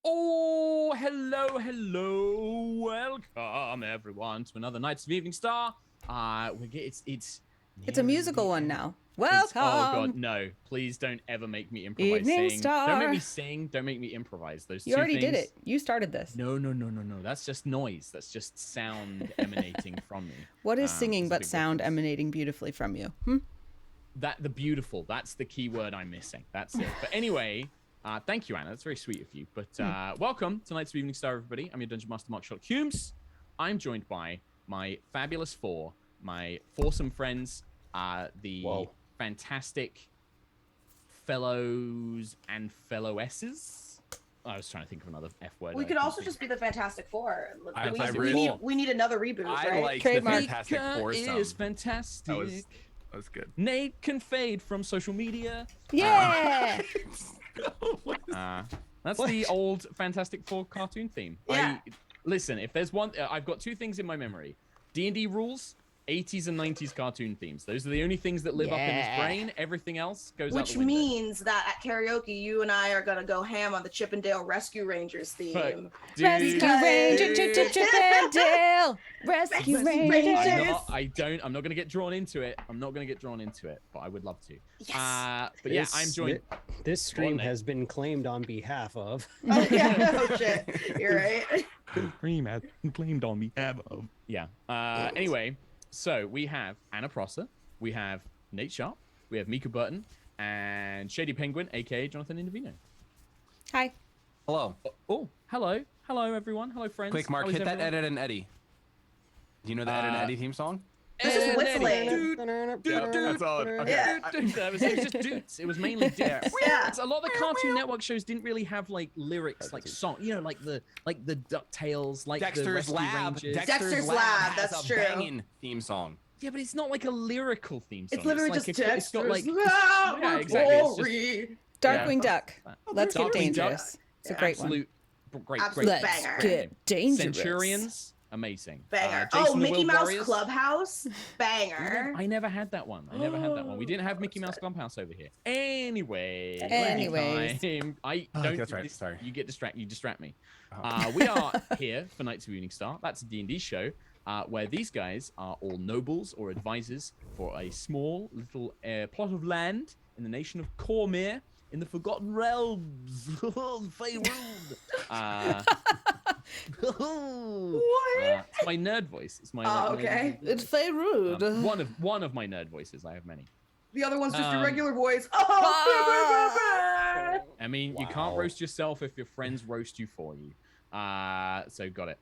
Oh, hello, welcome everyone to another Nights of Eveningstar. It's a musical one now. Welcome. Oh god, no! Please don't ever make me improvise. Eveningstar. Don't make me sing. Don't make me improvise. Those You two already things. did it. You started this. No. That's just noise. That's just sound emanating from me. What is singing there's a but big sound difference. emanating beautifully from you? The beautiful. That's the key word I'm missing. That's it. But anyway. Thank you, Anna. That's very sweet of you. But welcome to Nights of Eveningstar, everybody. I'm your Dungeon Master, Mark Hulmes. I'm joined by my fabulous four, my foursome friends, the fantastic fellows and fellowesses. I was trying to think of another F word. We could also just be the Fantastic Four. We need another reboot, I right? like Trademark. the Fantastic Foursome. Is fantastic. That was good. Nate can fade from social media. Yeah. That's the old Fantastic Four cartoon theme. Yeah. Listen, if there's one, I've got two things in my memory: D&D rules, 80s and 90s cartoon themes. Those are the only things that live up in his brain. Everything else goes out Which the window. means that at karaoke, you and I are gonna go ham on the Chippendale Rescue Rangers theme. Rescue Ranger, Chippendale. Rescue Ranger. I'm not gonna get drawn into it. But I would love to. Yes. But yeah, I'm joined. This stream has been claimed on behalf of. Oh yeah. Oh shit. You're right. Stream has been claimed on behalf of. Yeah. Anyway. So we have Anna Prosser, we have Nate Sharp, we have Mica Burton, and ShadyPenguinn, aka Jonathan Indovino. Hi. Hello. Oh, hello everyone, hello friends. Quick, Mark, How is hit that everyone? Ed and Eddie. Do you know the Ed and Eddie theme song? This is whistling. That's all. Okay. Yeah. It was just dudes. It was mainly dudes. Yeah. A lot of the Cartoon Network shows didn't really have like lyrics, like song. You know, like the DuckTales, like the Dexter's Rescue Lab. Rangers. Dexter's Lab, has that's a true. banging theme song. Yeah, but it's not like a lyrical theme song. It's literally like, just it's got like yeah, exactly. It's just, glory. Darkwing Duck. Let's get Darkwing dangerous. Duck. It's a great Absolute, great. Absolute Let's banger. get dangerous. Centurions, amazing. Banger. Jason the Mickey World Mouse Warriors. Clubhouse. Banger. I never had that one. We didn't have Mickey Mouse Clubhouse over here. Anyways. Anyways. I don't. That's right. Sorry. You distract me. We are here for Nights of Eveningstar. That's a D&D show where these guys are all nobles or advisors for a small little plot of land in the nation of Cormyr in the Forgotten Realms. Faerun. What? It's my nerd voice. It's my. Oh, okay. It's Faerun. One of my nerd voices. I have many. The other one's just your regular voice. Oh. I mean, you can't roast yourself if your friends roast you for you. So got it.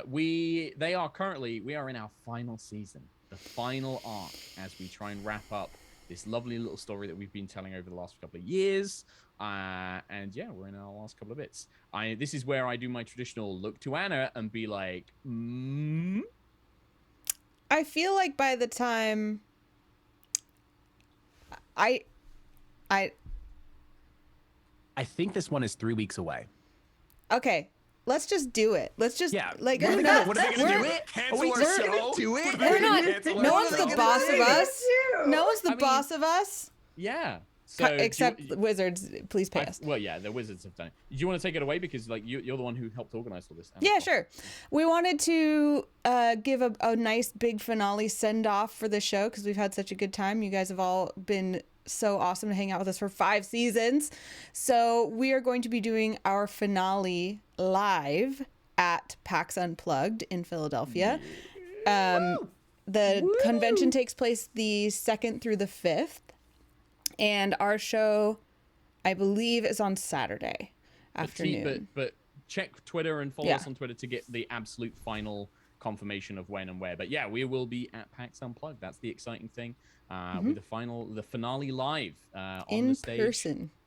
We are in our final season, the final arc, as we try and wrap up this lovely little story that we've been telling over the last couple of years. And yeah, we're in our last couple of bits. This is where I do my traditional look to Anna and be like, I feel like by the time I think this one is 3 weeks away. okay. Let's just do it. Let's just like What are they no, gonna do? It? Cancel our show? Do it. we're not. Cancel No our one's show? the boss of us. No one's the mean, boss of us. yeah. So Except the wizards, please pay us. Well, yeah, the wizards have done it. Do you want to take it away because like you're the one who helped organize all this? Yeah, sure. We wanted to give a nice big finale send off for the show because we've had such a good time. You guys have all been so awesome to hang out with us for 5 seasons. So we are going to be doing our finale live at Pax Unplugged in Philadelphia. The convention takes place the 2nd through the 5th. And our show, I believe, is on Saturday afternoon. But check Twitter and follow us on Twitter to get the absolute final confirmation of when and where. But yeah, we will be at PAX Unplugged. That's the exciting thing. With the finale live on the stage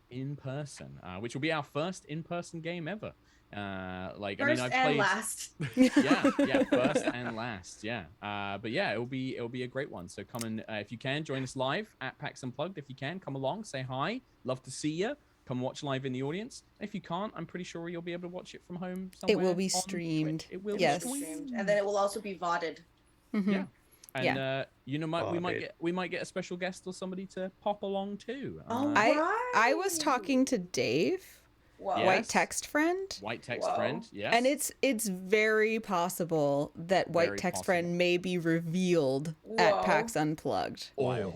in person, which will be our first in-person game ever. I've played last. yeah, first and last, yeah. But yeah, it'll be a great one. So come and if you can join us live at PAX Unplugged. If you can, come along, say hi. Love to see you. Come watch live in the audience. If you can't, I'm pretty sure you'll be able to watch it from home somewhere. It will be on streamed. Twitch. It will Yes. be streamed. And then it will also be VODed. Yeah. And Yeah. we might get a special guest or somebody to pop along too. Oh, I was talking to Dave Whoa. White text friend. White text Whoa. friend, yes. And it's very possible that White Very text possible. friend may be revealed at Whoa. PAX Unplugged. Oh.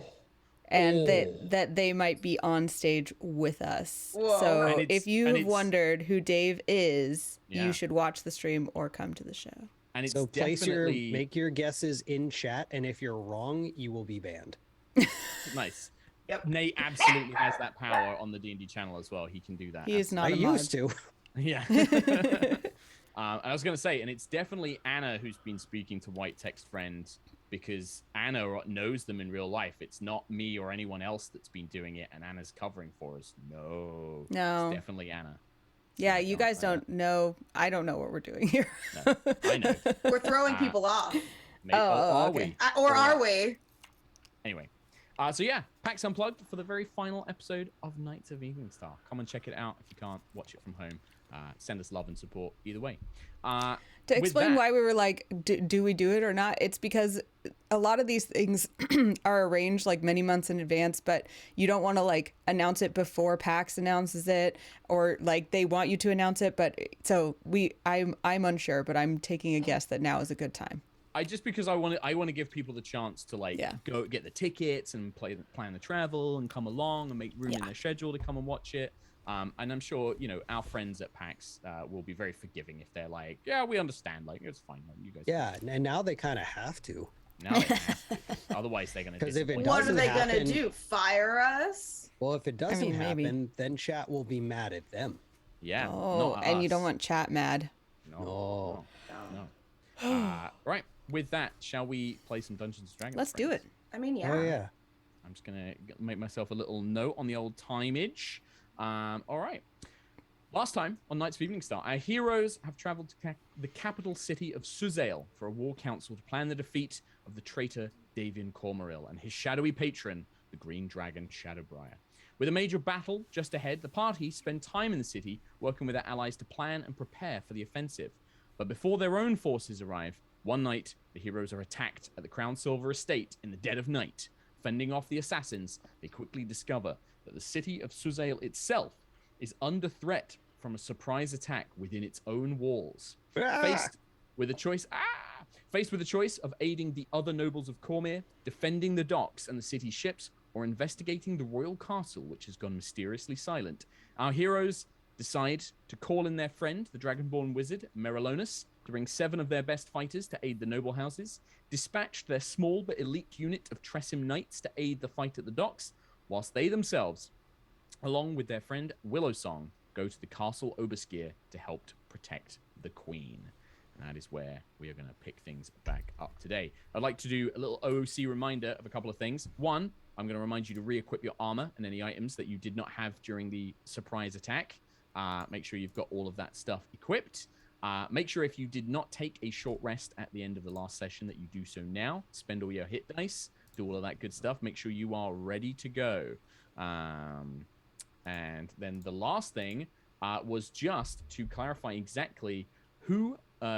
And Oh. that they might be on stage with us. Whoa. So And it's- if you've and it's- wondered who Dave is, Yeah. you should watch the stream or come to the show. And it's So definitely make your guesses in chat, and if you're wrong, you will be banned. nice. Yep. Nate absolutely has that power on the D&D channel as well. He can do that. He is not I a mod. used to. Yeah. And I was going to say, and it's definitely Anna who's been speaking to White Text Friend, because Anna knows them in real life. It's not me or anyone else that's been doing it, and Anna's covering for us. No. No. It's definitely Anna. Yeah, I you don't guys know. don't know. I don't know what we're doing here. No, I know. We're throwing people off. Maybe, Oh, are okay. we? Or are we? Anyway. So yeah, PAX Unplugged for the very final episode of Knights of Eveningstar. Come and check it out. If you can't, watch it from home. Send us love and support either way. To With explain that- why we were like, do we do it or not? It's because a lot of these things are arranged like many months in advance, but you don't want to like announce it before PAX announces it, or like they want you to announce it. But so I'm unsure, but I'm taking a guess that now is a good time. Because I want to give people the chance to like Yeah. go get the tickets and plan the travel and come along and make room in Yeah. their schedule to come and watch it. And I'm sure our friends at PAX will be very forgiving if they're like, yeah, we understand, like it's fine, like, you guys. Yeah, and now they kind of have to. Now they have to. Otherwise they're gonna. 'Cause if it disappoint What us. are doesn't they gonna happen- do? Fire us? Well, if it doesn't mean, maybe. happen, then chat will be mad at them. Yeah. Oh, not and you don't us. want chat mad. No. No. No. Right. With that, shall we play some Dungeons and Dragons? Let's do friends? it. I mean, yeah. Oh yeah. I'm just gonna make myself a little note on the old timeage. All right. Last time on Knights of Eveningstar, our heroes have traveled to the capital city of Suzail for a war council to plan the defeat of the traitor Davian Cormoril and his shadowy patron, the Green Dragon Shadowbriar. With a major battle just ahead, the party spend time in the city working with their allies to plan and prepare for the offensive. But before their own forces arrive, one night, the heroes are attacked at the Crownsilver estate in the dead of night. Fending off the assassins, they quickly discover that the city of Suzail itself is under threat from a surprise attack within its own walls. Faced with a choice of aiding the other nobles of Cormyr, defending the docks and the city's ships, or investigating the royal castle, which has gone mysteriously silent, our heroes decide to call in their friend, the Dragonborn wizard, Merylonus, to bring 7 of their best fighters to aid the noble houses, dispatched their small but elite unit of Tressim knights to aid the fight at the docks, whilst they themselves, along with their friend Willowsong, go to the Castle Obarskyr to help protect the Queen. And that is where we are going to pick things back up today. I'd like to do a little OOC reminder of a couple of things. One, I'm going to remind you to re-equip your armor and any items that you did not have during the surprise attack. Make sure you've got all of that stuff equipped. Make sure if you did not take a short rest at the end of the last session that you do so now. Spend all your hit dice, do all of that good stuff. Make sure you are ready to go. And then the last thing was just to clarify exactly who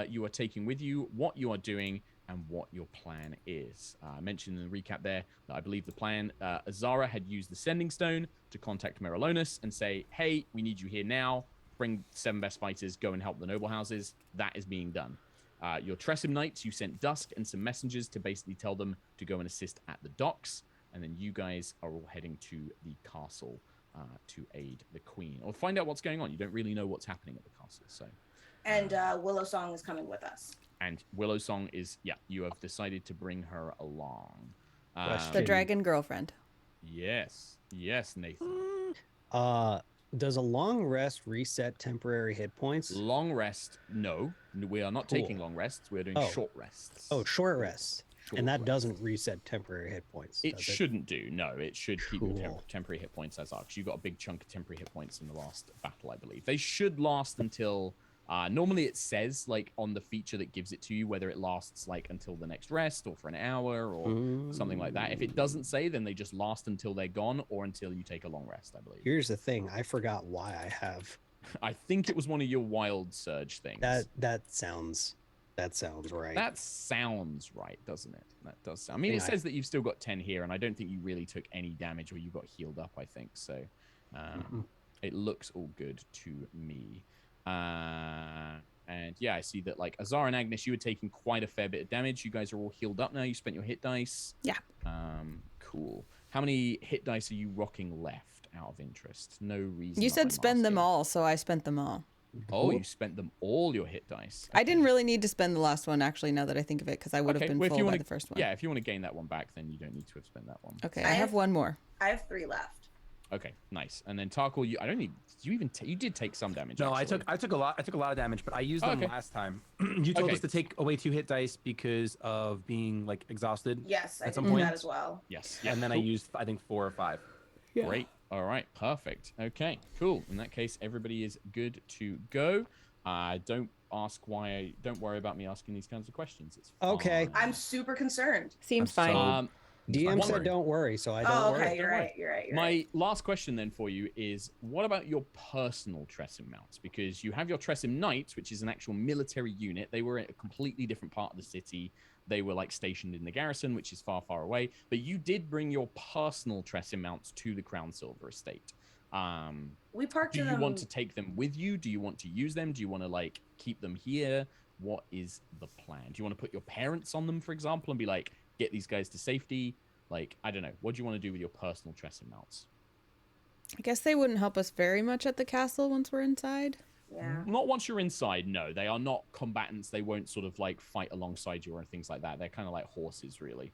you are taking with you, what you are doing, and what your plan is. I mentioned in the recap there that I believe the plan, Azara had used the Sending Stone to contact Merylonus and say, hey, we need you here now. Bring 7 best fighters, go and help the noble houses. That is being done. Your Tressim Knights, you sent Dusk and some messengers to basically tell them to go and assist at the docks. And then you guys are all heading to the castle to aid the Queen. Or find out what's going on. You don't really know what's happening at the castle. So. And Willowsong is coming with us. And Willowsong is, you have decided to bring her along. The dragon girlfriend. Yes, Nathan. Does a long rest reset temporary hit points? Long rest, no. We are not taking long rests. We are doing short rests. Oh, short rests. Short And that rests. doesn't reset temporary hit points. It does shouldn't do. No, it should keep your Cool. temporary hit points as are. Because you got a big chunk of temporary hit points in the last battle, I believe. They should last until... normally it says, like, on the feature that gives it to you, whether it lasts, like, until the next rest or for an hour or something like that. If it doesn't say, then they just last until they're gone or until you take a long rest, I believe. Here's the thing. I forgot why I have. I think it was one of your wild surge things. That sounds right. That sounds right, doesn't it? That does sound... I mean, it Yeah. says that you've still got 10 here, and I don't think you really took any damage or you got healed up, I think. So, It looks all good to me. And yeah, I see that like Azara and Agnis, you were taking quite a fair bit of damage. You guys are all healed up now. You spent your hit dice. Yeah. Cool. How many hit dice are you rocking left out of interest? No reason. You that said I'm spend them asking. all, so I spent them all. Oh, you spent them all your hit dice. I didn't really need to spend the last one, actually, now that I think of it, because I would have been well, if full you by wanna, the first one. Yeah, if you want to gain that one back, then you don't need to have spent that one. Okay, I have one more. I have 3 left. Okay, nice. And then Tarkhal, you I don't need you did take some damage. No, actually. I took a lot of damage, but I used them Okay. last time. You told Okay. us to take away 2 hit dice because of being like exhausted. Yes, I At did some do point? that as well. Yes. And then I used I think 4 or 5. Yeah. Great. All right. Perfect. Okay. Cool. In that case, everybody is good to go. Don't ask why. Don't worry about me asking these kinds of questions. It's Okay. fine. I'm super concerned. Seems I'm fine. so- DM One said word. don't worry, so I don't Oh, worry. okay, you're Don't worry. right. You're right. You're My right. last question then for you is, what about your personal Tressim mounts? Because you have your Tressim Knights, which is an actual military unit. They were in a completely different part of the city. They were like stationed in the garrison, which is far, far away. But you did bring your personal Tressim mounts to the Crownsilver estate. We parked Do in you them. want to take them with you? Do you want to use them? Do you want to like keep them here? What is the plan? Do you want to put your parents on them, for example, and be like, get these guys to safety? Like, I don't know. What do you want to do with your personal Tressim mounts? I guess they wouldn't help us very much at the castle once we're inside. Yeah. Not once you're inside, no. They are not combatants. They won't sort of like fight alongside you or things like that. They're kind of like horses, really.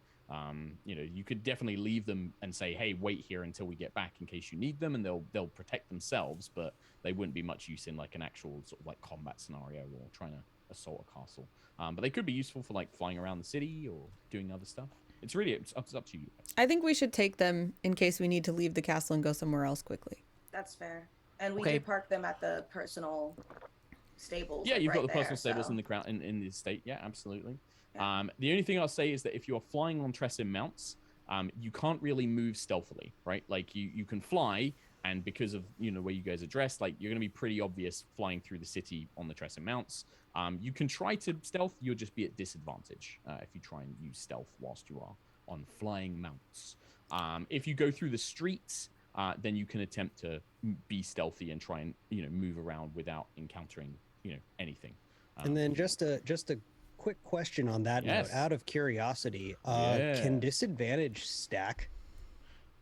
You know, you could definitely leave them and say, hey, wait here until we get back in case you need them, and they'll protect themselves, but they wouldn't be much use in like an actual sort of like combat scenario or trying to assault a castle. But they could be useful for like flying around the city or doing other stuff. It's really it's up to you. I think we should take them in case we need to leave the castle and go somewhere else quickly. That's fair. And we Okay. did park them at the personal stables. Yeah, like, you've got right the personal there, stables so- in the crown in the estate. Yeah, absolutely. Yeah. The only thing I'll say is that if you're flying on Tressim mounts, you can't really move stealthily, right? Like you can fly, and because of where you guys are dressed, like you're gonna be pretty obvious flying through the city on the Tressim mounts. You can try to stealth, you'll just be at disadvantage if you try and use stealth whilst you are on flying mounts. If you go through the streets, then you can attempt to be stealthy and try and move around without encountering anything. And then just a quick question on that Yes. note, out of curiosity, Yeah. can disadvantage stack?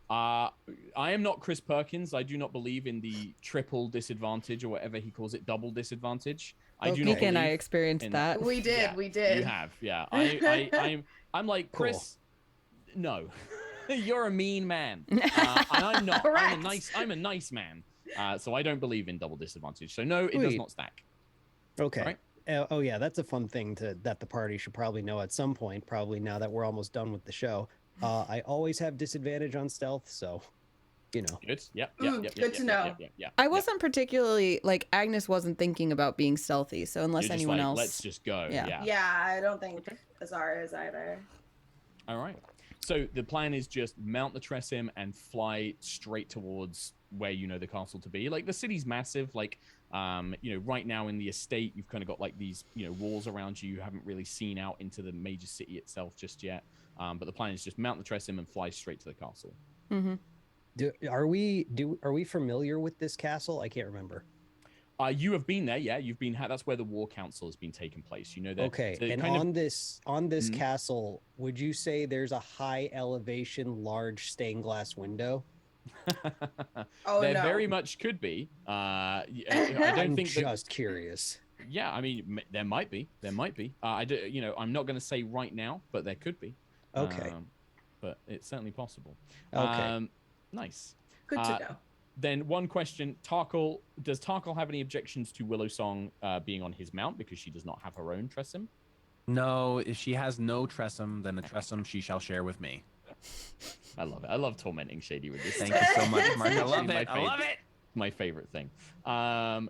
I am not Chris Perkins. I do not believe in the triple disadvantage or whatever he calls it, double disadvantage. I do not Mika and I believe experienced in- that. We did. Yeah, We did. You have, yeah. I'm like, Cool. Chris, no. You're a mean man. And I'm not. Correct. I'm a nice man. So I don't believe in double disadvantage. So no, it does Sweet. not stack. Okay. Right. Oh yeah, that's a fun thing that the party should probably know at some point. Probably now that we're almost done with the show. I always have disadvantage on stealth, so Good. Yep. Good to know. Yeah. I wasn't particularly like Agnes wasn't thinking about being stealthy, so unless You're just anyone like, else, let's just go. Yeah. Yeah. Yeah, I don't think Azara is either. All right. So the plan is just mount the Tressim and fly straight towards where the castle to be. Like the city's massive. Like, right now in the estate, you've kind of got like these, walls around you. You haven't really seen out into the major city itself just yet. But the plan is just mount the Tressim and fly straight to the castle. Mm-hmm. are we familiar with this castle? I can't remember. You have been there, yeah. You've been. That's where the war council has been taking place. That. Okay, they're and kind of- on this Mhm. castle, would you say there's a high elevation, large stained glass window? Oh, there no. very much could be. I don't I'm think that. just curious. Yeah, I mean, there might be. There might be. I do. I'm not going to say right now, but there could be. Okay. But it's certainly possible. Okay. Nice. Good to know. Then one question: Tarkhal, does Tarkhal have any objections to Willow Song being on his mount because she does not have her own Tressim? No, if she has no Tressim, then the Tressim she shall share with me. I love it. I love tormenting Shady with this. Thank you so much, Mark. I It's love actually it. I love it. My favorite thing.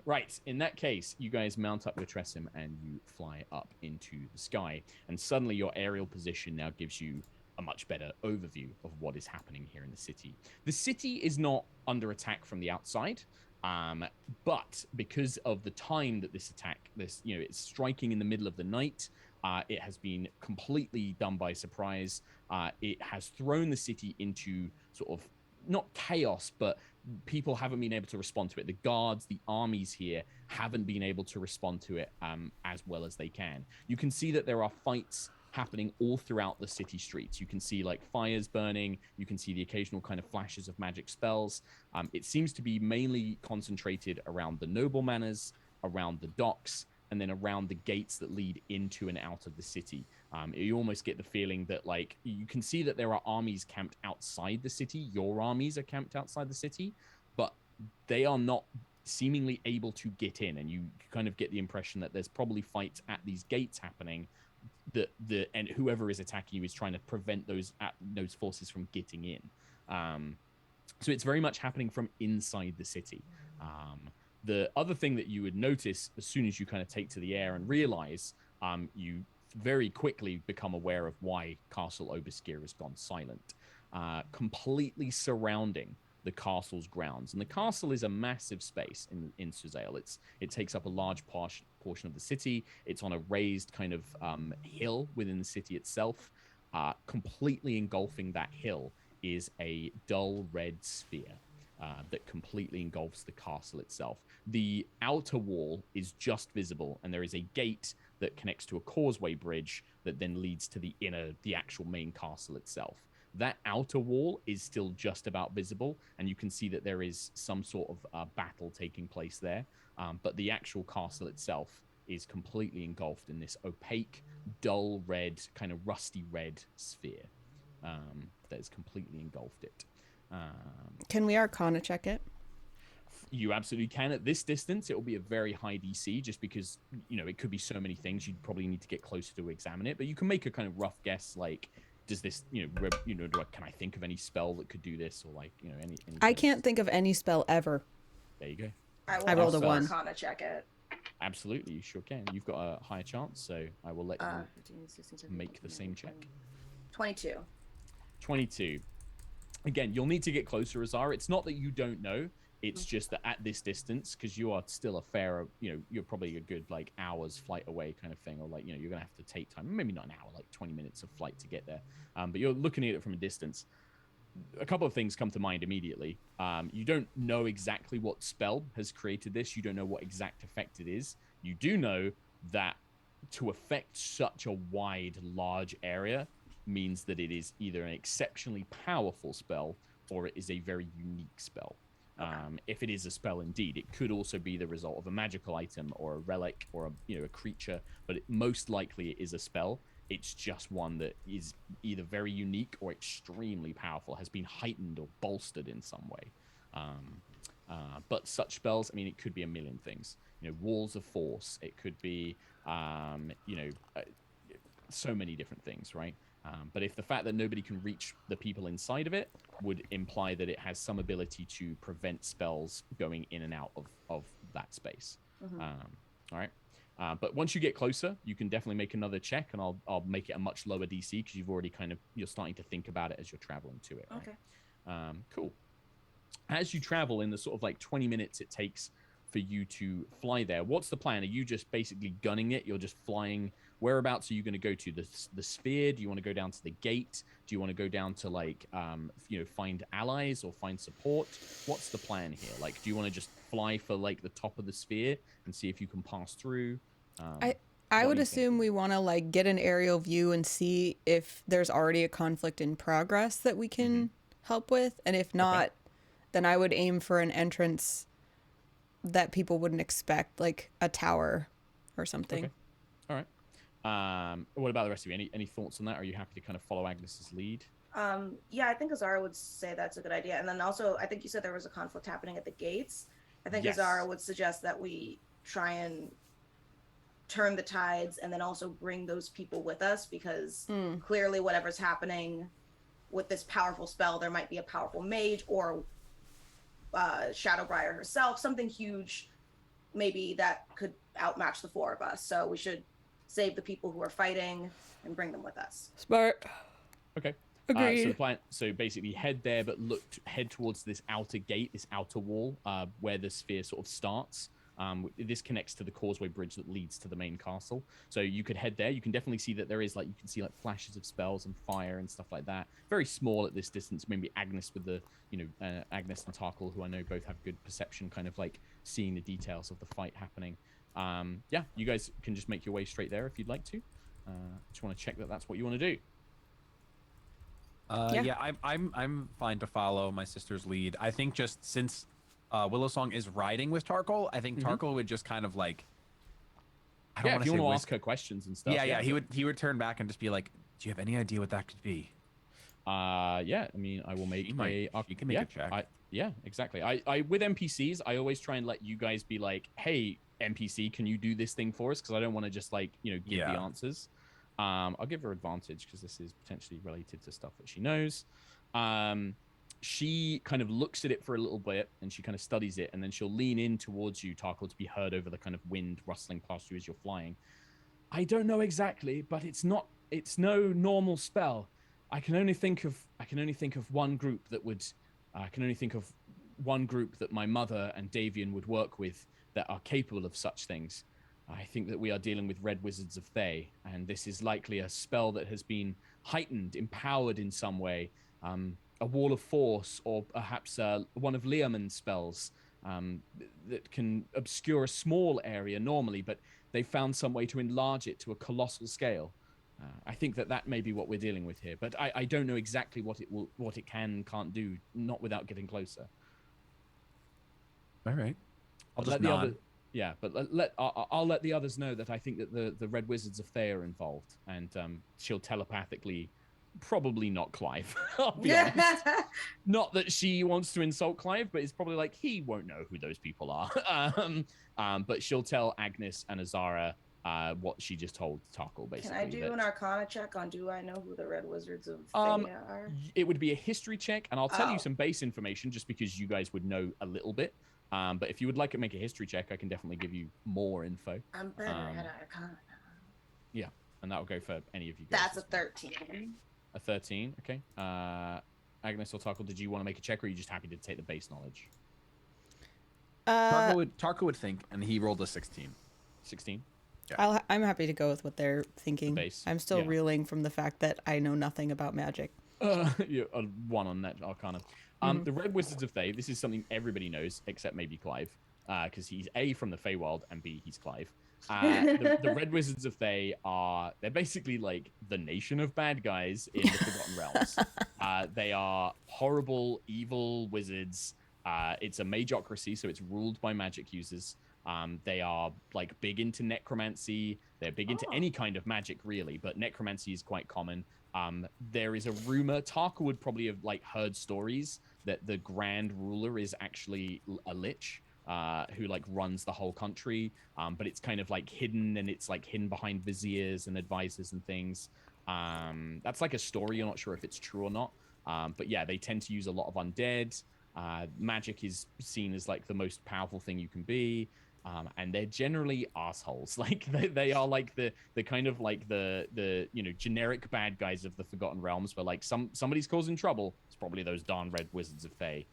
Right. In that case, you guys mount up your Tressim and you fly up into the sky. And suddenly your aerial position now gives you a much better overview of what is happening here in the city. The city is not under attack from the outside, but because of the time that it's striking in the middle of the night, it has been completely done by surprise. It has thrown the city into sort of not chaos, but people haven't been able to respond to it. The guards, the armies here haven't been able to respond to it as well as they can. You can see that there are fights happening all throughout the city streets. You can see like fires burning. You can see the occasional kind of flashes of magic spells. It seems to be mainly concentrated around the noble manors, around the docks, and then around the gates that lead into and out of the city. You almost get the feeling that, like, you can see that there are armies camped outside the city. Your armies are camped outside the city, but they are not seemingly able to get in. And you kind of get the impression that there's probably fights at these gates happening, and whoever is attacking you is trying to prevent those forces from getting in. So it's very much happening from inside the city. The other thing that you would notice as soon as you kind of take to the air and realize, you very quickly become aware of why Castle Obarskyr has gone silent. Completely surrounding the castle's grounds, and the castle is a massive space in Suzail. It takes up a large portion of the city. It's on a raised kind of hill within the city itself. Completely engulfing that hill is a dull red sphere that completely engulfs the castle itself. The outer wall is just visible, and there is a gate that connects to a causeway bridge that then leads to the actual main castle itself. That outer wall is still just about visible, and you can see that there is some sort of battle taking place there. But the actual castle itself is completely engulfed in this opaque, dull red, kind of rusty red sphere that has completely engulfed it. Can we Arcana check it? You absolutely can. At this distance, it will be a very high DC, just because, it could be so many things. You'd probably need to get closer to examine it, but you can make a kind of rough guess, like, does this, can I think of any spell that could do this, or like, any I can't think of any spell ever. There you go. I rolled a 1. Arcana check it. Absolutely, you sure can. You've got a higher chance, so I will let you 15, 16, 17, make the same check. 22. 22. Again, you'll need to get closer, Azara. It's not that you don't know. It's just that at this distance, because you are still a fair, you're probably a good, like, hour's flight away kind of thing, or like, you're going to have to take time. Maybe not an hour, like 20 minutes of flight to get there. But you're looking at it from a distance. A couple of things come to mind immediately. You don't know exactly what spell has created this. You don't know what exact effect it is. You do know that to affect such a wide, large area means that it is either an exceptionally powerful spell or it is a very unique spell. If it is a spell indeed, it could also be the result of a magical item or a relic or a creature, but most likely it is a spell. It's just one that is either very unique or extremely powerful, has been heightened or bolstered in some way. But such spells, it could be a million things. Walls of force. It could be, so many different things, right? But if the fact that nobody can reach the people inside of it would imply that it has some ability to prevent spells going in and out of that space. Mm-hmm. All right. But once you get closer, you can definitely make another check, and I'll make it a much lower DC because you've already you're starting to think about it as you're traveling to it. Right? Okay. Cool. As you travel in the sort of like 20 minutes it takes for you to fly there, what's the plan? Are you just basically gunning it? You're just flying. Whereabouts are you going to go to? The sphere? Do you want to go down to the gate? Do you want to go down to like, find allies or find support? What's the plan here? Like, do you want to just fly for like the top of the sphere and see if you can pass through? I would assume we want to like get an aerial view and see if there's already a conflict in progress that we can help with. And if not, then I would aim for an entrance that people wouldn't expect, like a tower or something. Okay. All right. What about the rest of you? Any thoughts on that? Are you happy to kind of follow Agnes's lead? Yeah, I think Azara would say that's a good idea. And then also, I think you said there was a conflict happening at the gates. I think Azara would suggest that we try and turn the tides and then also bring those people with us, because clearly whatever's happening with this powerful spell, there might be a powerful mage or Shadowbriar herself, something huge maybe that could outmatch the 4 of us. So we should save the people who are fighting and bring them with us. Smart. Okay. Agreed. So the plan, basically head there, but head towards this outer gate, this outer wall, where the sphere sort of starts. This connects to the causeway bridge that leads to the main castle. So you could head there. You can definitely see that there is like, you can see like flashes of spells and fire and stuff like that. Very small at this distance. Maybe Agnis with the, Agnis and Tarkhal, who I know both have good perception, kind of like seeing the details of the fight happening. Yeah, you guys can just make your way straight there if you'd like to. Just want to check that that's what you want to do. Yeah, I'm fine to follow my sister's lead. I think just since Willowsong is riding with Tarkhal, I think Tarkhal would just kind of like, I don't Yeah, want if to you want to ask her questions and stuff. Yeah, he would turn back and just be like, "Do you have any idea what that could be?" Yeah, I mean, I will make you can make a check. Yeah, exactly. I with NPCs, I always try and let you guys be like, "Hey, NPC, can you do this thing for us?" Because I don't want to just like, give the answers. I'll give her advantage because this is potentially related to stuff that she knows. She kind of looks at it for a little bit and she kind of studies it, and then she'll lean in towards you, Tarkhal, to be heard over the kind of wind rustling past you as you're flying. I don't know exactly, but it's no normal spell. I can only think of one group that would I can only think of one group that my mother and Davian would work with that are capable of such things. I think that we are dealing with Red Wizards of Thay, and this is likely a spell that has been heightened, empowered in some way. A wall of force, or perhaps one of Leomund's spells that can obscure a small area normally, but they found some way to enlarge it to a colossal scale. I think that may be what we're dealing with here, but I don't know exactly what it can and can't do, not without getting closer. All right. I'll just let nod. Yeah, but I'll let the others know that I think that the Red Wizards of Thay are involved, and she'll telepathically, probably not Clyve. I'll be honest. Not that she wants to insult Clyve, but it's probably like he won't know who those people are. But she'll tell Agnis and Azara what she just told Tarkhal, basically. Can I do an Arcana check on do I know who the Red Wizards of Thay are? It would be a history check, and I'll tell you some base information just because you guys would know a little bit. But if you would like to make a history check, I can definitely give you more info. I'm better at Arcana. Yeah, and that will go for any of you guys. That's a 13. A 13, okay. Agnis or Tarkhal, did you want to make a check, or are you just happy to take the base knowledge? Tarkhal would think, and he rolled a 16. 16? Yeah. I'm happy to go with what they're thinking. Base. I'm still reeling from the fact that I know nothing about magic. You're a 1 on that Arcana. The Red Wizards of Thay, this is something everybody knows, except maybe Clyve, because he's A, from the Feywild, and B, he's Clyve. The Red Wizards of Thay they're basically like the nation of bad guys in the Forgotten Realms. They are horrible, evil wizards. It's a magocracy, so it's ruled by magic users. They are like big into necromancy. They're big into any kind of magic, really, but necromancy is quite common. There is a rumor, Tarkhal would probably have like heard stories that the Grand Ruler is actually a lich who like runs the whole country, but it's kind of like hidden, and it's like hidden behind viziers and advisors and things. That's like a story. You're not sure if it's true or not, but yeah, they tend to use a lot of undead. Magic is seen as like the most powerful thing you can be. And they're generally assholes. Like they are like the kind of like the generic bad guys of the Forgotten Realms, where like somebody's causing trouble. It's probably those darn Red Wizards of Thay.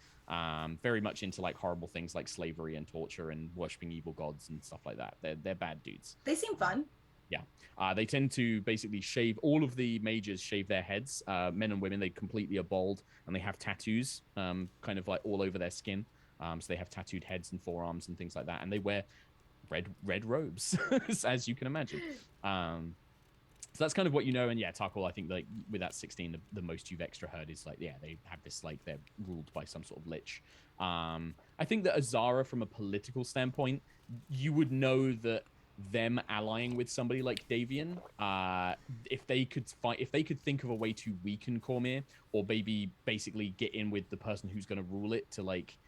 Very much into like horrible things like slavery and torture and worshipping evil gods and stuff like that. They're bad dudes. They seem fun. Yeah. They tend to basically shave, all of the mages shave their heads. Men and women, they completely are bald, and they have tattoos kind of like all over their skin. So they have tattooed heads and forearms and things like that, and they wear red robes, as you can imagine. So that's kind of what you know. And yeah, Tarkhal, I think like with that 16, the most you've extra heard is like, yeah, they have this like they're ruled by some sort of lich. I think that Azara, from a political standpoint, you would know that them allying with somebody like Davian, if they could think of a way to weaken Cormyr, or maybe basically get in with the person who's going to rule it to like,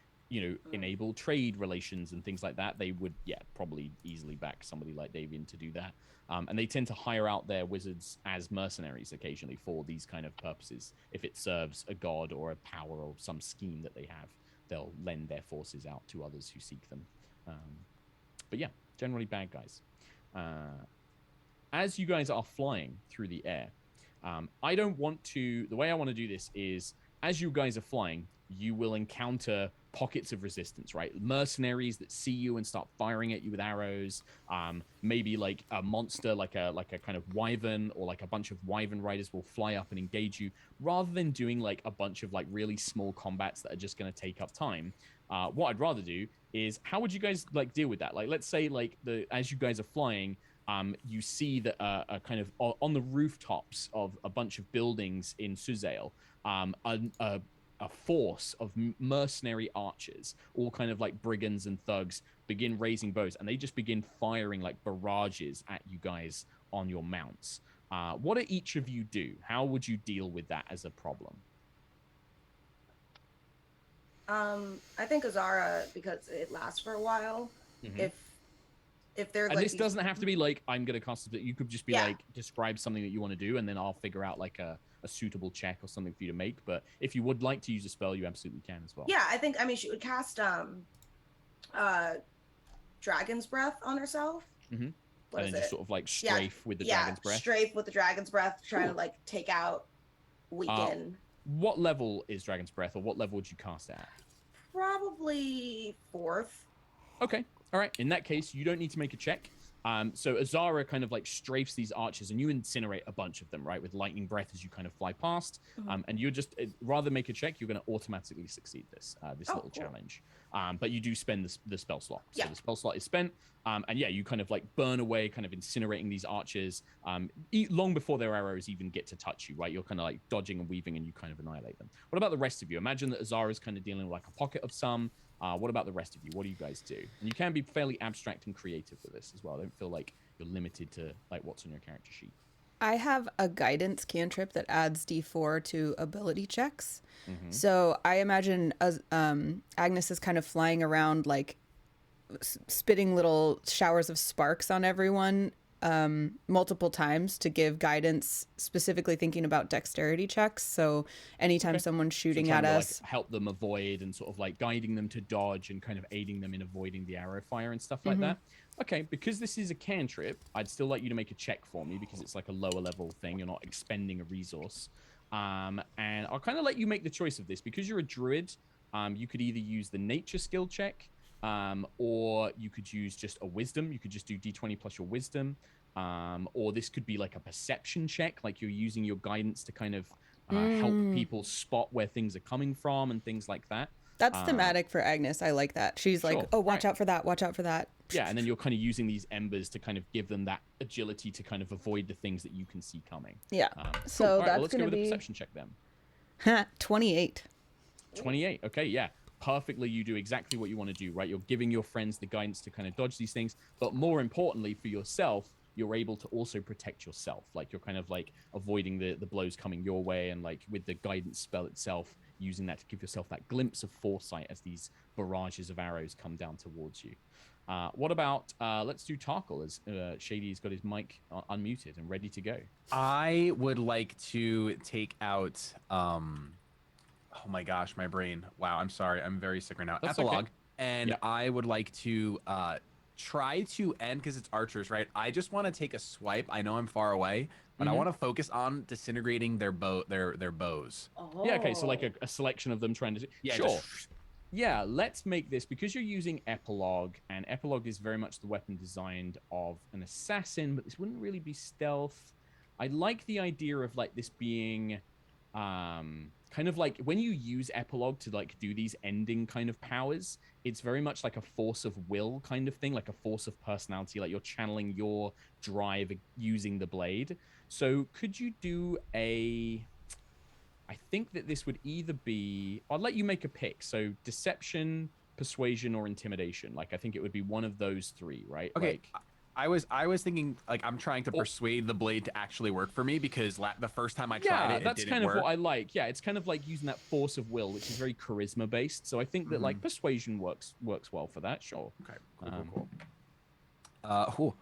enable trade relations and things like that, they would, probably easily back somebody like Davian to do that. And they tend to hire out their wizards as mercenaries occasionally for these kind of purposes. If it serves a god or a power or some scheme that they have, they'll lend their forces out to others who seek them. But yeah, generally bad guys. As you guys are flying through the air, the way I want to do this is as you guys are flying, you will encounter pockets of resistance, right? Mercenaries that see you and start firing at you with arrows. Maybe like a monster, like a kind of wyvern, or like a bunch of wyvern riders will fly up and engage you, rather than doing like a bunch of like really small combats that are just going to take up time. What I'd rather do is, how would you guys like deal with that? Like, let's say like as you guys are flying, you see that a kind of on the rooftops of a bunch of buildings in Suzail, a force of mercenary archers, all kind of like brigands and thugs, begin raising bows, and they just begin firing like barrages at you guys on your mounts. What do each of you do? How would you deal with that as a problem? I think Azara, because it lasts for a while. If they're and like this doesn't have to be like, I'm gonna cast it. You could just be like, describe something that you want to do, and then I'll figure out like a suitable check or something for you to make. But if you would like to use a spell, you absolutely can as well. Yeah, I mean she would cast Dragon's Breath on herself. And then just sort of like strafe with the Dragon's Breath. Strafe with the Dragon's Breath, trying to like take out, weaken. What level is Dragon's Breath, or what level would you cast it at? Probably 4th. Okay. All right. In that case, you don't need to make a check. So Azara kind of like strafes these archers, and you incinerate a bunch of them, right, with lightning breath as you kind of fly past. And you're just, rather than make a check, you're going to automatically succeed this little challenge. But you do spend the spell slot. So the spell slot is spent. And yeah, you kind of like burn away, kind of incinerating these archers long before their arrows even get to touch you, right? You're kind of like dodging and weaving, and you kind of annihilate them. What about the rest of you? Imagine that Azara's kind of dealing with like a pocket of some. What about the rest of you? What do you guys do? And you can be fairly abstract and creative with this as well. I don't feel like you're limited to like what's on your character sheet. I have a guidance cantrip that adds D4 to ability checks. So I imagine Agnes is kind of flying around, like spitting little showers of sparks on everyone multiple times to give guidance, specifically thinking about dexterity checks. So anytime someone's shooting at us, like, help them avoid, and sort of like guiding them to dodge and kind of aiding them in avoiding the arrow fire and stuff like that. Okay, because this is a cantrip, I'd still like you to make a check for me, because it's like a lower level thing. You're not expending a resource. And I'll kind of let you make the choice of this. Because you're a druid, you could either use the nature skill check, or you could use just a wisdom. You could just do D20 plus your wisdom. Or this could be like a perception check, like you're using your guidance to kind of help people spot where things are coming from and things like that. That's thematic for Agnes. I like that. She's like, oh, watch out for that. Watch out for that. Yeah, and then you're kind of using these embers to kind of give them that agility to kind of avoid the things that you can see coming. Yeah. So All right, that's let's going go to with be a perception check then. 28. 28. Okay, yeah. Perfectly, you do exactly what you want to do, right? You're giving your friends the guidance to kind of dodge these things, but more importantly for yourself, you're able to also protect yourself. Like you're kind of like avoiding the blows coming your way, and like with the guidance spell itself, using that to give yourself that glimpse of foresight as these barrages of arrows come down towards you. What about, let's do Tarkhal, as Shady's got his mic unmuted and ready to go. I would like to take out, oh my gosh, my brain. Wow, I'm sorry. I'm very sick right now. That's Epilogue. okay. And I would like to try to end, because it's archers, right? I just want to take a swipe. I know I'm far away, but I want to focus on disintegrating their bows. Yeah, okay, so like a selection of them trying to... Yeah, sure. Yeah, let's make this, because you're using Epilogue, and Epilogue is very much the weapon designed of an assassin, but this wouldn't really be stealth. I like the idea of like this being kind of like when you use Epilogue to like do these ending kind of powers, it's very much like a force of will kind of thing, like a force of personality, like you're channeling your drive using the blade. So could you do I think that this would either be, I'll let you make a pick. So deception, persuasion, or intimidation. Like I think it would be one of those three, right? Okay. Like, I was thinking, like, I'm trying to persuade the blade to actually work for me, because the first time I tried it, that's didn't kind of work. what I like. Yeah, it's kind of like using that force of will, which is very charisma based. So I think that like persuasion works well for that. Sure. Okay. Cool.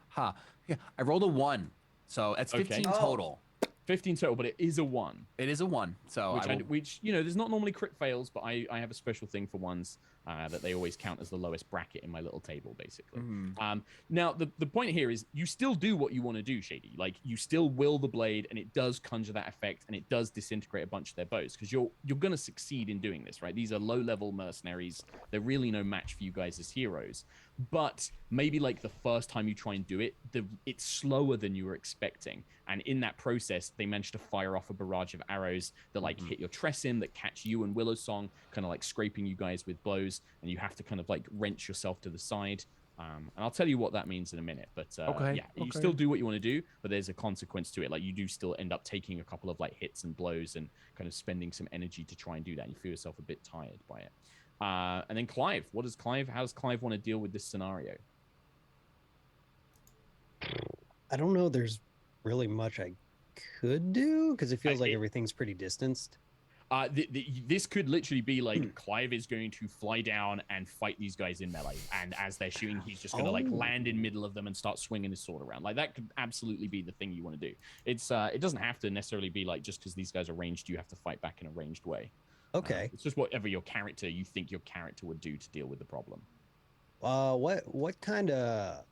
Yeah, I rolled a 1, so that's 15 total. 15 total, but it is a 1. It is a 1. So which you know, there's not normally crit fails, but I have a special thing for ones that they always count as the lowest bracket in my little table, basically. Now, the point here is you still do what you want to do, Shady. Like, you still will the blade, and it does conjure that effect, and it does disintegrate a bunch of their bows, because you're going to succeed in doing this, right? These are low-level mercenaries. They're really no match for you guys as heroes. But maybe, like, the first time you try and do it, it's slower than you were expecting. And in that process, they managed to fire off a barrage of arrows that, like, hit your Tressim, that catch you and Willowsong, kind of, like, scraping you guys with blows, and you have to kind of, like, wrench yourself to the side. And I'll tell you what that means in a minute. But, you still do what you want to do, but there's a consequence to it. Like, you do still end up taking a couple of, like, hits and blows and kind of spending some energy to try and do that. And you feel yourself a bit tired by it. And then Clyve, how does Clyve want to deal with this scenario? I don't know. There's really much I could do because it feels like everything's pretty distanced. This could literally be like Clyve is going to fly down and fight these guys in melee, and as they're shooting, he's just going to like land in middle of them and start swinging his sword around. Like, that could absolutely be the thing you want to do. It's it doesn't have to necessarily be like just because these guys are ranged, you have to fight back in a ranged way. Okay. It's just whatever you think your character would do to deal with the problem. What kind of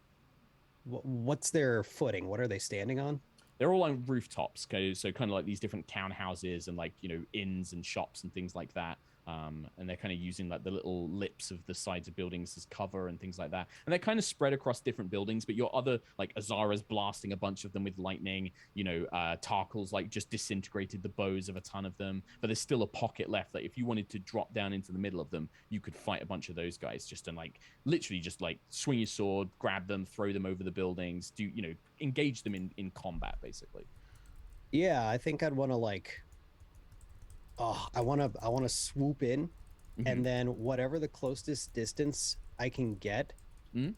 what's their footing? What are they standing on? They're all on rooftops, so kind of like these different townhouses and, like, you know, inns and shops and things like that. And they're kind of using, like, the little lips of the sides of buildings as cover and things like that. And they're kind of spread across different buildings, but your other, like, Azara's blasting a bunch of them with lightning. You know, Tarkhal's, like, just disintegrated the bows of a ton of them, but there's still a pocket left. Like, if you wanted to drop down into the middle of them, you could fight a bunch of those guys just and, like, literally just, like, swing your sword, grab them, throw them over the buildings, engage them in combat, basically. Yeah, I think I'd want to, like... I want to swoop in, and then whatever the closest distance I can get. You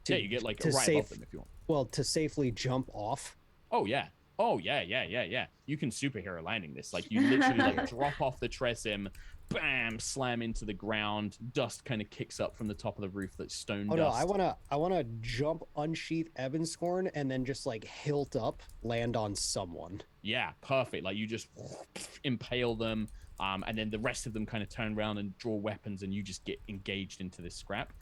get, like, right above them if you want. Well, to safely jump off. Oh yeah. You can superhero landing this. Like, you literally like drop off the Tressim, bam, slam into the ground. Dust kind of kicks up from the top of the roof. That's stone dust. No, I wanna jump, unsheath Evanscorn, and then just, like, hilt up, land on someone. Yeah, perfect. Like, you just impale them, and then the rest of them kind of turn around and draw weapons, and you just get engaged into this scrap.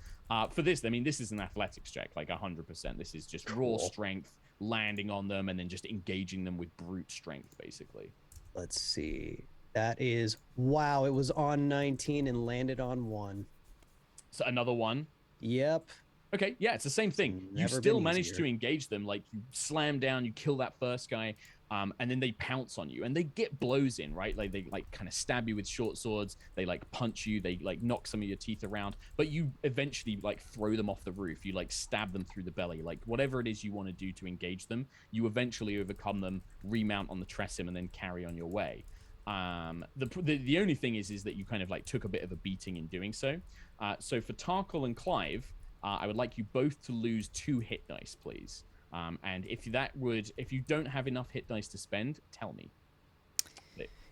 For this, I mean, this is an athletics check, like 100%. This is just raw strength, landing on them, and then just engaging them with brute strength, basically. Let's see. That is... Wow, it was on 19 and landed on 1. So another 1? Yep. Okay, yeah, it's the same thing. You still manage to engage them. Like, you slam down, you kill that first guy, and then they pounce on you, and they get blows in, right? Like, they, like, kind of stab you with short swords. They, like, punch you. They, like, knock some of your teeth around, but you eventually, like, throw them off the roof. You, like, stab them through the belly. Like, whatever it is you want to do to engage them, you eventually overcome them, remount on the Tressim, and then carry on your way. The only thing is that you kind of, like, took a bit of a beating in doing so. So for Tarkhal and Clyve, I would like you both to lose 2 hit dice, please. And if you don't have enough hit dice to spend, tell me.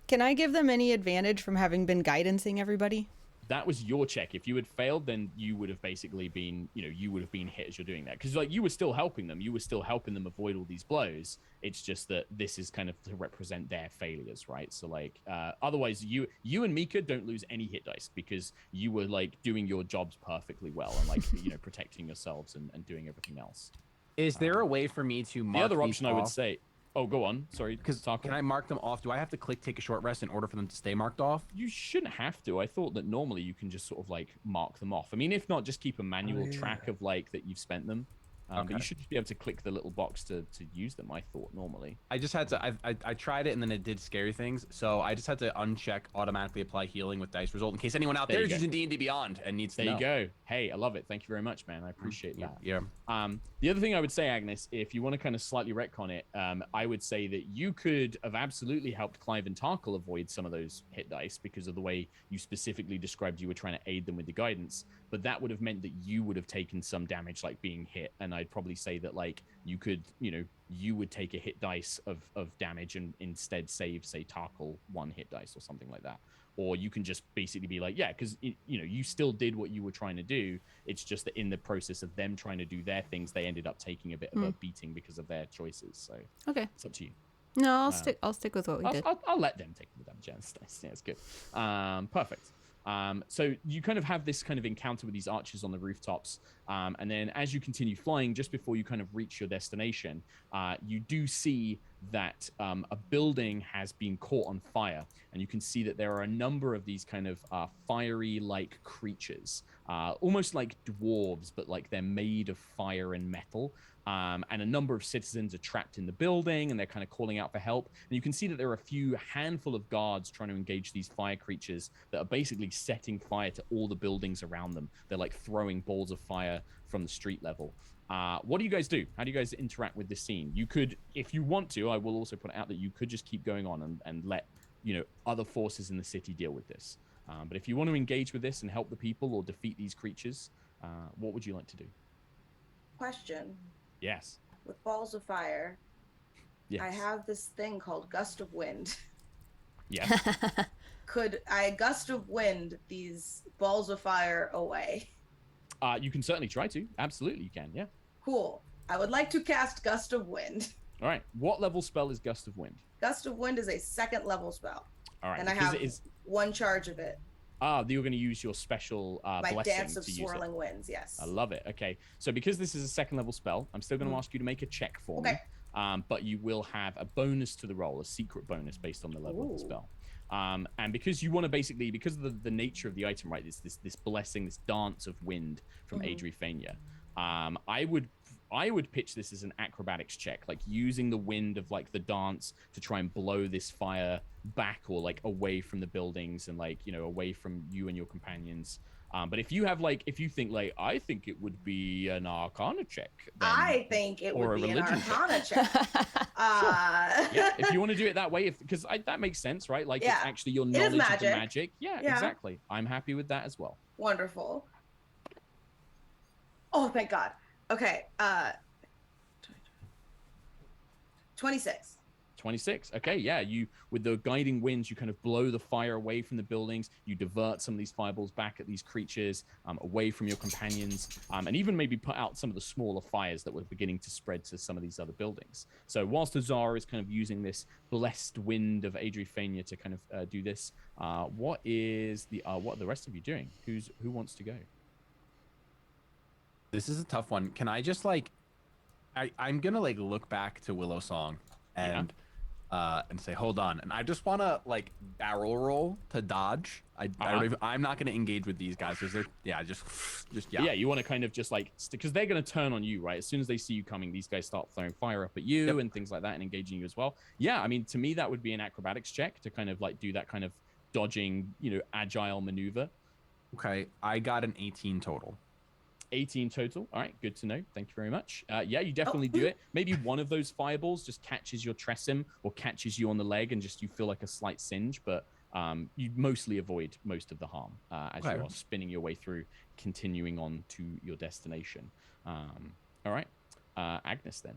Can I give them any advantage from having been guidancing everybody? That was your check. If you had failed, then you would have basically been, you would have been hit as you're doing that. Because, like, you were still helping them. You were still helping them avoid all these blows. It's just that this is kind of to represent their failures, right? So, like, otherwise, you and Mica don't lose any hit dice because you were, like, doing your jobs perfectly well and, like, protecting yourselves and doing everything else. Is there a way for me to mark the other option off? I would say... Oh, go on. Sorry. Because can I mark them off? Do I have to click take a short rest in order for them to stay marked off? You shouldn't have to. I thought that normally you can just sort of, like, mark them off. I mean, if not, just keep a manual track of, like, that you've spent them. But you should just be able to click the little box to use them, I thought, normally. I just had to... I tried it, and then it did scary things. So I just had to uncheck automatically apply healing with dice result in case anyone out there is using D&D Beyond and needs to know. There you go. Hey, I love it. Thank you very much, man. I appreciate that. Yeah. The other thing I would say, Agnis, if you want to kind of slightly retcon it, I would say that you could have absolutely helped Clyve and Tarkhal avoid some of those hit dice because of the way you specifically described you were trying to aid them with the guidance. But that would have meant that you would have taken some damage, like being hit. And I'd probably say that, like, you could, you would take a hit dice of damage and instead save, say, Tarkhal 1 hit dice or something like that. Or you can just basically be like, yeah, because, you still did what you were trying to do. It's just that in the process of them trying to do their things, they ended up taking a bit of a beating because of their choices. So okay, it's up to you. No, I'll stick with what we did. I'll let them take the damage. Yeah, it's good. Perfect. So you kind of have this kind of encounter with these archers on the rooftops, and then as you continue flying, just before you kind of reach your destination, you do see that a building has been caught on fire, and you can see that there are a number of these kind of fiery-like creatures, almost like dwarves, but like they're made of fire and metal. And a number of citizens are trapped in the building, and they're kind of calling out for help. And you can see that there are a few handful of guards trying to engage these fire creatures that are basically setting fire to all the buildings around them. They're like throwing balls of fire from the street level. What do you guys do? How do you guys interact with this scene? You could, if you want to, I will also put it out that you could just keep going on and let, other forces in the city deal with this. But if you want to engage with this and help the people or defeat these creatures, what would you like to do? Question. Yes. With balls of fire, yes. I have this thing called gust of wind. Yes. Could I gust of wind these balls of fire away? You can certainly try to. Absolutely, you can. Yeah. Cool. I would like to cast gust of wind. All right. What level spell is gust of wind? Gust of wind is a 2nd level spell. All right. And I have one charge of it. You're going to use your special my blessing dance of to swirling use it. Winds, yes. I love it. Okay, so because this is a 2nd level spell, I'm still going to ask you to make a check for me. But you will have a bonus to the roll, a secret bonus based on the level of the spell. And because you want to basically, because of the nature of the item, right? This blessing, this dance of wind from Adrifania. I would pitch this as an acrobatics check, like using the wind of like the dance to try and blow this fire back or like away from the buildings and like, away from you and your companions. But if you have like, if you think like, I think it would be an Arcana check. I think it would be an Arcana check. Yeah, if you want to do it that way, because that makes sense, right? Like it's actually your knowledge of the magic. Yeah, exactly. I'm happy with that as well. Wonderful. Oh, thank God. Okay, 26. 26. Okay, yeah. You, with the guiding winds, you kind of blow the fire away from the buildings. You divert some of these fireballs back at these creatures, away from your companions, and even maybe put out some of the smaller fires that were beginning to spread to some of these other buildings. So whilst Azara is kind of using this blessed wind of Adrifania to kind of do this, what are the rest of you doing? Who wants to go? This is a tough one. Can I just I'm gonna look back to Willow Song and say, hold on, and I just wanna barrel roll to dodge. I'm not gonna engage with these guys because they're just you want to kind of just because they're gonna turn on you, right? As soon as they see you coming, these guys start throwing fire up at you and things like that and engaging you as well. Yeah, I mean, to me that would be an acrobatics check to kind of do that kind of dodging, agile maneuver. Okay, I got an 18 total. 18 total. All right, good to know. Thank you very much. Yeah, you definitely do it. Maybe one of those fireballs just catches your Tresem or catches you on the leg and just you feel like a slight singe, but you mostly avoid most of the harm as you are spinning your way through, continuing on to your destination. All right, Agnis then.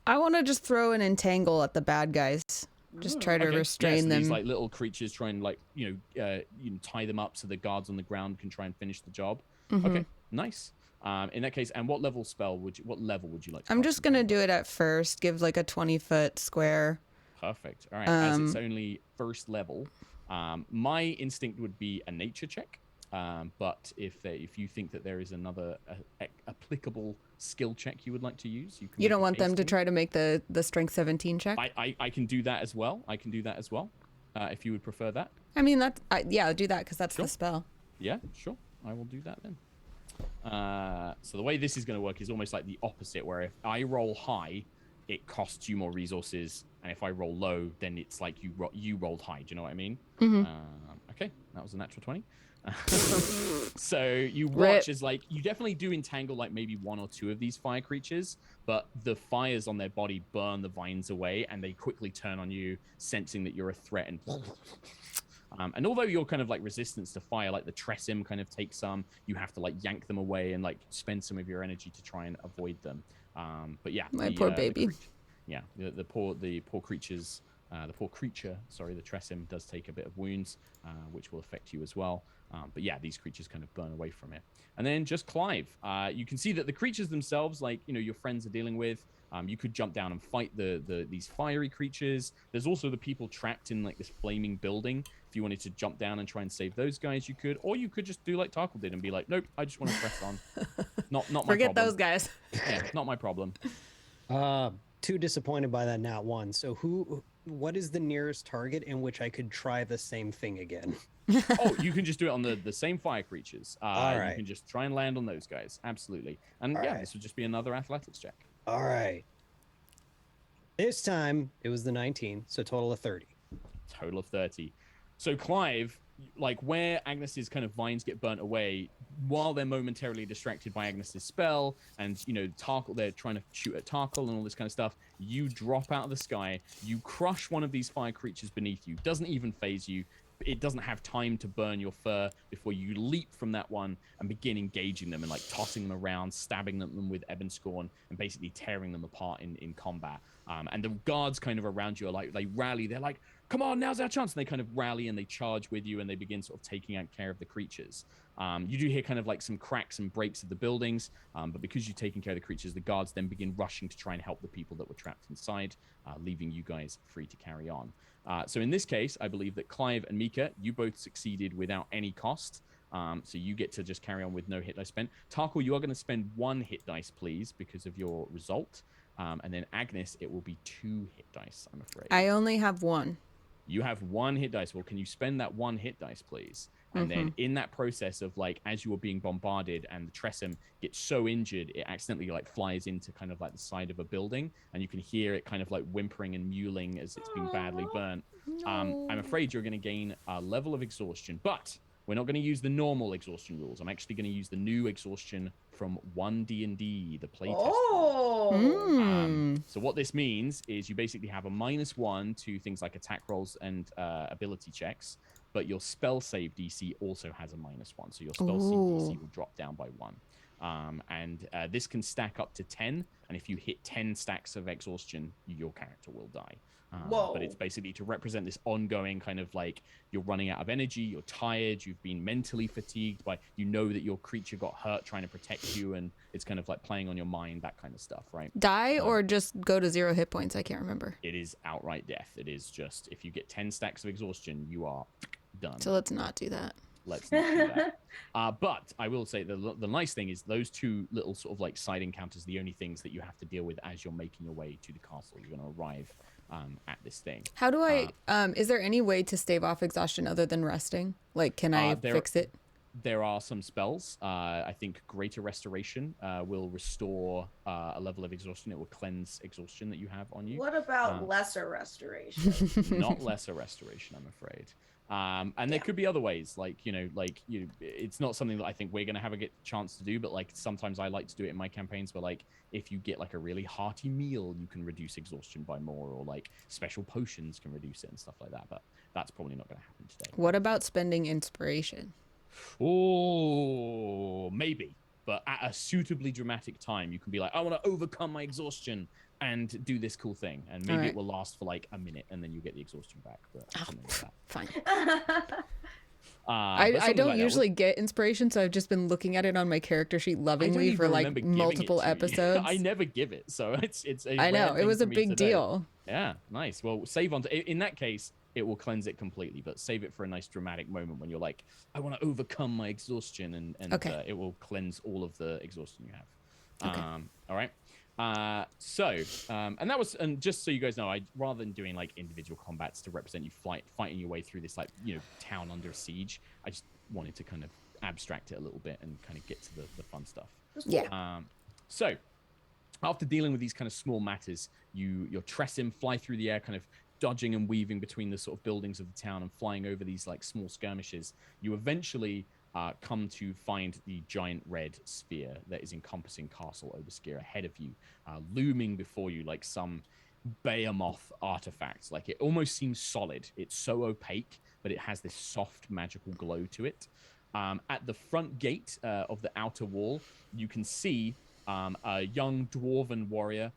I want to just throw an entangle at the bad guys. Just try to restrain them. These little creatures try and tie them up so the guards on the ground can try and finish the job. Okay, nice. In that case, and what level would you like to I'm just gonna do it at first, give a 20-foot square. Perfect. All right, as it's only first level, my instinct would be a nature check, but if you think that there is another applicable skill check you would like to use, you can. You don't want them to try to make the strength 17 check? I can do that as well. If you would prefer that. I mean, I'll do that because that's the spell. Yeah, sure. I will do that then. So the way this is going to work is almost like the opposite, where if I roll high, it costs you more resources, and if I roll low, then it's like you rolled high. Do you know what I mean? Okay, that was a natural 20. So you watch as you definitely do entangle maybe one or two of these fire creatures, but the fires on their body burn the vines away, and they quickly turn on you, sensing that you're a threat, and although you're kind of resistance to fire, the Tresem kind of takes some, you have to yank them away and spend some of your energy to try and avoid them. But yeah, my poor baby. The poor creatures. The poor creature, the Tresem does take a bit of wounds, which will affect you as well. But yeah, these creatures kind of burn away from it. And then just Clyve. You can see that the creatures themselves, your friends are dealing with, You could jump down and fight these fiery creatures. There's also the people trapped in like this flaming building. If you wanted to jump down and try and save those guys, you could. Or you could just do like Tarkhal did and be like, nope, I just want to press on. Not my Forget problem. those guys. Yeah, not my problem. Too disappointed by that nat one. So what is the nearest target in which I could try the same thing again? Oh, you can just do it on the same fire creatures. All right. You can just try and land on those guys. Absolutely. And All yeah, right. this would just be another athletics check. All right. This time it was the 19, so total of 30. Total of 30. So Clyve, like where Agnes's kind of vines get burnt away, while they're momentarily distracted by Agnes's spell, and you know Tarkhal, they're trying to shoot at Tarkhal and all this kind of stuff. You drop out of the sky, you crush one of these fire creatures beneath you. Doesn't even phase you. It doesn't have time to burn your fur before you leap from that one and begin engaging them and like tossing them around, stabbing them with Ebon Scorn, and basically tearing them apart in combat. And the guards kind of around you are like, they rally. They're like, come on, now's our chance. And they kind of rally and they charge with you and they begin sort of taking out care of the creatures. You do hear kind of like some cracks and breaks of the buildings, but because you've taken care of the creatures, the guards then begin rushing to try and help the people that were trapped inside, leaving you guys free to carry on. So in this case, I believe that Clyve and Mica, you both succeeded without any cost. So you get to just carry on with no hit dice spent. Tarkhal, you are going to spend 1 hit dice, please, because of your result. And then Agnis, it will be 2 hit dice, I'm afraid. I only have 1. You have 1 hit dice. Well, can you spend that 1 hit dice, please? And then in that process of like, as you are being bombarded and the Tressum gets so injured, it accidentally like flies into kind of like the side of a building, and you can hear it kind of like whimpering and mewling as it's being badly burnt. I'm afraid you're going to gain a level of exhaustion, but we're not going to use the normal exhaustion rules. I'm actually going to use the new exhaustion from 1D&D, the playtest. So what this means is you basically have a -1 to things like attack rolls and ability checks, but your spell save DC also has a -1, so your spell save DC will drop down by 1. And this can stack up to 10, and if you hit 10 stacks of exhaustion, your character will die. But it's basically to represent this ongoing kind of like you're running out of energy, you're tired, you've been mentally fatigued by, you know that your creature got hurt trying to protect you, and it's kind of like playing on your mind, that kind of stuff, right? Die or just go to 0 hit points? I can't remember. It is outright death. It is just, if you get 10 stacks of exhaustion, you are done. So let's not do that. Let's not do that. But I will say the nice thing is those 2 little sort of like side encounters, the only things that you have to deal with as you're making your way to the castle. You're going to arrive at this thing. How do I, is there any way to stave off exhaustion other than resting? Like, can I fix it? There are some spells. I think Greater Restoration will restore a level of exhaustion. It will cleanse exhaustion that you have on you. What about Lesser Restoration? Not Lesser Restoration, I'm afraid. And there could be other ways, like, it's not something that I think we're going to have a chance to do, but like sometimes I like to do it in my campaigns where like if you get like a really hearty meal, you can reduce exhaustion by more, or like special potions can reduce it and stuff like that. But that's probably not going to happen today. What about spending inspiration? Oh, maybe. But at a suitably dramatic time, you can be like, I want to overcome my exhaustion and do this cool thing. And maybe it will last for like a minute and then you get the exhaustion back. But something like that. Fine. I don't usually get inspiration, so I've just been looking at it on my character sheet lovingly for like multiple episodes. I never give it, so it's. I know it was a big deal. Yeah, nice. Well, save on. In that case, it will cleanse it completely, but save it for a nice dramatic moment when you're like, I want to overcome my exhaustion, and it will cleanse all of the exhaustion you have. Okay. All right. And that was, and just so you guys know, rather than doing like individual combats to represent you fighting your way through this like town under siege, I just wanted to kind of abstract it a little bit and kind of get to the fun stuff. Yeah. So after dealing with these kind of small matters, your Tressum fly through the air, kind of dodging and weaving between the sort of buildings of the town and flying over these like small skirmishes. You eventually come to find the giant red sphere that is encompassing Castle Obarskyr ahead of you, looming before you like some behemoth artifacts. Like it almost seems solid. It's so opaque, but it has this soft magical glow to it. At the front gate of the outer wall, you can see a young dwarven warrior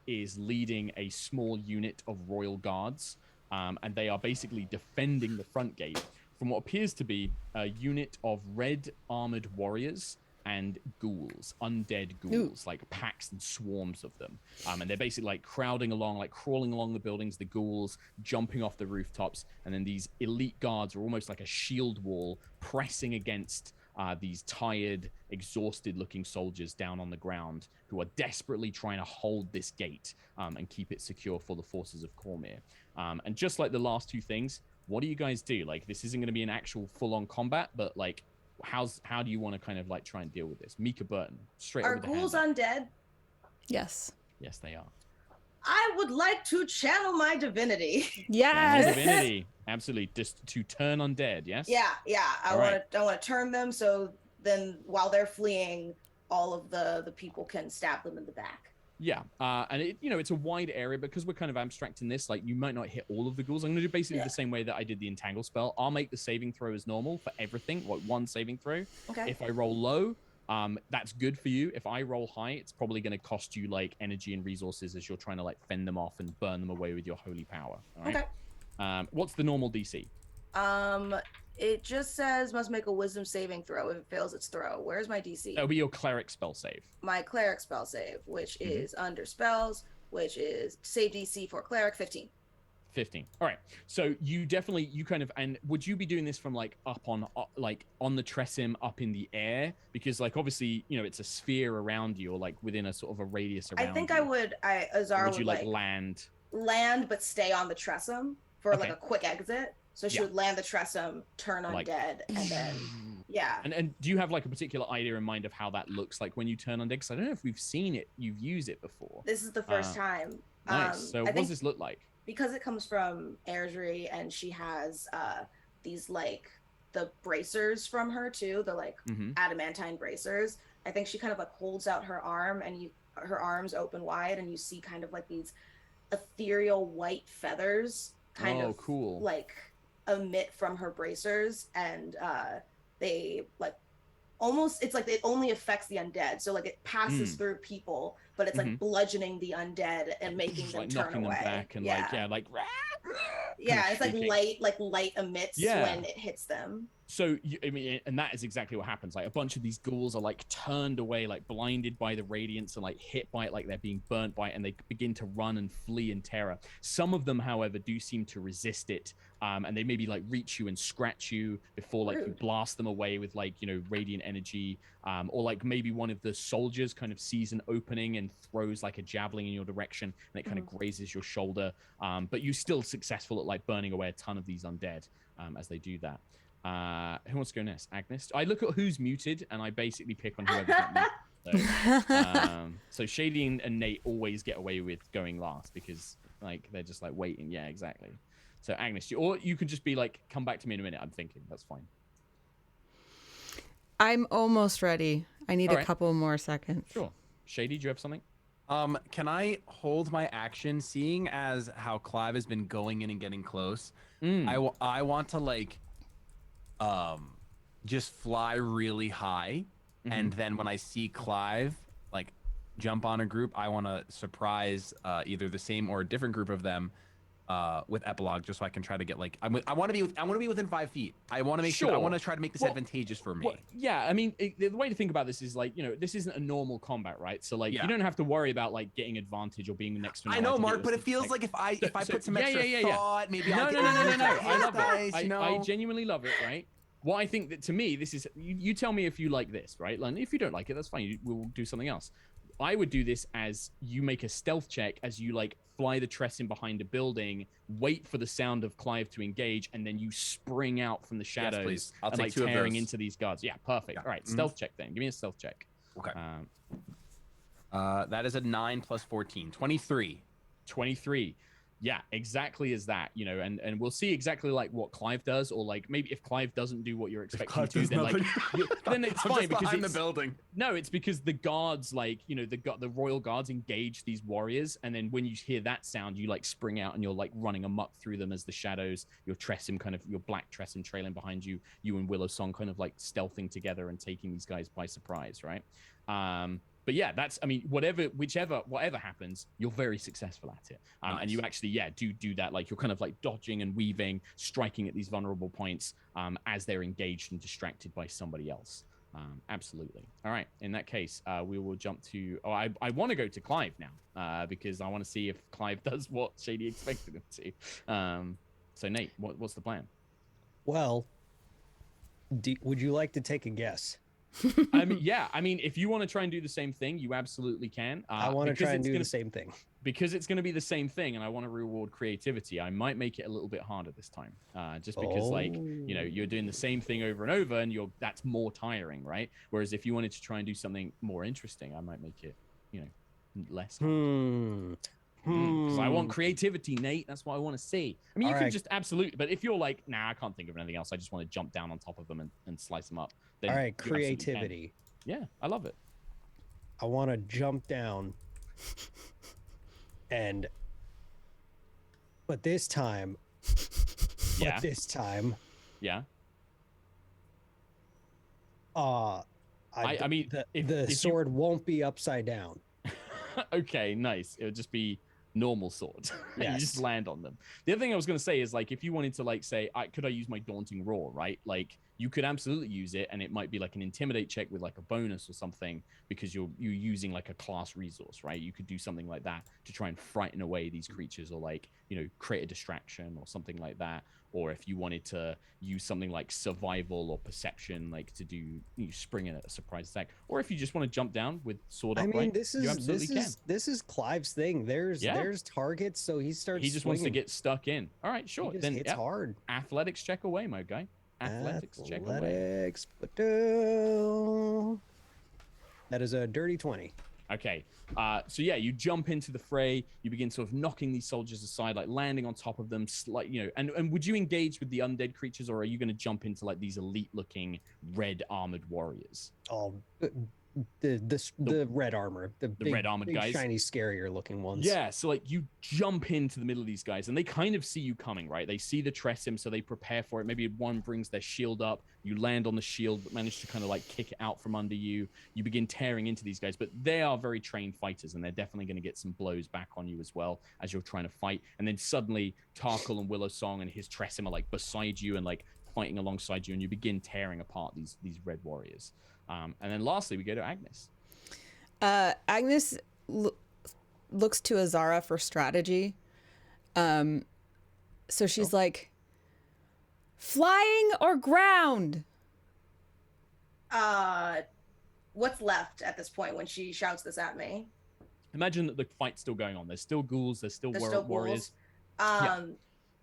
is leading a small unit of royal guards, and they are basically defending the front gate from what appears to be a unit of red armored warriors and ghouls, undead ghouls, like packs and swarms of them. And they're basically like crowding along, like crawling along the buildings, the ghouls jumping off the rooftops. And then these elite guards are almost like a shield wall pressing against these tired, exhausted looking soldiers down on the ground who are desperately trying to hold this gate and keep it secure for the forces of Cormyr. And just like the last two things, what do you guys do? Like, this isn't going to be an actual full-on combat, but like, how do you want to kind of like try and deal with this? Mica Burton, straight Are over the ghouls hand up. undead? Yes. Yes, they are. I would like to channel my divinity. Yes. Divinity, absolutely. Just to turn undead. Yes. Yeah. I All want to turn them so then while they're fleeing, all of the people can stab them in the back. Yeah, and it's a wide area because we're kind of abstracting this. Like, you might not hit all of the ghouls. I'm going to do basically the same way that I did the entangle spell. I'll make the saving throw as normal for everything, like one saving throw. Okay. If I roll low, that's good for you. If I roll high, it's probably going to cost you like energy and resources as you're trying to like fend them off and burn them away with your holy power. All right? Okay. What's the normal DC? It just says must make a wisdom saving throw. If it fails its throw, where's my DC? That'll be your cleric spell save. My cleric spell save, which is under spells, which is save DC for cleric 15. 15. All right. So you kind of, and would you be doing this from like up on the Tressim up in the air? Because like, obviously, it's a sphere around you or like within a sort of a radius around you. I think Azara would you like land, but stay on the Tressim for like a quick exit. So she would land the Tressim, turn undead, and then, And do you have like a particular idea in mind of how that looks like when you turn undead? Because I don't know if we've seen it, you've used it before. This is the first time. Nice. So what does this look like? Because it comes from Airdrie and she has these like the bracers from her too, the like adamantine bracers. I think she kind of like holds out her arm and her arms open wide and you see kind of like these ethereal white feathers kind of cool. like emit from her bracers, and they like almost, it's like it only affects the undead, so like it passes through people, but it's like bludgeoning the undead and making them like turn knocking away. them back and It's like light emits when it hits them. So, and that is exactly what happens. Like, a bunch of these ghouls are, like, turned away, like, blinded by the radiance and, like, hit by it, like they're being burnt by it, and they begin to run and flee in terror. Some of them, however, do seem to resist it, and they maybe, like, reach you and scratch you before, like, you blast them away with, like, radiant energy, or, like, maybe one of the soldiers kind of sees an opening and throws, like, a javelin in your direction, and it kind of grazes your shoulder, but you're still successful at, like, burning away a ton of these undead as they do that. Who wants to go next? Agnis? I look at who's muted and I basically pick on whoever's not muted. So Shady and Nate always get away with going last because like they're just like waiting. Yeah, exactly. So Agnis, or you could just be like, come back to me in a minute. I'm thinking. That's fine. I'm almost ready. I need a couple more seconds. Sure. Shady, do you have something? Can I hold my action, seeing as how Clyve has been going in and getting close? I want to like just fly really high, and then when I see Clyve like jump on a group, I want to surprise either the same or a different group of them with epilogue, just so I can try to get like I want to be within 5 feet. I want to make sure I want to try to make this advantageous for me. Well, yeah, I mean, the way to think about this is like, this isn't a normal combat, right? So like, you don't have to worry about like getting advantage or being next to. I know, Mark, but it feels like if I put some extra thought, maybe no. I love it. You know? I genuinely love it, right? What I think that to me, this is you tell me if you like this, right? Like, if you don't like it, that's fine. We'll do something else. I would do this as you make a stealth check as you like fly the Tressim behind a building, wait for the sound of Clyve to engage, and then you spring out from the shadows. Yes, please. I'll and take like two tearing of those. into these guards. Yeah, perfect. All right, stealth check then. Give me a stealth check. Okay. That is a 9 plus 14, 23. 23. Yeah, exactly as that, and we'll see exactly like what Clyve does, or like maybe if Clyve doesn't do what you're expecting to do, then like then it's fine because it's the building. No, it's because the guards, like the royal guards engage these warriors, and then when you hear that sound, you like spring out and you're like running amok through them as the shadows, your black Tressim trailing behind you, you and Willow Song kind of like stealthing together and taking these guys by surprise, right? But yeah, whatever happens, you're very successful at it. Nice. And you actually, do that. Like you're kind of like dodging and weaving, striking at these vulnerable points as they're engaged and distracted by somebody else. Absolutely. All right. In that case, we will jump to. Oh, I want to go to Clyve now because I want to see if Clyve does what Shady expected him to. So Nate, what's the plan? Well, would you like to take a guess? I mean, yeah. I mean, if you want to try and do the same thing, you absolutely can. I want to try and do the same thing. Because it's going to be the same thing, and I want to reward creativity. I might make it a little bit harder this time, just because, like, you know, you're doing the same thing over and over, and that's more tiring, right? Whereas if you wanted to try and do something more interesting, I might make it, you know, less hard. Because I want creativity, Nate. That's what I want to see. I mean, you can just absolutely, but if you're like, nah, I can't think of anything else. I just want to jump down on top of them and slice them up. Then all right, creativity. Yeah, I love it. I want to jump down but this time, yeah. Yeah. I mean, the sword won't be upside down. Okay, nice. It would just be normal sword. Yes. You just land on them. The other thing I was going to say is, like, if you wanted to, like, say, could I use my daunting roar, right? Like, you could absolutely use it, and it might be like an intimidate check with like a bonus or something, because you're using like a class resource, right? You could do something like that to try and frighten away these creatures, or, like, you know, create a distraction or something like that. Or if you wanted to use something like survival or perception, like to do, you spring in a surprise attack, or if you just want to jump down with sword upright, I mean, this is Clive's thing. There's targets, so he starts. He just swinging. wants to get stuck in. All right, sure. Then it's hard. Athletics check away, my guy. Athletics check away. That is a dirty 20. Okay. So yeah, you jump into the fray. You begin sort of knocking these soldiers aside, like landing on top of them, like, you know. And would you engage with the undead creatures, or are you going to jump into like these elite-looking red armored warriors? Oh, the red armor, the big, red armored guys, shiny, scarier looking ones. Yeah, so like you jump into the middle of these guys, and they kind of see you coming, right? They see the Tressim, so they prepare for it. Maybe one brings their shield up. You land on the shield, but manage to kind of like kick it out from under you. You begin tearing into these guys, but they are very trained fighters, and they're definitely going to get some blows back on you as well as you're trying to fight. And then suddenly Tarkhal and Willowsong and his Tressim are like beside you and like fighting alongside you, and you begin tearing apart these red warriors. And then lastly, we go to Agnis. Agnis looks to Azara for strategy. So she's like, flying or ground? What's left at this point when she shouts this at me? Imagine that the fight's still going on. There's still ghouls. There's still warriors. Yeah.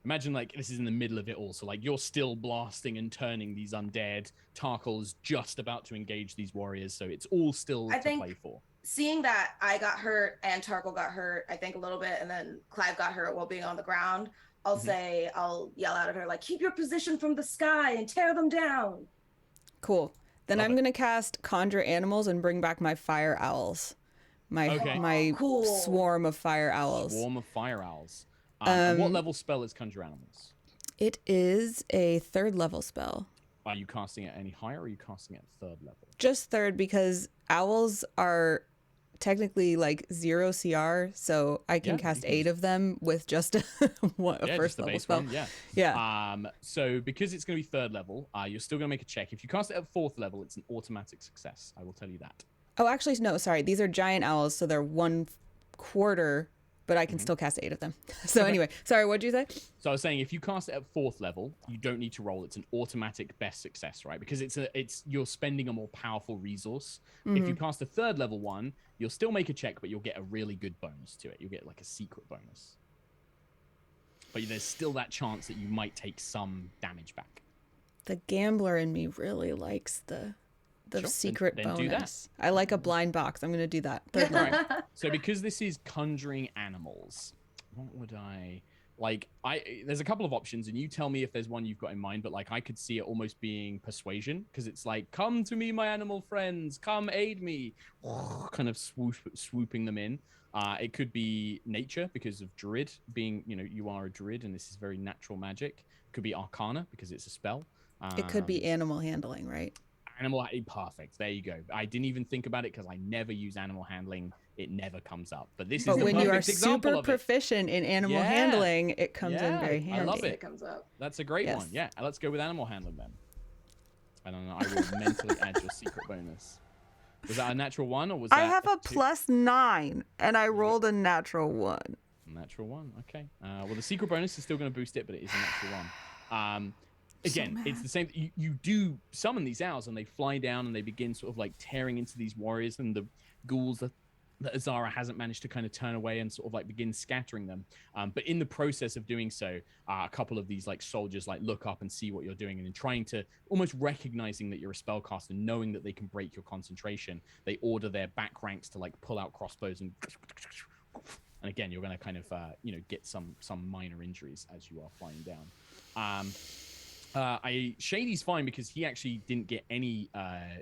Imagine like this is in the middle of it all. So like you're still blasting and turning these undead. Tarkhal is just about to engage these warriors. So it's all still to play for. Seeing that I got hurt and Tarkhal got hurt, I think a little bit, and then Clyve got hurt while being on the ground, I'll yell out at her, like, keep your position from the sky and tear them down. Cool. Then I'm going to cast Conjure Animals and bring back my fire owls. My swarm of fire owls. Swarm of fire owls. And what level spell is Conjure Animals? It is a 3rd level spell. Are you casting it any higher, or are you casting it at 3rd level? Just 3rd, because owls are technically like 0 CR, so I can cast 8 of them with just a first level spell. One, yeah. So because it's going to be 3rd level, you're still going to make a check. If you cast it at 4th level, it's an automatic success. I will tell you that. Oh, actually, no, sorry. These are giant owls, so they're 1/4, but I can still cast 8 of them. So anyway, sorry, what'd you say? So I was saying, if you cast it at 4th level, you don't need to roll. It's an automatic best success, right? Because you're spending a more powerful resource. If you cast a 3rd level one, you'll still make a check, but you'll get a really good bonus to it. You'll get like a secret bonus. But there's still that chance that you might take some damage back. The gambler in me really likes the secret then bonus. do that. I like a blind box. I'm going to do that. 3rd level. Right. So because this is conjuring animals, what would I like? There's a couple of options, and you tell me if there's one you've got in mind. But like, I could see it almost being persuasion, because it's like, come to me, my animal friends, come aid me, kind of swooping them in. It could be nature, because of druid being, you are a druid, and this is very natural magic. It could be arcana, because it's a spell. It could be animal handling, right? Perfect. There you go. I didn't even think about it because I never use animal handling. It never comes up. But this is the when you are perfect example super of it. proficient in animal handling, it comes in very handy. I love it. It comes up. That's a great one. Yeah, let's go with animal handling then. I don't know. I will mentally add your secret bonus. Was that a natural 1 or was that? I have a 2? +9 and I rolled a natural 1. Natural 1. Okay. Well, the secret bonus is still going to boost it, but it is a natural 1. Again, it's the same. You do summon these owls, and they fly down, and they begin sort of like tearing into these warriors and the ghouls that Azara hasn't managed to kind of turn away and sort of like begin scattering them. But in the process of doing so, a couple of these like soldiers like look up and see what you're doing, and then trying to almost recognizing that you're a spellcaster, knowing that they can break your concentration, they order their back ranks to like pull out crossbows and again, you're going to kind of get some minor injuries as you are flying down. Shady's fine because he actually didn't get any.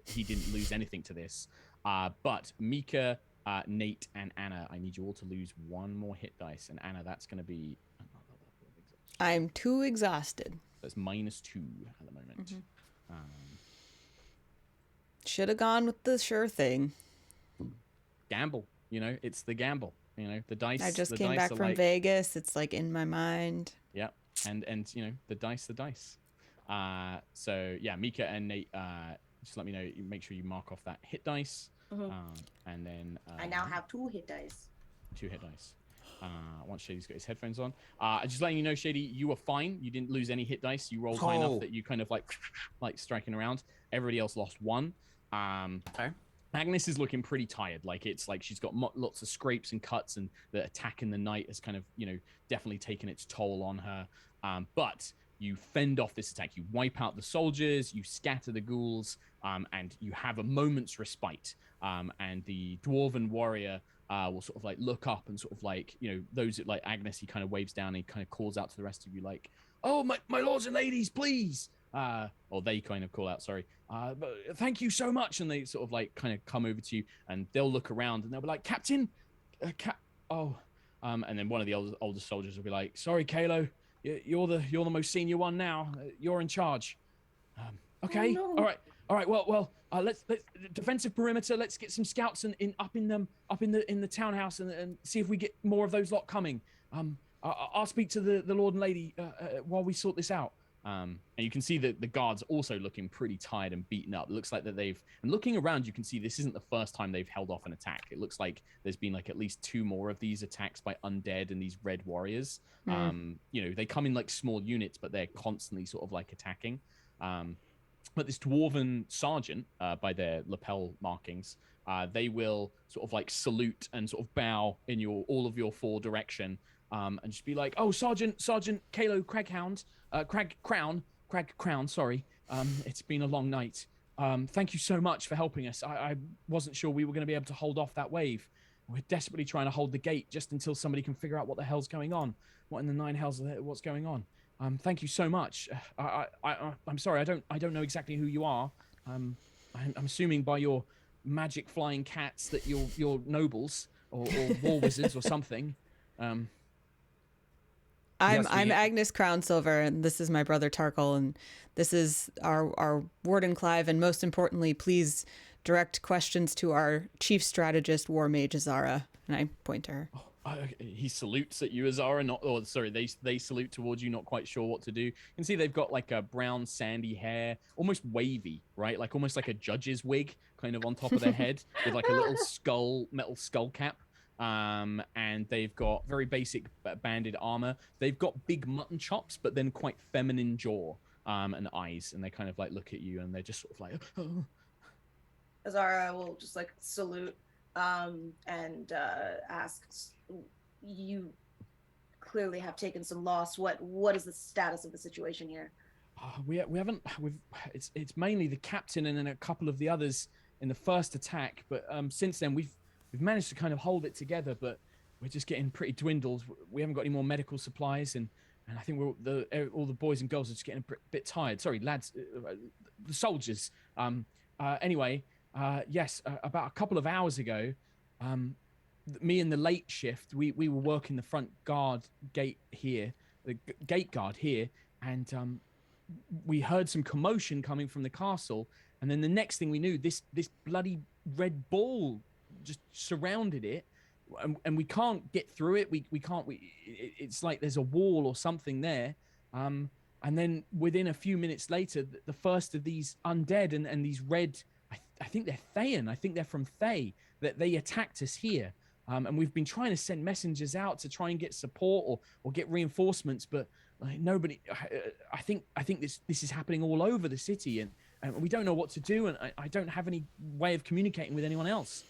He didn't lose anything to this. But Mica, Nate, and Anna, I need you all to lose 1 more hit dice. And Anna, that's going to be another level of exhaustion. I'm too exhausted. That's -2 at the moment. Mm-hmm. Should have gone with the sure thing. Gamble, it's the gamble. The dice. I just the came dice back are from like, Vegas. It's like in my mind. Yeah, and the dice. So yeah, Mica and Nate, just let me know. Make sure you mark off that hit dice, and then I now have 2 hit dice. 2 hit dice. Once Shady's got his headphones on, just letting you know, Shady, you were fine. You didn't lose any hit dice. You rolled high enough that you kind of like striking around. Everybody else lost 1. Okay. Agnis is looking pretty tired. Like it's like she's got lots of scrapes and cuts, and the attack in the night has kind of definitely taken its toll on her. But you fend off this attack. You wipe out the soldiers, you scatter the ghouls, and you have a moment's respite. And the dwarven warrior will sort of like look up and sort of like, those that like Agnes, he kind of waves down and he kind of calls out to the rest of you like, "Oh, my lords and ladies, please." Or they kind of call out, sorry. But thank you so much. And they sort of like kind of come over to you and they'll look around and they'll be like, "Captain, and then one of the older soldiers will be like, "Sorry, Kalo, you're the most senior one now. You're in charge." Okay. Oh, no. All right. Well, let's defensive perimeter. Let's get some scouts up in the townhouse and see if we get more of those lot coming. I'll speak to the lord and lady while we sort this out. And you can see that the guards also looking pretty tired and beaten up. It looks like that and looking around, you can see this isn't the first time they've held off an attack. It looks like there's been like at least 2 more of these attacks by undead and these red warriors. They come in like small units, but they're constantly sort of like attacking. But this dwarven sergeant, by their lapel markings, they will sort of like salute and sort of bow in all of your 4 direction. And just be like, "Oh, Sergeant Kalo Craghound, Crag Crown, sorry. It's been a long night. Thank you so much for helping us. I wasn't sure we were going to be able to hold off that wave. We're desperately trying to hold the gate just until somebody can figure out what the hell's going on. What in the 9 hells what's going on? Thank you so much. I'm sorry, I don't know exactly who you are. I'm assuming by your magic flying cats that you're nobles or war wizards or something." I'm Agnis Crownsilver, and this is my brother Tarkhal, and this is our warden Clyve, and most importantly, please direct questions to our chief strategist, War Mage Azara. And I point to her. He salutes at you, Azara. They salute towards you, not quite sure what to do. You can see they've got like a brown sandy hair, almost wavy, right? Like almost like a judge's wig kind of on top of their head with like a little metal skull cap. And they've got very basic banded armor. They've got big mutton chops, but then quite feminine jaw and eyes. And they kind of like look at you and they're just sort of like, "Oh." Azara will just like salute and ask, "You clearly have taken some loss. What is the status of the situation here?" We haven't. It's mainly the captain and then a couple of the others in the first attack. But since then we've managed to kind of hold it together, but we're just getting pretty dwindled. We haven't got any more medical supplies, and I think all the boys and girls are just getting a bit tired. Sorry, lads, the soldiers. Anyway, yes, about a couple of hours ago, me and the late shift, we were working the front gate here, the gate guard here, and we heard some commotion coming from the castle, and then the next thing we knew, this bloody red ball just surrounded it, and we can't get through it. We can't. It's like there's a wall or something there. And then within a few minutes later, the first of these undead and these red, I think they're Thayan. I think they're from Thay. That they attacked us here. And we've been trying to send messengers out to try and get support or get reinforcements, but like, nobody. I think this is happening all over the city, and we don't know what to do, and I don't have any way of communicating with anyone else.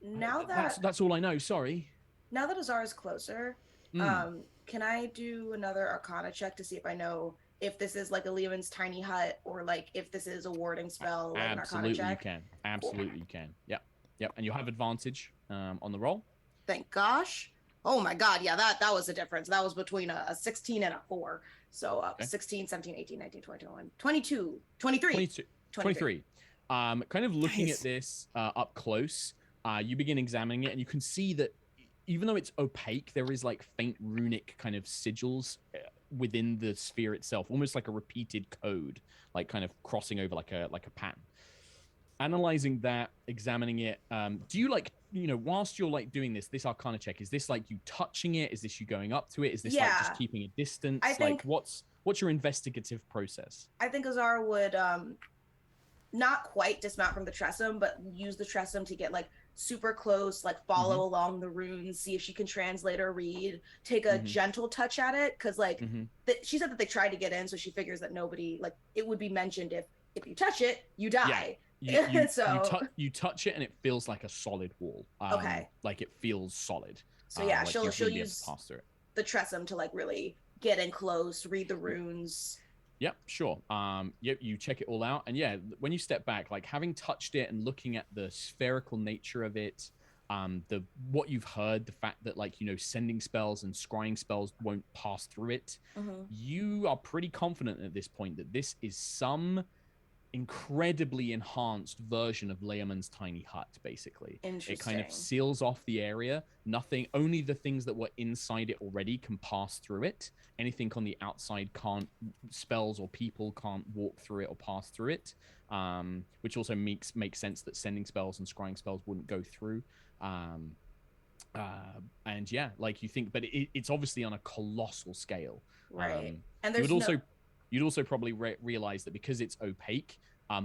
Now that that's all I know. Sorry. Now that Azara's closer, can I do another Arcana check to see if I know if this is like a Leomund's tiny hut or like if this is a warding spell? Like Absolutely, an Arcana check? you can. Absolutely, you can. Yep. And you'll have advantage on the roll. Thank gosh. Oh my god, yeah, that was the difference. That was between a 16 and a 4. So Okay. 16, 17, 18, 19, 20, 21, 22, 23. 23. Kind of looking Nice. at this up close, you begin examining it, and you can see that even though it's opaque, there is like faint runic kind of sigils within the sphere itself, almost like a repeated code, like kind of crossing over like a pattern. Analyzing that, examining it, do you like, whilst you're like doing this Arcana check, is this like you touching it? Is this you going up to it? Is this like Yeah. just keeping a distance? I think- like what's your investigative process? I think Azara would not quite dismount from the Tressum, but use the Tressum to get like super close, like follow along the runes, see if she can translate or read, take a gentle touch at it, because like she said that they tried to get in, so she figures that nobody, like, it would be mentioned if you touch it, you die. You touch it and it feels like a solid wall. Okay. Like it feels solid. So yeah, like she'll you're gonna be able to use pass through it. the Tressum to like really get in close, read the runes. Yep, sure. You check it all out, and yeah, when you step back, like having touched it and looking at the spherical nature of it, what you've heard, the fact that like sending spells and scrying spells won't pass through it, you are pretty confident at this point that this is some incredibly enhanced version of Leomund's tiny hut. Basically, it kind of Interesting. seals off the area. Only the things that were inside it already can pass through it. Anything on the outside can't. Spells or people can't walk through it or pass through it, which also makes sense that sending spells and scrying spells wouldn't go through. And yeah, like you think, but it's obviously on a colossal scale. Right. And there's You'd also probably realize that because it's opaque,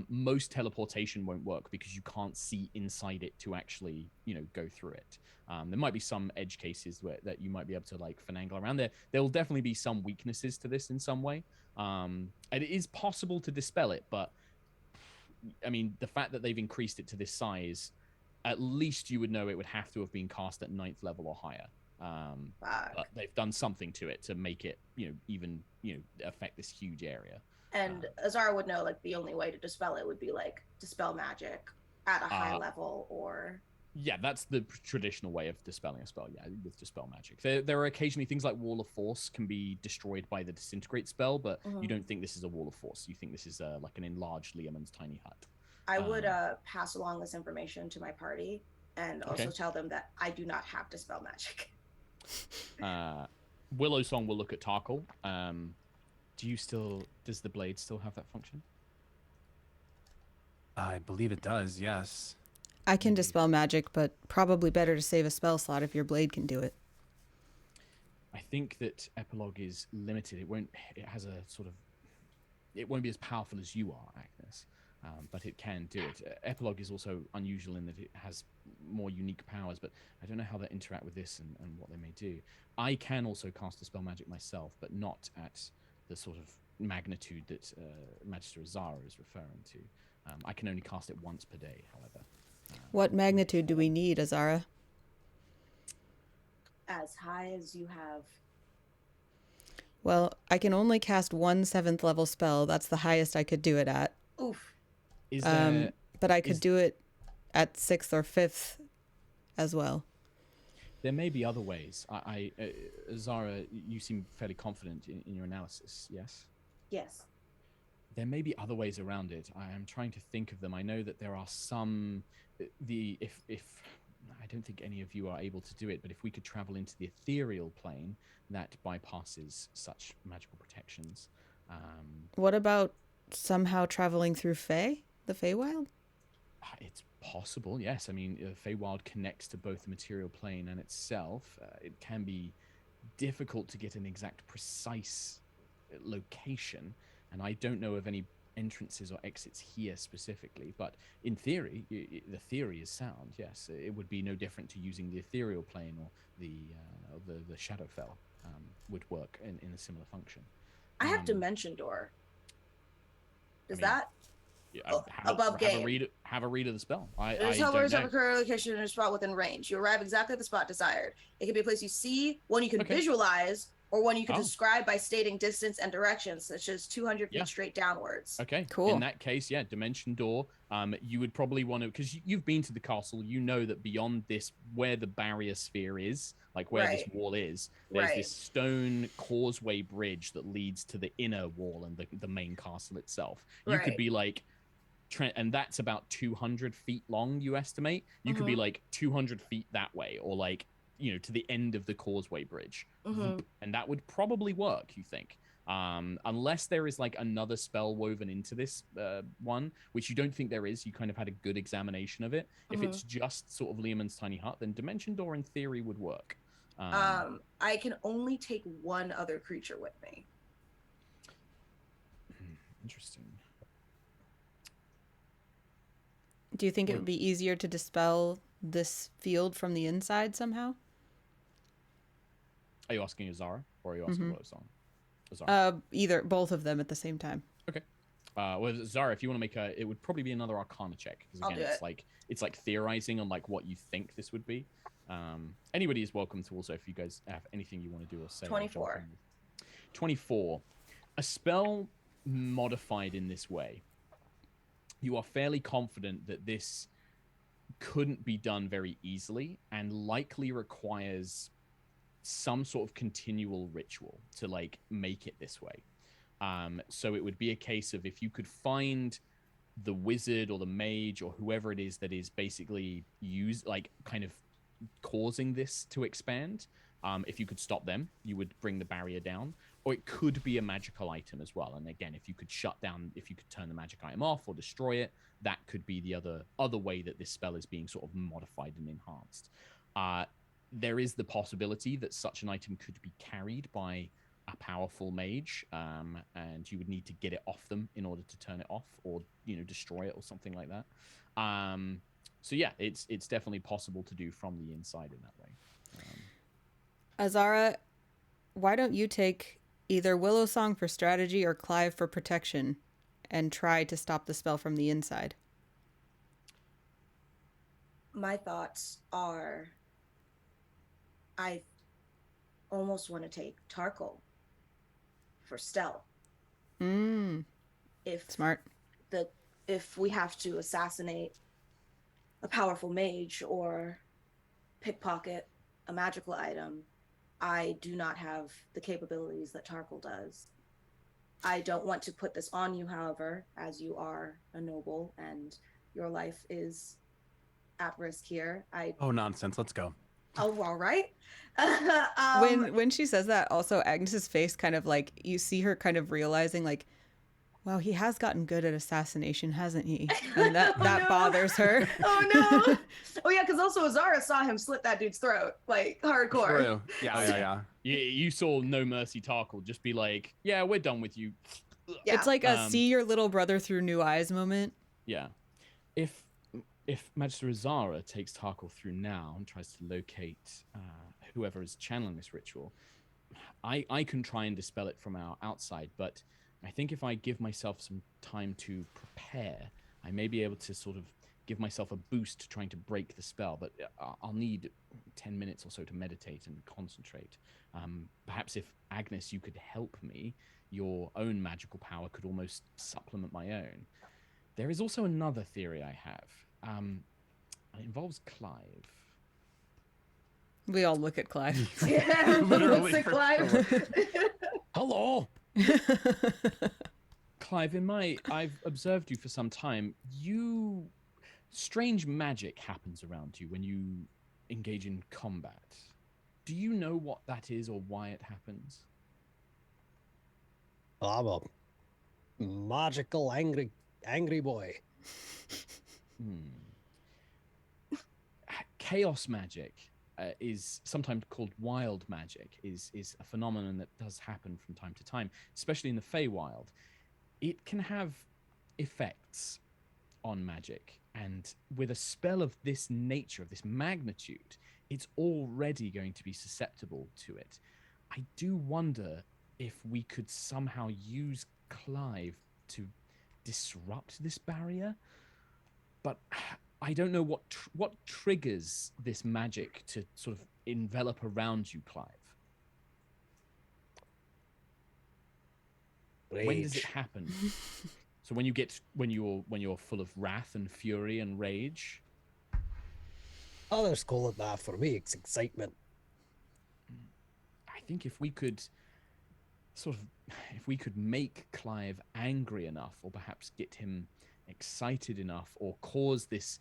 most teleportation won't work because you can't see inside it to actually, go through it. There might be some edge cases that you might be able to like finagle around there. There will definitely be some weaknesses to this in some way. And it is possible to dispel it, but I mean, the fact that they've increased it to this size, at least you would know it would have to have been cast at 9th level or higher. But they've done something to it to make it, even, affect this huge area. And Azara would know, like, the only way to dispel it would be, like, dispel magic at a high level, or... Yeah, that's the traditional way of dispelling a spell, with dispel magic. There are occasionally things like Wall of Force can be destroyed by the Disintegrate spell, but you don't think this is a Wall of Force. You think this is, like, an enlarged Leomund's tiny hut. I would pass along this information to my party, and also tell them that I do not have dispel magic. Willow Song will look at Tarkhal. Does the blade still have that function? I believe it does, yes. I can dispel magic, but probably better to save a spell slot if your blade can do it. I think that Epilogue is limited. It won't be as powerful as you are, Agnes. But it can do it. Epilogue is also unusual in that it has more unique powers, but I don't know how they interact with this and what they may do. I can also cast Dispel Magic myself, but not at the sort of magnitude that Magister Azara is referring to. I can only cast it once per day, however. What magnitude do we need, Azara? As high as you have. Well, I can only cast one 7th level spell. That's the highest I could do it at. Oof. But I could do it at 6th or 5th as well. There may be other ways. Zara, you seem fairly confident in your analysis, yes? Yes. There may be other ways around it. I am trying to think of them. I know that there are some... If I don't think any of you are able to do it, but if we could travel into the ethereal plane, that bypasses such magical protections. What about somehow traveling through the Feywild? It's possible, yes. I mean, Feywild connects to both the material plane and itself. It can be difficult to get an exact precise location, and I don't know of any entrances or exits here specifically, but in theory, the theory is sound. Yes, it would be no different to using the ethereal plane or the Shadowfell would work in a similar function. I have Dimension Door. Is that above game? Have a read of the spell. There's hovers of a current location in a spot within range. You arrive exactly at the spot desired. It can be a place you see, one you can visualize, or one you can describe by stating distance and directions, such as 200 feet straight downwards. Okay, cool. In that case, Dimension Door. You would probably want to, because you've been to the castle, you know that beyond this, where the barrier sphere is, like where this wall is, there's this stone causeway bridge that leads to the inner wall and the main castle itself. You could be like, and that's about 200 feet long, you estimate. You could be like 200 feet that way, or like, to the end of the causeway bridge. And that would probably work, you think. Unless there is like another spell woven into this one, which you don't think there is. You kind of had a good examination of it. If it's just sort of Leomund's tiny hut, then Dimension Door in theory would work. I can only take one other creature with me. Interesting. Do you think it would be easier to dispel this field from the inside somehow? Are you asking Azara, or are you asking Azara? Both of them at the same time. Okay. Well, Azara, if you want to make it would probably be another Arcana check, because again, it's like theorizing on like what you think this would be. Anybody is welcome to also, if you guys have anything you want to do or say. 24. 24. A spell modified in this way. You are fairly confident that this couldn't be done very easily and likely requires some sort of continual ritual to like make it this way. So it would be a case of, if you could find the wizard or the mage or whoever it is that is basically kind of causing this to expand, if you could stop them, you would bring the barrier down. Or it could be a magical item as well. And again, if you could turn the magic item off or destroy it, that could be the other way that this spell is being sort of modified and enhanced. There is the possibility that such an item could be carried by a powerful mage, and you would need to get it off them in order to turn it off, or destroy it or something like that. So yeah, it's definitely possible to do from the inside in that way. Azara, why don't you take either Willow Song for strategy or Clyve for protection and try to stop the spell from the inside? My thoughts are, I almost want to take Tarkhal for stealth. Smart. If we have to assassinate a powerful mage or pickpocket a magical item, I do not have the capabilities that Tarkhal does. I don't want to put this on you, however, as you are a noble and your life is at risk here. Oh, nonsense. Let's go. Oh, all right. When she says that, also Agnes's face kind of like, you see her kind of realizing like, wow, he has gotten good at assassination, hasn't he? And that bothers her. Oh no. Oh yeah, because also Azara saw him slit that dude's throat, like hardcore. True. Yeah. You saw no mercy Tarkhal just be like, yeah, we're done with you. Yeah. It's like a see your little brother through new eyes moment. Yeah. If Magister Azara takes Tarkhal through now and tries to locate whoever is channeling this ritual, I can try and dispel it from our outside, but I think if I give myself some time to prepare, I may be able to sort of give myself a boost trying to break the spell, but I'll need 10 minutes or so to meditate and concentrate. Perhaps if, Agnis, you could help me, your own magical power could almost supplement my own. There is also another theory I have. It involves Clyve. We all look at Clyve. Yeah, Literally looks at Clyve. Hello. Clyve, I've observed you for some time. Strange magic happens around you when you engage in combat. Do you know what that is or why it happens? I'm a magical angry boy. Chaos magic is sometimes called wild magic, is a phenomenon that does happen from time to time, especially in the Feywild. It can have effects on magic, and with a spell of this nature, of this magnitude, it's already going to be susceptible to it. I do wonder if we could somehow use Clyve to disrupt this barrier, but I don't know what triggers this magic to sort of envelop around you, Clyve. Rage. When does it happen? So when you're full of wrath and fury and rage. Others call it that. For me, it's excitement. I think if we could make Clyve angry enough, or perhaps get him excited enough, or cause this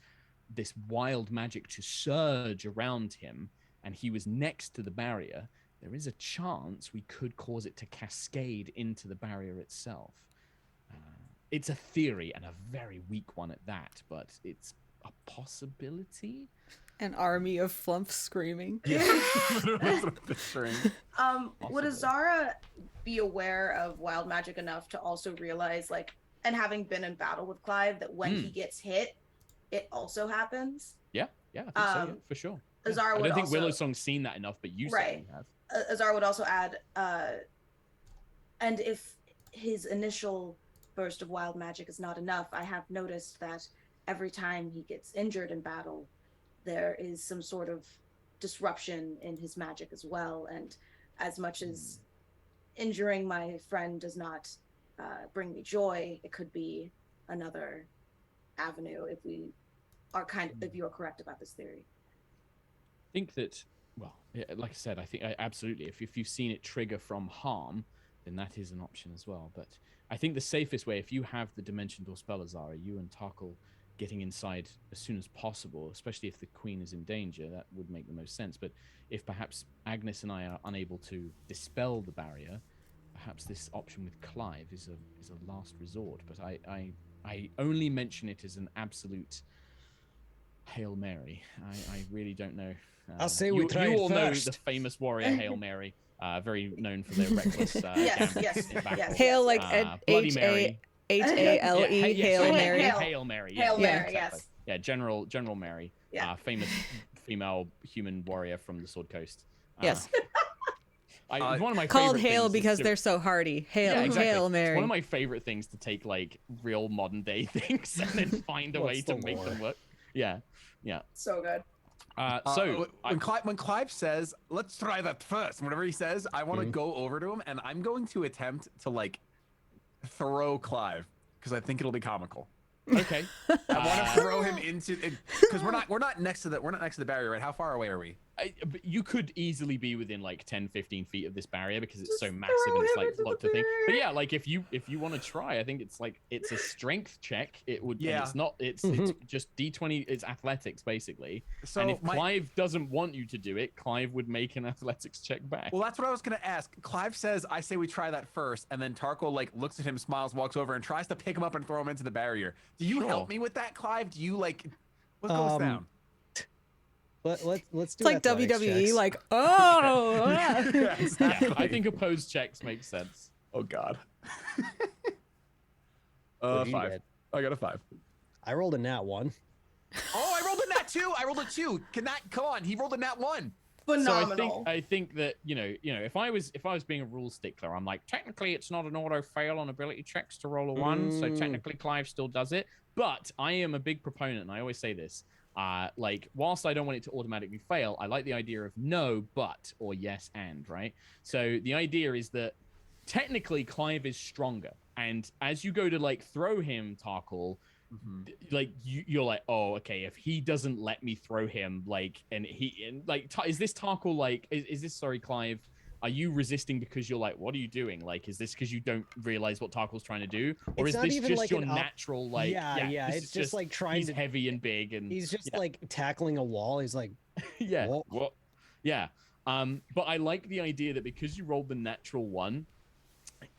wild magic to surge around him, and he was next to the barrier, there is a chance we could cause it to cascade into the barrier itself. It's a theory, and a very weak one at that, but it's a possibility. An army of flumps screaming. Would Azara be aware of wild magic enough to also realize, like, and having been in battle with Clyve, that when he gets hit, it also happens? Yeah, I think so, yeah, for sure. Azara I would don't think also, Willowsong's seen that enough, but you certainly have. Azara would also add, and if his initial burst of wild magic is not enough, I have noticed that every time he gets injured in battle, there is some sort of disruption in his magic as well. And as much as injuring my friend does not bring me joy, it could be another avenue if we are if you are correct about this theory. I think that, well, yeah, like I said, I think absolutely. If you've seen it trigger from harm, then that is an option as well. But I think the safest way, if you have the Dimension Door spell, Azara, you and Tarkhal getting inside as soon as possible, especially if the Queen is in danger, that would make the most sense. But if perhaps Agnis and I are unable to dispel the barrier, perhaps this option with Clyve is a last resort. But I only mention it as an absolute Hail Mary. I really don't know. I'll say we try You all first. know the famous warrior Hail Mary, very known for their reckless yes. Hail like Bloody Mary. H-A-L-E, Hail Mary. Hail Mary. Hail Mary, exactly. yes. Yeah, General Mary, famous female human warrior from the Sword Coast. Yes. One of my Called favorite Hail things because to, they're so hardy. Hail, exactly. Hail It's Mary. one of my favorite things to take like real modern day things and then find a way to make them work. Yeah. So good. When Clyve says, "Let's try that first," whatever he says, I want to go over to him and I'm going to attempt to like throw Clyve because I think it'll be comical. Okay. I want to throw him into it because we're not next to the barrier, right? How far away are we? But you could easily be within like 10-15 feet of this barrier because it's so massive and it's like lots of things. But yeah, like if you want to try, I think it's a strength check. It would. Yeah. And it's not. It's just D20. It's athletics basically. So and if Clyve doesn't want you to do it, Clyve would make an athletics check back. Well, that's what I was gonna ask. Clyve says, "I say we try that first," and then Tarkhal like looks at him, smiles, walks over, and tries to pick him up and throw him into the barrier. Do you help me with that, Clyve? Do you like what goes down? Let's do it's like WWE, checks. like, oh. Yeah, exactly. I think opposed checks make sense. Oh God. What'd you 5. get? I got a 5. I rolled a nat 1. Oh, I rolled a nat 2. I rolled a 2. Come on, he rolled a nat 1. Phenomenal. So I think that you know, if I was being a rule stickler, I'm like, technically it's not an auto fail on ability checks to roll a 1, so technically Clyve still does it. But I am a big proponent, and I always say this. Like, whilst I don't want it to automatically fail, I like the idea of no, but, or yes, and, right? So the idea is that technically Clyve is stronger. And as you go to, like, throw him, Tarkhal, like, you're like, oh, okay, if he doesn't let me throw him, like, is this Tarkhal, like, is this, sorry, Clyve, are you resisting because you're like, what are you doing? Like, is this because you don't realize what Tarkhal's trying to do? Or is this just like your natural, like, yeah, it's just like trying he's heavy and big and he's just like tackling a wall. He's like, yeah. What? Yeah. But I like the idea that because you rolled the natural 1,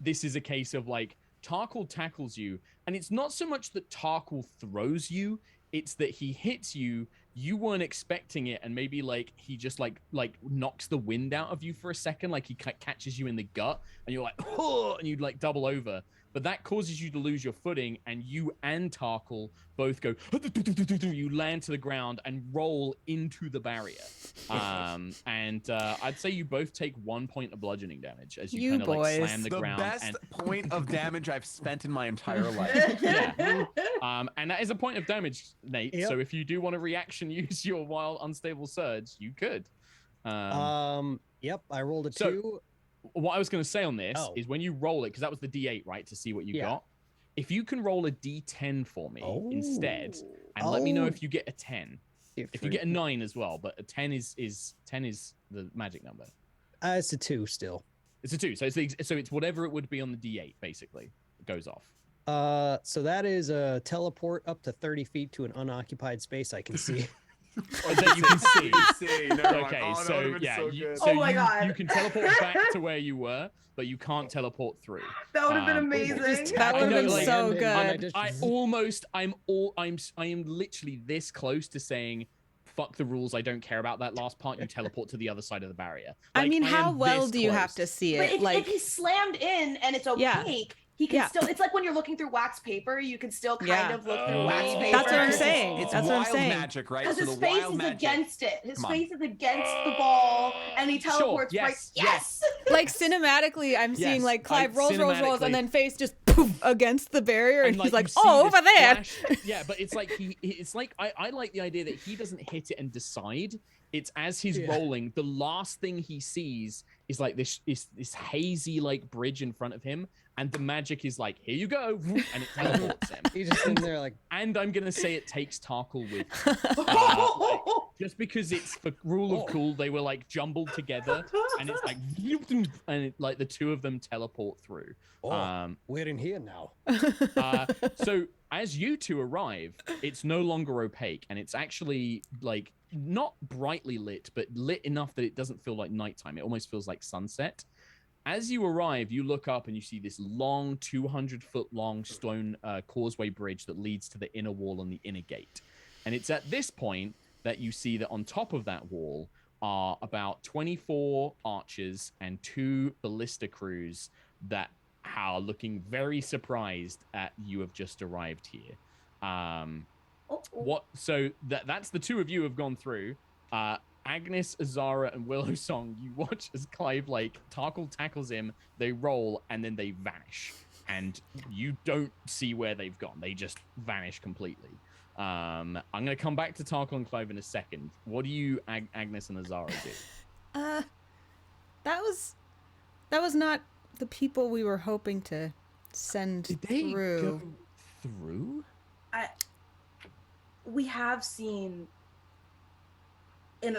this is a case of like Tarkhal tackles you, and it's not so much that Tarkhal throws you, it's that he hits you you weren't expecting it, and maybe like he just like knocks the wind out of you for a second, like he catches you in the gut, and you're like, oh, and you'd like double over. But that causes you to lose your footing, and you and Tarkhal both go. You land to the ground and roll into the barrier. I'd say you both take 1 point of bludgeoning damage as you kind of like slam the ground. The best point of damage I've spent in my entire life. Yeah. And that is a point of damage, Nate. Yep. So if you do want to reaction use your wild unstable surge, you could. Yep, I rolled a 2. What I was going to say on this is when you roll it, because that was the D8, right, to see what you got. If you can roll a D10 for me instead, and let me know if you get a 10. If you get a 9 as well, but a 10 is the magic number. It's a 2 still. It's a 2, so it's whatever it would be on the D8 basically. It goes off. So that is a teleport up to 30 feet to an unoccupied space I can see. Or that you can see. No, Okay, that so would've been yeah, so you, good. so Oh my God. you can teleport back to where you were, but you can't teleport through. That would have been Um, amazing. That I would know, have been like, so and good. I am literally this close to saying, fuck the rules. I don't care about that last part. You teleport to the other side of the barrier. I Like, mean, how am well this do you have close. to see But it? if he's slammed in and it's opaque, Yeah. he can Yeah. still. It's like when you're looking through wax paper, you can still kind Yeah. of look through wax paper. That's what I'm saying. It's That's what I'm wild saying. magic, right? Because So his the face wild is magic. against it. His Come on. face is against the ball, and he Sure, teleports right. yes, Yes. Like cinematically, I'm seeing Yes, like Clyve I- rolls, cinematically- and then face just poof against the barrier, and And, he's like, you see "Oh, this over there." flash- Yeah, but it's like I like the idea that he doesn't hit it and decide. It's as he's rolling, the last thing he sees is like this hazy like bridge in front of him, and the magic is like, here you go, and it teleports him. He's just in there like, And I'm gonna say it takes Tarkhal with him. Just because it's for rule of cool, they were like jumbled together, and it's like, and like the two of them teleport through. we're in here now. So as you two arrive, it's no longer opaque, and it's actually like not brightly lit, but lit enough that it doesn't feel like nighttime. It almost feels like sunset. As you arrive, you look up and you see this long, 200-foot long stone causeway bridge that leads to the inner wall and the inner gate. And it's at this point that you see that on top of that wall are about 24 archers and 2 ballista crews that are looking very surprised at you have just arrived here. So that's the 2 of you have gone through. Agnis, Azara, and Willow Song, you watch as Clyve, like, Tarkhal tackles him, they roll, and then they vanish. And you don't see where they've gone. They just vanish completely. I'm going to come back to Tarkhal and Clyve in a second. What do you, Agnis and Azara, do? That was not the people we were hoping to send through. Go through? We have seen,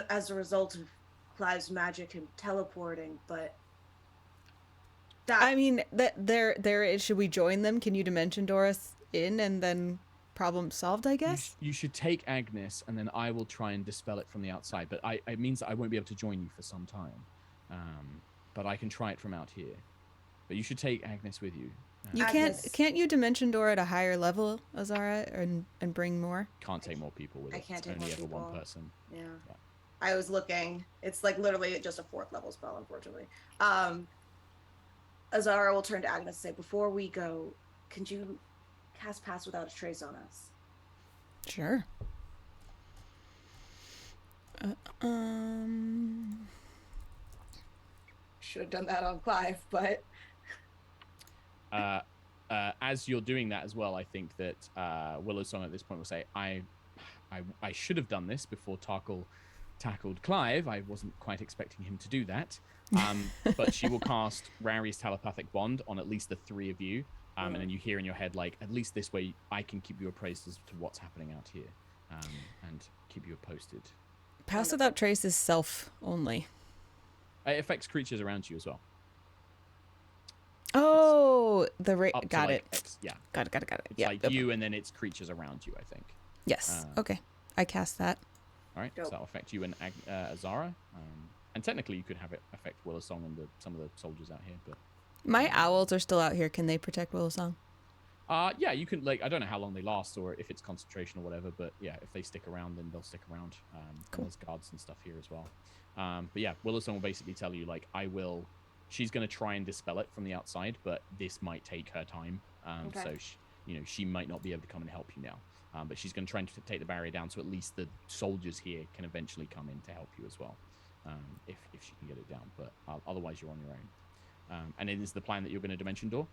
as a result of Clyve's magic and teleporting, but that, I mean, that there is. Should we join them? Can you dimension door us in, and then problem solved, I guess? You should take Agnis, and then I will try and dispel it from the outside. But it means that I won't be able to join you for some time. But I can try it from out here. But you should take Agnis with you. You can't you dimension door at a higher level, Azara, and bring more? Can't take more people with it. I can't It's take only more ever people. one person. Yeah. I was looking. It's like literally just a 4th level spell, unfortunately. Azara will turn to Agnes and say, before we go, can you cast Pass Without a Trace on us? Sure. Should have done that on Clyve, but As you're doing that as well, I think that Willow Song at this point will say, I should have done this before Tarkhal tackled Clyve. I wasn't quite expecting him to do that. But she will cast Rari's telepathic bond on at least the 3 of you. And then you hear in your head, like, at least this way I can keep you appraised as to what's happening out here, and keep you posted. Pass Without Trace is self only. It affects creatures around you as well. Oh, Up to, got like, it. Yeah. Got it. It's Yeah. like you, and then it's creatures around you, I think. Yes. Okay. I cast that. All right. So that'll affect you and Azara. And technically, you could have it affect Willow Song and some of the soldiers out here, but My owls are still out here. Can they protect Willow Song? Yeah, you can, like, I don't know how long they last or if it's concentration or whatever, but yeah, if they stick around, then they'll stick around. Cool. There's guards and stuff here as well. But yeah, Willowstone will basically tell you, like, she's going to try and dispel it from the outside, but this might take her time. Okay. So, she might not be able to come and help you now. But she's going to try and take the barrier down, so at least the soldiers here can eventually come in to help you as well, if she can get it down. But otherwise, you're on your own. And it is the plan that you're going to Dimension Door?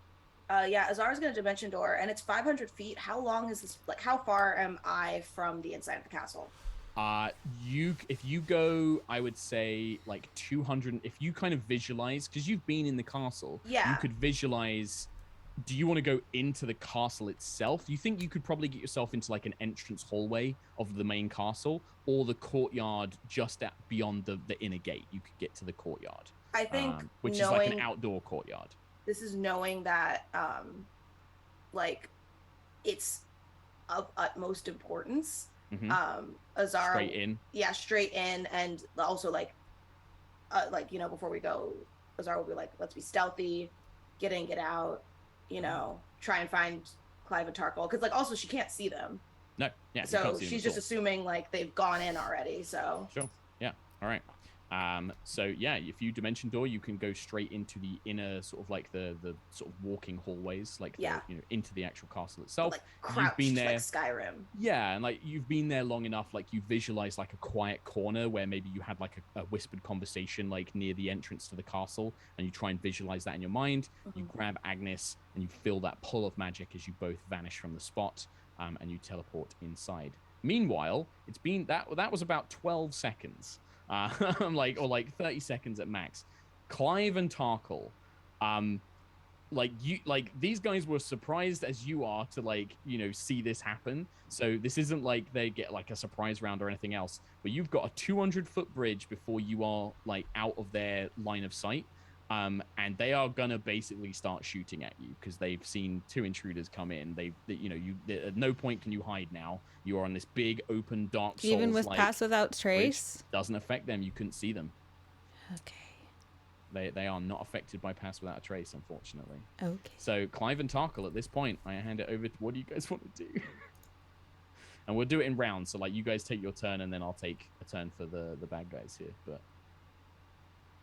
Yeah, Azara's going to Dimension Door, and it's 500 feet. How long is this? Like, how far am I from the inside of the castle? If you go, I would say like 200. If you kind of visualize, because you've been in the castle, Yeah. you could visualize. Do you want to go into the castle itself? You think you could probably get yourself into like an entrance hallway of the main castle, or the courtyard just beyond the inner gate? You could get to the courtyard. I think which is like an outdoor courtyard. This is knowing that, like, it's of utmost importance. Azara, Straight in. Yeah, straight in, and also like, before we go, Azara will be like, let's be stealthy, get in, get out, try and find Clyve and Tarkhal, because like also she can't see them. No, yeah. So she's just assuming like they've gone in already. So sure, yeah, all right. So yeah, if you Dimension Door, you can go straight into the inner sort of like the sort of walking hallways, like into the actual castle itself. Like crouched, you've been there, like Skyrim. Yeah, and like you've been there long enough, like you visualize like a quiet corner where maybe you had like a whispered conversation like near the entrance to the castle, and you try and visualize that in your mind. You grab Agnis and you feel that pull of magic as you both vanish from the spot, and you teleport inside. Meanwhile, it's been that was about 12 seconds. Like 30 seconds at max. Clyve and Tarkhal, these guys were surprised as you are to see this happen. So this isn't like they get like a surprise round or anything else, but you've got a 200-foot bridge before you are like out of their line of sight. And they are gonna basically start shooting at you because they've seen two intruders come in. At no point can you hide now. You are on this big open dark Souls. Even with Pass Without Trace, doesn't affect them. You couldn't see them. Okay. They are not affected by Pass Without a Trace, unfortunately. Okay. So Clyve and Tarkhal, at this point, I hand it over to what do you guys want to do? And we'll do it in rounds. So like you guys take your turn, and then I'll take a turn for the bad guys here. But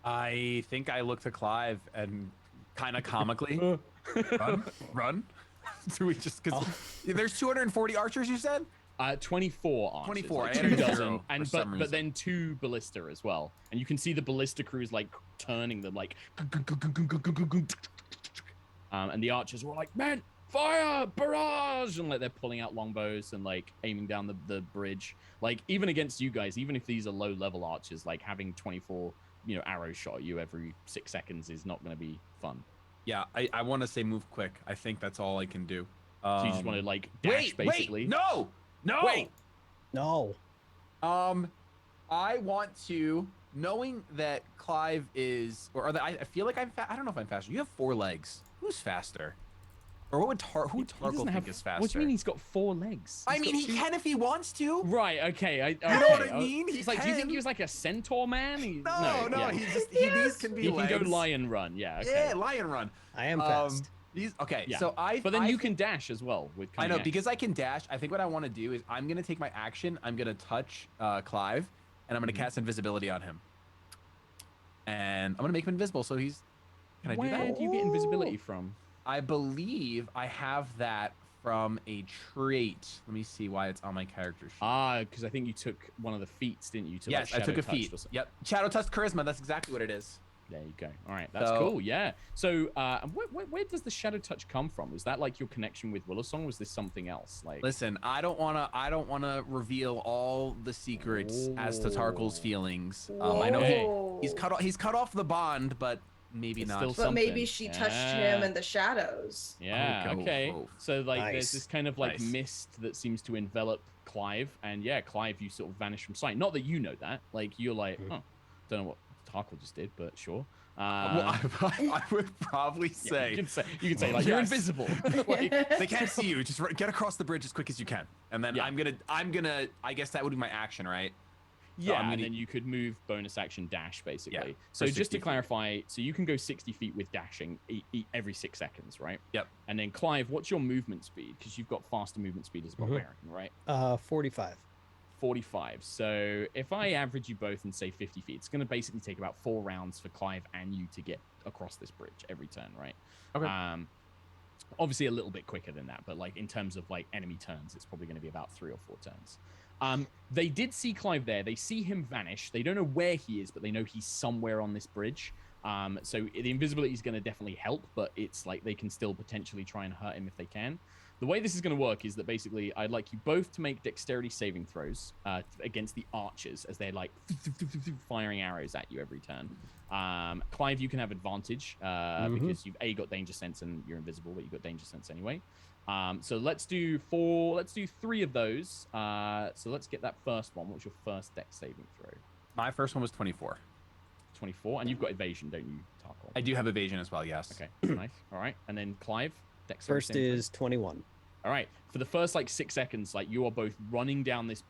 I think I look to Clyve and kind of comically run. Do we just because there's 240 archers? You said 24 archers. 24. Like 2 dozen, and but then 2 ballista as well. And you can see the ballista crews like turning them like, and the archers were like, man, fire, barrage, and like they're pulling out longbows and like aiming down the bridge. Like even against you guys, even if these are low level archers, like having 24 arrows shot at you every 6 seconds is not going to be fun. Yeah, I want to say move quick. I think that's all I can do. So you just want to like dash, basically? Wait, no. Wait. No. I want to, knowing that Clyve is, I feel like I don't know if I'm faster. You have 4 legs. Who's faster? Or what would Tarkhal think is faster? What do you mean he's got 4 legs? I mean, he can if he wants to. Right, okay. You know what I mean? He's like, do you think he was like a centaur man? No, yeah. These can be He legs. can go lion run, yeah. Okay. Yeah, lion run. I am fast. Okay, yeah. so But then you can dash as well. I know, because I can dash. I think what I want to do is I'm going to take my action. I'm going to touch Clyve, and I'm going to cast invisibility on him. And I'm going to make him invisible, so he's... Can I do that? Where do you get invisibility from? I believe I have that from a trait. Let me see why it's on my character sheet. Because I think you took one of the feats, didn't you? Yes, I took a feat. Yep. Shadow Touch Charisma. That's exactly what it is. There you go. All right, that's cool. Yeah. So, where does the Shadow Touch come from? Is that like your connection with Willowsong? Was this something else? Like, listen, I don't wanna reveal all the secrets as to Tarkhal's feelings. I know he's cut off the bond, but maybe not. But maybe she touched him in the shadows. Yeah. Okay. So like, there's this kind of like Nice. mist that seems to envelop Clyve, and yeah, Clyve, you sort of vanish from sight. Not that you know that. Like, you're like, oh, don't know what Tarkhal just did, but sure. Well, I would probably say you can say like, you're invisible. Like, they can't see you. Just get across the bridge as quick as you can, and then Yeah. I'm gonna. I guess that would be my action, right? Yeah, I'm and gonna- then you could move bonus action dash, basically. Yeah, So for just 60 to feet. clarify, so you can go 60 feet with dashing every 6 seconds, right? Yep. And then Clyve, what's your movement speed? Because you've got faster movement speed as a barbarian, right? 45. 45. So if I average you both and say 50 feet, it's going to basically take about 4 rounds for Clyve and you to get across this bridge every turn, right? Okay. Obviously a little bit quicker than that, but like in terms of like enemy turns, it's probably going to be about 3 or 4 turns. They did see Clyve there. They see him vanish. They don't know where he is, but they know he's somewhere on this bridge. So the invisibility is going to definitely help, but it's like they can still potentially try and hurt him if they can. The way this is going to work is that basically I'd like you both to make dexterity saving throws against the archers as they're like firing arrows at you every turn. Clyve, you can have advantage because you've got danger sense and you're invisible, but you've got danger sense anyway. So let's do 3 of those. So let's get that first one. What's your first dex saving throw? My first one was 24. 24, and you've got evasion, don't you, Tarkhal? I do have evasion as well, yes. Okay, nice. All right, and then Clyve, dex First saving throw. is 21. All right, for the first like 6 seconds, like you are both running down this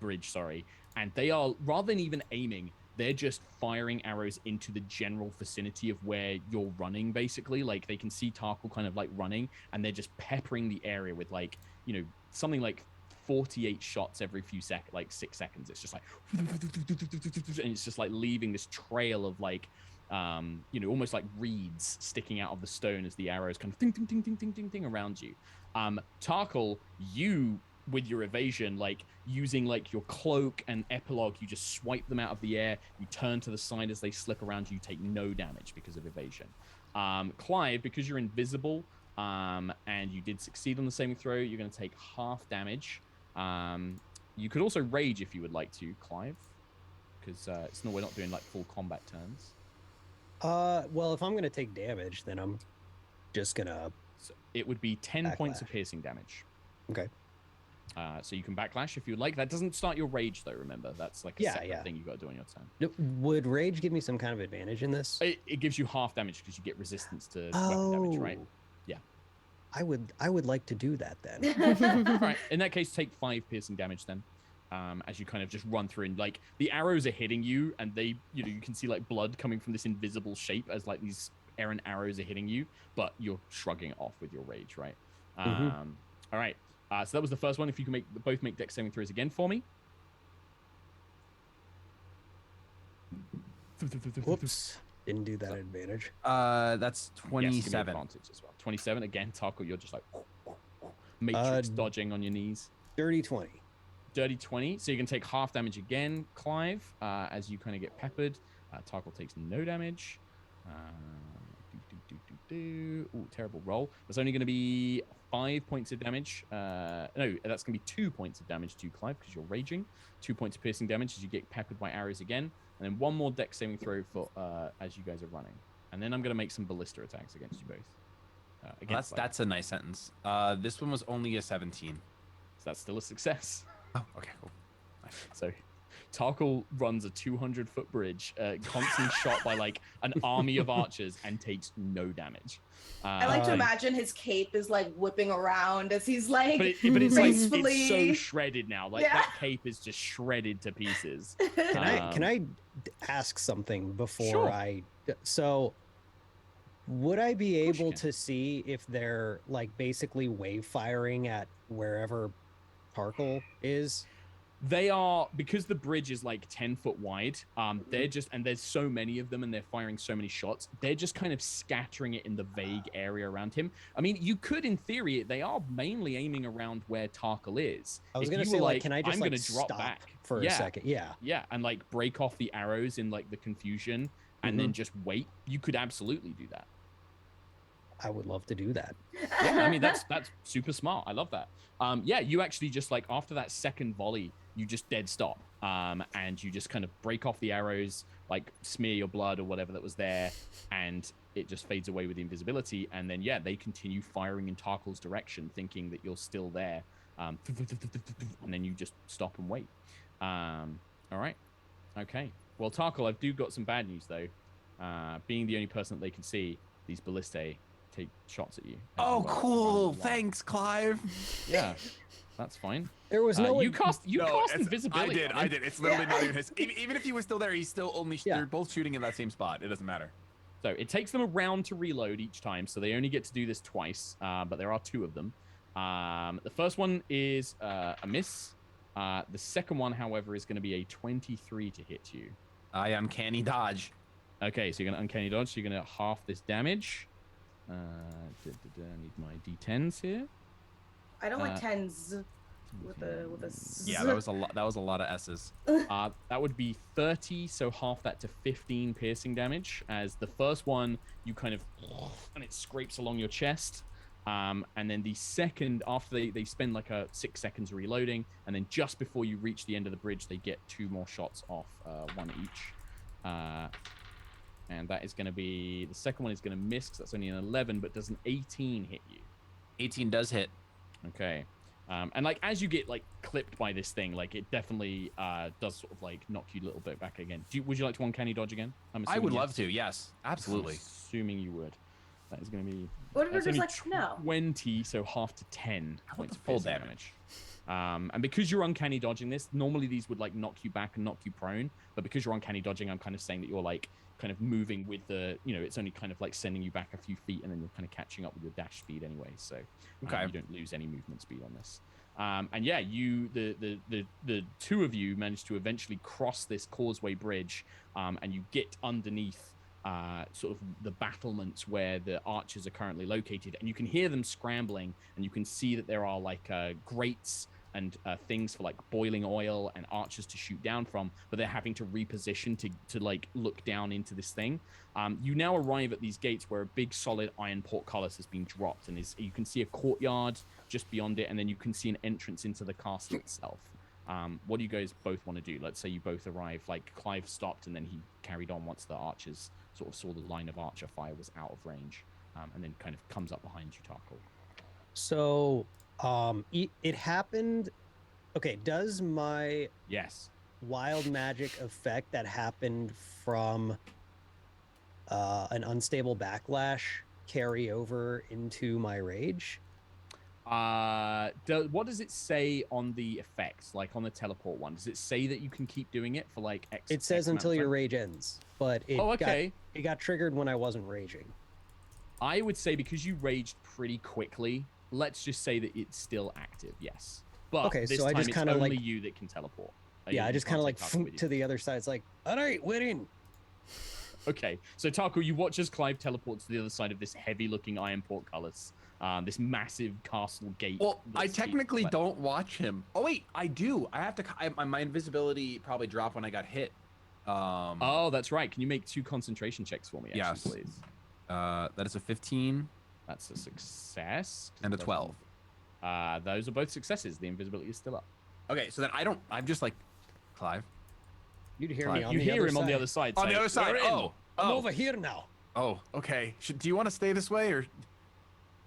bridge, sorry, and they are, rather than even aiming, they're just firing arrows into the general vicinity of where you're running, basically. Like they can see Tarkhal kind of like running, and they're just peppering the area with like, you know, something like 48 shots every few seconds, like 6 seconds. It's just like, and it's just like leaving this trail of like, you know, almost like reeds sticking out of the stone as the arrows kind of ding, ding, ding, ding, ding, ding, ding around you. Tarkhal, you with your evasion, like using like your cloak and epilogue, you just swipe them out of the air. You turn to the side as they slip around you. You take no damage because of evasion. Clyve, because you're invisible and you did succeed on the saving throw, you're going to take half damage. You could also rage if you would like to, Clyve, because we're not doing like full combat turns. Well, if I'm gonna take damage, then I'm just gonna. So it would be 10 backlash. points of piercing damage. Okay. So you can backlash if you'd like. That doesn't start your rage, though. Remember, that's like a separate thing you got to do on your turn. Would rage give me some kind of advantage in this? It gives you half damage because you get resistance to weapon damage, right? Yeah. I would like to do that then. All right. In that case, take 5 piercing damage then. As you kind of just run through and like the arrows are hitting you, and they, you know, you can see like blood coming from this invisible shape as like these errant arrows are hitting you, but you're shrugging it off with your rage, right? All right. So that was the first one. If you can both make dex saving throws again for me. Whoops. Didn't do that advantage. That's Yes, give me 27. advantage as well. 27 again. Tarkhal, you're just like matrix dodging on your knees. Dirty 20. Dirty 20. So you can take half damage again, Clyve, as you kind of get peppered. Tarkhal takes no damage. Ooh, terrible roll. That's only going to be 5 points of damage. No, that's going to be 2 points of damage to Clyve because you're raging. 2 points of piercing damage as you get peppered by arrows again. And then 1 more dex saving throw for as you guys are running. And then I'm going to make some ballista attacks against you both. That's a nice sentence. This one was only a 17. So that's still a success. Oh, okay, cool. So Tarkhal runs a 200-foot bridge, constantly shot by like an army of archers, and takes no damage. I like to imagine his cape is like whipping around as he's like but it's like gracefully. it's so shredded now. Like that cape is just shredded to pieces. Can I ask something before Sure. So would I be course you able can. to see if they're like basically wave firing at wherever Tarkhal is? They are, because the bridge is like 10 foot wide. They're just, and there's so many of them, and they're firing so many shots. They're just kind of scattering it in the vague area around him. I mean, you could, in theory, they are mainly aiming around where Tarkhal is. I was If gonna you say, were like, can I just I'm like gonna drop stop back for a second? Yeah. Yeah, and like break off the arrows in like the confusion, and then just wait. You could absolutely do that. I would love to do that. Yeah, I mean that's super smart. I love that. Yeah, you actually just like after that second volley, you just dead stop, and you just kind of break off the arrows, like smear your blood or whatever that was there, and it just fades away with the invisibility. And then yeah, they continue firing in Tarkhal's direction, thinking that you're still there, and then you just stop and wait. All right, okay. Well, Tarkhal, I've got some bad news though. Being the only person that they can see, these ballistae take shots at you. Oh, Well, cool. one. Thanks, Clyve. Yeah. That's fine. There was no. You cast invisibility. I did. It's literally not even his. Even if he was still there, he's still only. Yeah. They're both shooting in that same spot. It doesn't matter. So it takes them a round to reload each time, so they only get to do this twice. But there are 2 of them. The first one is a miss. The second one, however, is going to be a 23 to hit you. I uncanny dodge. Okay, so you're going to uncanny dodge. So you're going to half this damage. I need my d10s here. I don't like tens with a Yeah, that was a lot. That was a lot of S's. That would be 30, so half that to 15 piercing damage. As the first one, you kind of and it scrapes along your chest. And then the second, after they spend like 6 seconds reloading, and then just before you reach the end of the bridge, they get 2 more shots off, 1 each. And that is going to be, the second one is going to miss because that's only an 11, but does an 18 hit you? 18 does hit. Okay. And like as you get like clipped by this thing, like it definitely does sort of like knock you a little bit back again. Would you like to uncanny dodge again? I would love to. Yes, absolutely. I'm assuming you would. That is going to be. What if you're that's just only like no? 20, so half to 10 points of full piercing damage. And because you're uncanny dodging this, normally these would like knock you back and knock you prone, but because you're uncanny dodging, I'm kind of saying that you're like kind of moving with the, it's only kind of like sending you back a few feet, and then you're kind of catching up with your dash speed anyway. So you don't lose any movement speed on this. And yeah, the 2 of you managed to eventually cross this causeway bridge, and you get underneath sort of the battlements where the archers are currently located, and you can hear them scrambling, and you can see that there are like grates and things for like boiling oil and archers to shoot down from, but they're having to reposition to like look down into this thing. You now arrive at these gates where a big solid iron portcullis has been dropped, and you can see a courtyard just beyond it, and then you can see an entrance into the castle itself. What do you guys both want to do? Let's say you both arrive, like Clyve stopped and then he carried on once the archers sort of saw the line of archer fire was out of range, and then kind of comes up behind you, Tarkhal. So it happened. Okay, does my wild magic effect that happened from an unstable backlash carry over into my rage? What does it say on the effects, like on the teleport one? Does it say that you can keep doing it for like X? It says until your rage ends, but it got triggered when I wasn't raging. I would say because you raged pretty quickly, let's just say that it's still active, yes. But okay, this so time I just kind of only like you that can teleport. Yeah, I just kind of like to the other side. It's like, all right, we're in. Okay, so Tarkhal, you watch as Clyve teleports to the other side of this heavy-looking iron portcullis, this massive castle gate. Well, I technically don't watch him. Oh wait, I do. I have to. My invisibility probably dropped when I got hit. Oh, that's right. Can you make 2 concentration checks for me? Actually, yes, please. That is a 15. That's a success. And a 12. Those are both successes. The invisibility is still up. Okay, so then I'm just like, Clyve. You'd hear me on you the hear other him side. on the other side. On the other side. Oh, I'm over here now. Oh, okay. Do you want to stay this way, or do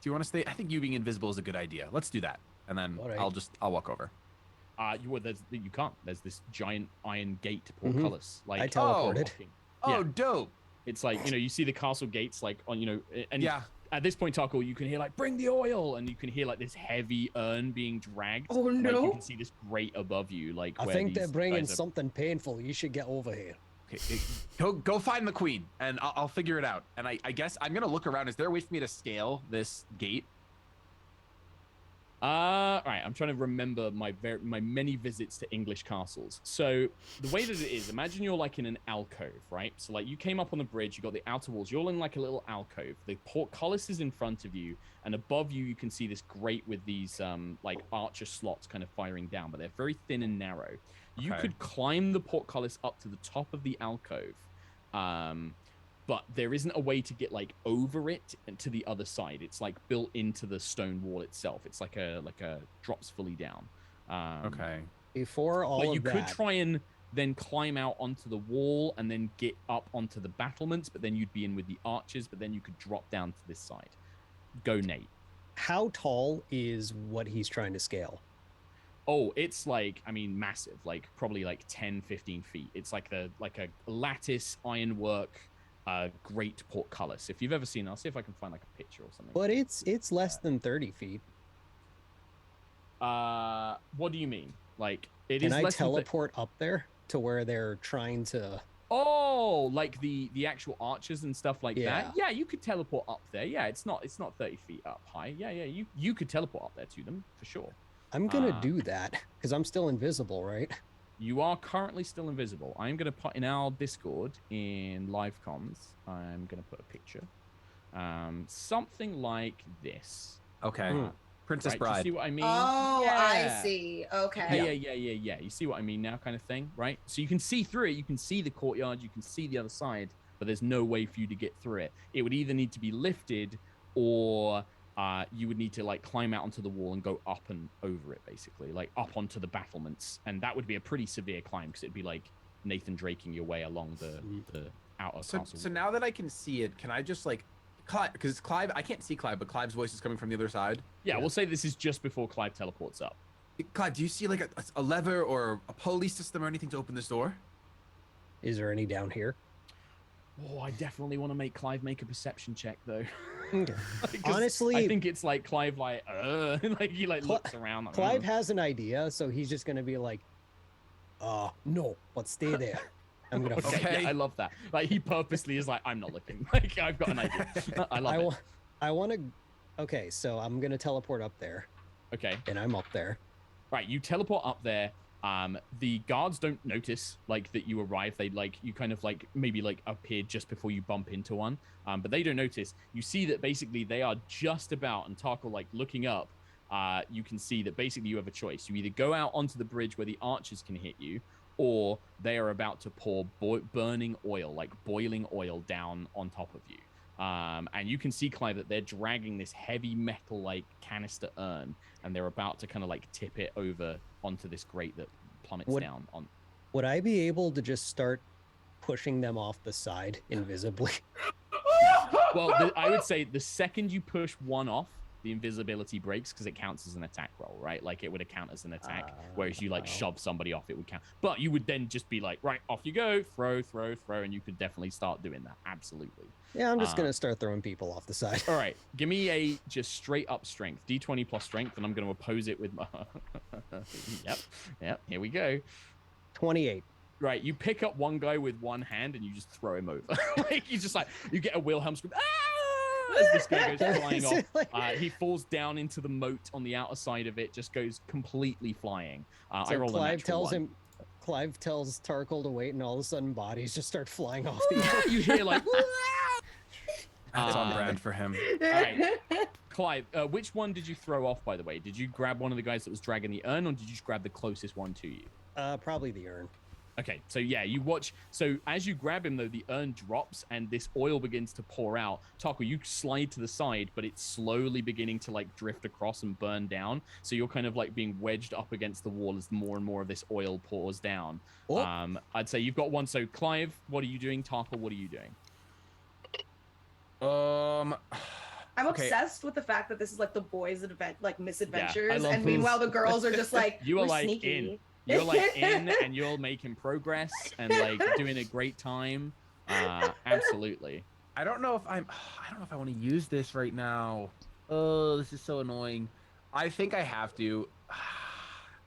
you want to stay? I think you being invisible is a good idea. Let's do that, and then right. I'll walk over. You can't. There's this giant iron gate portcullis. Like I teleported. Oh, dope. It's like, you see the castle gates like on, and yeah. At this point, Tarkhal, you can hear like, bring the oil, and you can hear like this heavy urn being dragged. Oh no! Like, you can see this grate above you. Like, I think they're bringing something painful. You should get over here. Okay, go find the queen, and I'll figure it out. And I guess I'm gonna look around. Is there a way for me to scale this gate? All right, I'm trying to remember my many visits to English castles. So the way that it is, imagine you're like in an alcove, right? So like you came up on the bridge, you got the outer walls, you're in like a little alcove. The portcullis is in front of you, and above you, you can see this grate with these like archer slots kind of firing down, but they're very thin and narrow. You could climb the portcullis up to the top of the alcove, but there isn't a way to get like over it and to the other side. It's like built into the stone wall itself. It's like a drops fully down. Okay. Before all but you of that, could try and then climb out onto the wall and then get up onto the battlements, but then you'd be in with the archers, but then you could drop down to this side. Go, Nate. How tall is what he's trying to scale? Oh, it's like, I mean, massive, like probably like 10, 15 feet. It's like a lattice ironwork great portcullis. If you've ever seen, I'll see if I can find like a picture or something. But it's less than 30 feet. What do you mean? Like it Can is I less than teleport up there to where they're trying to? Oh, like the actual archers and stuff like Yeah. that. Yeah, you could teleport up there. Yeah, it's not 30 feet up high. Yeah, you could teleport up there to them for sure. I'm gonna do that because I'm still invisible, right? You are currently still invisible. I'm gonna put in our Discord in live comms. I'm gonna put a picture, something like this. Okay. Princess Right, Bride. do you see what I mean? Oh, Yeah. I see. Okay. Yeah. You see what I mean now, kind of thing, right? So you can see through it. You can see the courtyard. You can see the other side, but there's no way for you to get through it. It would either need to be lifted, or you would need to like climb out onto the wall and go up and over it, basically, like up onto the battlements, and that would be a pretty severe climb because it'd be like Nathan Draking your way along the outer castle. So now that I can see it, can I just like, because Clyve, I can't see Clyve, but Clyve's voice is coming from the other side. Yeah, we'll say this is just before Clyve teleports up. Clyve, do you see like a lever or a pulley system or anything to open this door? Is there any down here? Oh, I definitely want to make Clyve make a perception check, though. Okay. 'Cause Honestly, I think it's like Clyve, like, like he like looks around. Like, Clyve has an idea, so he's just gonna be like, no, but stay there. I'm gonna. Okay. Yeah, I love that. Like he purposely is like, I'm not looking. Like I've got an idea. I love it. I want to. Okay, so I'm gonna teleport up there. Okay. And I'm up there. Right, you teleport up there. The guards don't notice like that you arrive. They like you kind of like maybe like appeared just before you bump into one. But they don't notice. You see that basically they are just about, and Tarkhal like looking up. You can see that basically you have a choice. You either go out onto the bridge where the archers can hit you, or they are about to pour burning oil, like boiling oil, down on top of you. And you can see, Clyve, that they're dragging this heavy metal like canister urn, and they're about to kind of like tip it over onto this grate that plummets down on. Would I be able to just start pushing them off the side invisibly? Well, I would say the second you push one off, the invisibility breaks because it counts as an attack roll, right? Like it would account as an attack, whereas you like shove somebody off, it would count. But you would then just be like, right, off you go, throw, and you could definitely start doing that. Absolutely. Yeah, I'm just gonna start throwing people off the side. All right, give me a just straight up strength, D20 plus strength, and I'm going to oppose it with my. Yep. Here we go. 28. Right, you pick up one guy with one hand and you just throw him over. Like you just like you get a Wilhelm scream. As this guy goes flying off, he falls down into the moat on the outer side of it. Just goes completely flying. So I roll Clyve tells Tarkhal to wait, and all of a sudden bodies just start flying off the air. You hear like. That's on brand for him. All right, Clyve, which one did you throw off? By the way, did you grab one of the guys that was dragging the urn, or did you just grab the closest one to you? Probably the urn. Okay, so yeah, you watch. So as you grab him, though, the urn drops and this oil begins to pour out. Tarkhal, you slide to the side, but it's slowly beginning to like drift across and burn down. So you're kind of like being wedged up against the wall as more and more of this oil pours down. Oh. I'd say you've got one. So Clyve, what are you doing? Tarkhal, what are you doing? I'm obsessed with the fact that this is like the boys' misadventures, and meanwhile the girls are just like you are like sneaky. in. You're like in, and you're making progress and like doing a great time. Absolutely. I don't know if I want to use this right now. Oh, this is so annoying. I think I have to.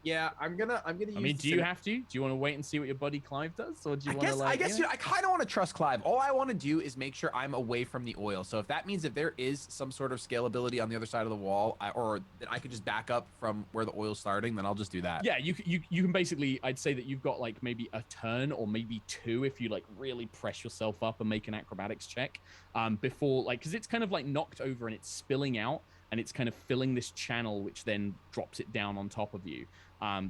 Yeah, I'm gonna use. I mean, do you have to? Do you want to wait and see what your buddy Clyve does, or do you want to like? I guess I kind of want to trust Clyve. All I want to do is make sure I'm away from the oil. So if that means if there is some sort of scalability on the other side of the wall, or that I could just back up from where the oil's starting, then I'll just do that. Yeah, you can basically. I'd say that you've got like maybe a turn or maybe two if you like really press yourself up and make an acrobatics check before like because it's kind of like knocked over and it's spilling out and it's kind of filling this channel which then drops it down on top of you.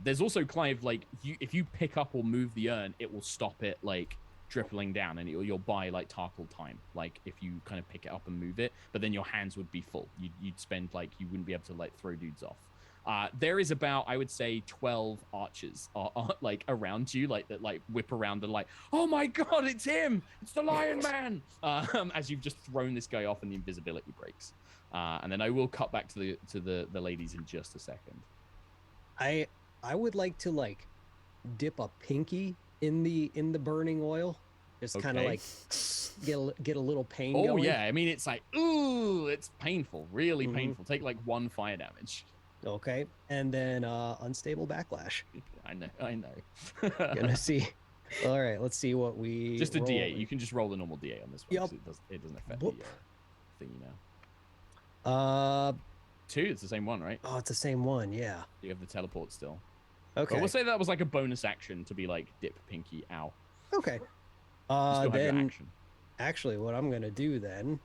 There's also Clyve, like if you pick up or move the urn, it will stop it like dripping down, and you'll buy like Tarkhal time. Like if you kind of pick it up and move it, but then your hands would be full. You'd spend like you wouldn't be able to like throw dudes off. There is about I would say 12 archers are like around you, like that like whip around and like, oh my god, it's him! It's the Lion Man! As you've just thrown this guy off and the invisibility breaks. And then I will cut back to the ladies in just a second. I would like to like dip a pinky in the burning oil, just kind of like get a little pain going. Yeah, I mean it's like ooh, it's painful, really painful. Take like 1 fire damage. Okay, and then unstable backlash. I know. Gonna see. All right, let's see what we Just a roll. D8. You can just roll the normal D8 on this one. Yep. 'Cause it doesn't affect Whoop. the thing, you know. 2. It's the same one, right? Oh, it's the same one. Yeah. You have the teleport still. Okay. But we'll say that was like a bonus action to be like dip pinky ow. Okay. You still have your Then action. actually, what I'm gonna do then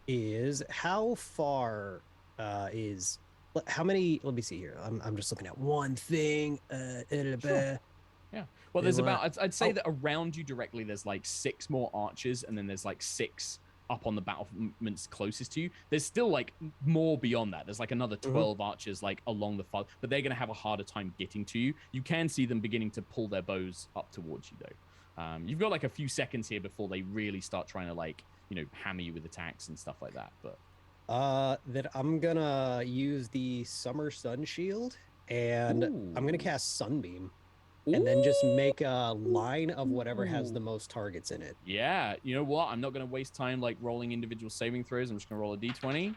is how far is how many? Let me see here. I'm just looking at one thing. Sure. Yeah. Well, there's about I'd say that around you directly there's like 6 more archers, and then there's like 6 up on the battlements closest to you. There's still like more beyond that. There's like another 12 archers like along the far, but they're gonna have a harder time getting to you. You can see them beginning to pull their bows up towards you though. You've got like a few seconds here before they really start trying to like, you know, hammer you with attacks and stuff like that. But that I'm gonna use the Summer Sun Shield, and I'm gonna cast Sunbeam, and then just make a line of whatever has the most targets in it. Yeah, you know what? I'm not going to waste time like rolling individual saving throws. I'm just going to roll a d20.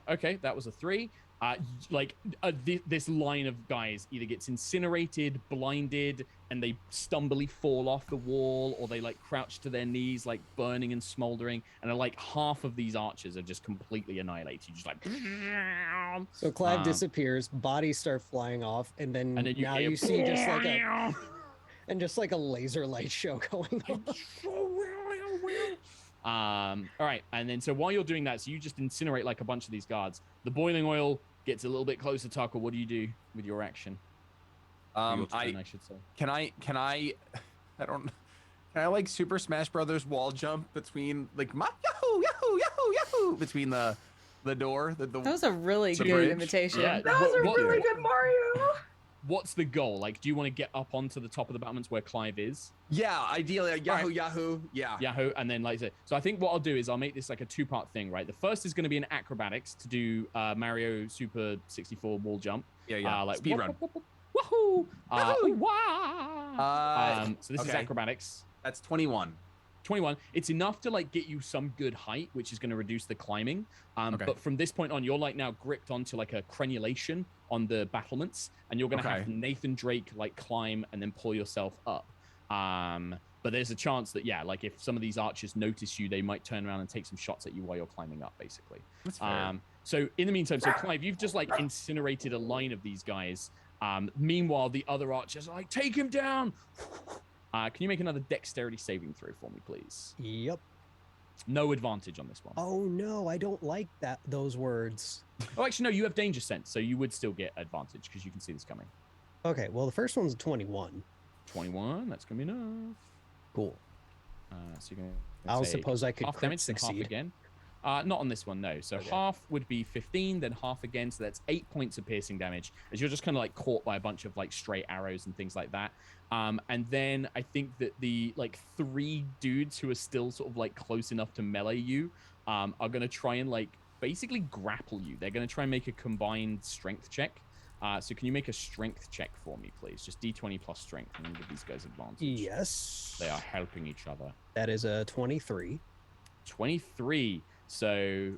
Okay, that was a 3. This line of guys either gets incinerated, blinded, and they stumbly fall off the wall, or they like crouch to their knees, like burning and smoldering. And like half of these archers are just completely annihilated. Just like. So Clyve disappears, bodies start flying off, and then now you see just like a laser light show going on. All right, and then so while you're doing that, so you just incinerate like a bunch of these guards. The boiling oil gets a little bit closer. Tarkhal, what do you do with your action? Your turn, I should say. Can I like Super Smash Brothers wall jump between like yahoo yahoo yahoo yahoo between the door that was a really good bridge? invitation. Yeah, That was a really good Mario. What's the goal? Like, do you want to get up onto the top of the battlements where Clyve is? Yeah, ideally, like, yahoo, Right. yahoo, yeah. Yahoo, and then like so I think what I'll do is I'll make this like a 2-part thing, right? The first is going to be an acrobatics to do Mario Super 64 wall jump. Yeah. Like Speed run. Woohoo! Wahoo! So this is okay. acrobatics. That's 21. 21. It's enough to like get you some good height, which is going to reduce the climbing. Okay. But from this point on, you're like now gripped onto like a crenulation on the battlements, and you're going to have Nathan Drake like climb and then pull yourself up. But there's a chance that like if some of these archers notice you, they might turn around and take some shots at you while you're climbing up, basically. That's fair. So in the meantime, so Clyve, you've just like incinerated a line of these guys. Meanwhile, the other archers are like, take him down. Can you make another dexterity saving throw for me, please? Yep. No advantage on this one. Oh no, I don't like those words. Oh, actually, no, you have danger sense, so you would still get advantage because you can see this coming. Okay, well the first one's 21. 21, that's going to be enough. Cool. So you're going to I suppose I could half crit damage, then half succeed. again. Not on this one, no. So half would be 15, then half again. So that's 8 points of piercing damage as you're just kind of like caught by a bunch of like stray arrows and things like that. And then I think that the like 3 dudes who are still sort of like close enough to melee you are going to try and like basically grapple you. They're going to try and make a combined strength check. So can you make a strength check for me, please? Just d20 plus strength. I'm going to give these guys advantage. Yes. They are helping each other. That is a 23. 23. So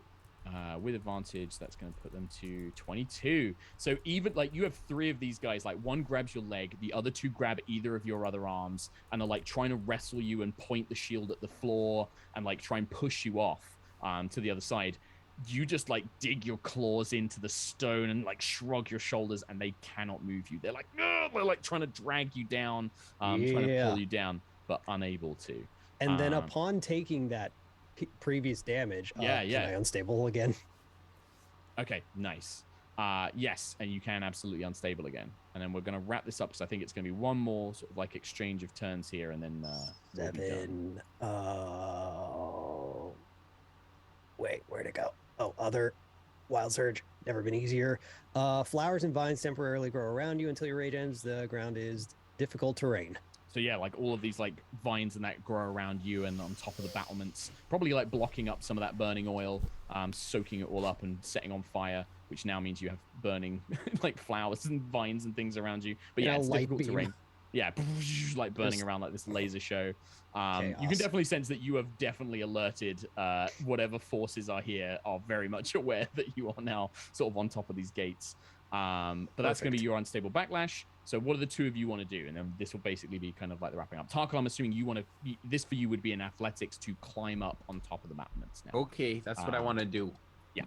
with advantage, that's going to put them to 22. So even like you have 3 of these guys, like one grabs your leg, the other 2 grab either of your other arms and are like trying to wrestle you and point the shield at the floor and like try and push you off to the other side. You just like dig your claws into the stone and like shrug your shoulders, and they cannot move you. They're like, no, they're like trying to drag you down, trying to pull you down, but unable to. And then upon taking that previous damage, can I unstable again? Okay, nice. Yes, and you can absolutely unstable again. And then we're going to wrap this up because I think it's going to be one more sort of like exchange of turns here, and then we'll be done. 7. Wait, where'd it go? Oh, other wild surge. Never been easier. Flowers and vines temporarily grow around you until your rage ends. The ground is difficult terrain. So yeah, like all of these like vines and that grow around you and on top of the battlements, probably like blocking up some of that burning oil, soaking it all up and setting on fire, which now means you have burning like flowers and vines and things around you. But yeah, it's difficult terrain. Yeah, like burning around like this laser show. You can definitely sense that you have definitely alerted whatever forces are here are very much aware that you are now sort of on top of these gates. But that's going to be your unstable backlash. So what do the two of you want to do? And then this will basically be kind of like the wrapping up. Tarkhal, I'm assuming you want to, this for you would be an athletics to climb up on top of the battlements now. Okay, that's what I want to do. Yeah.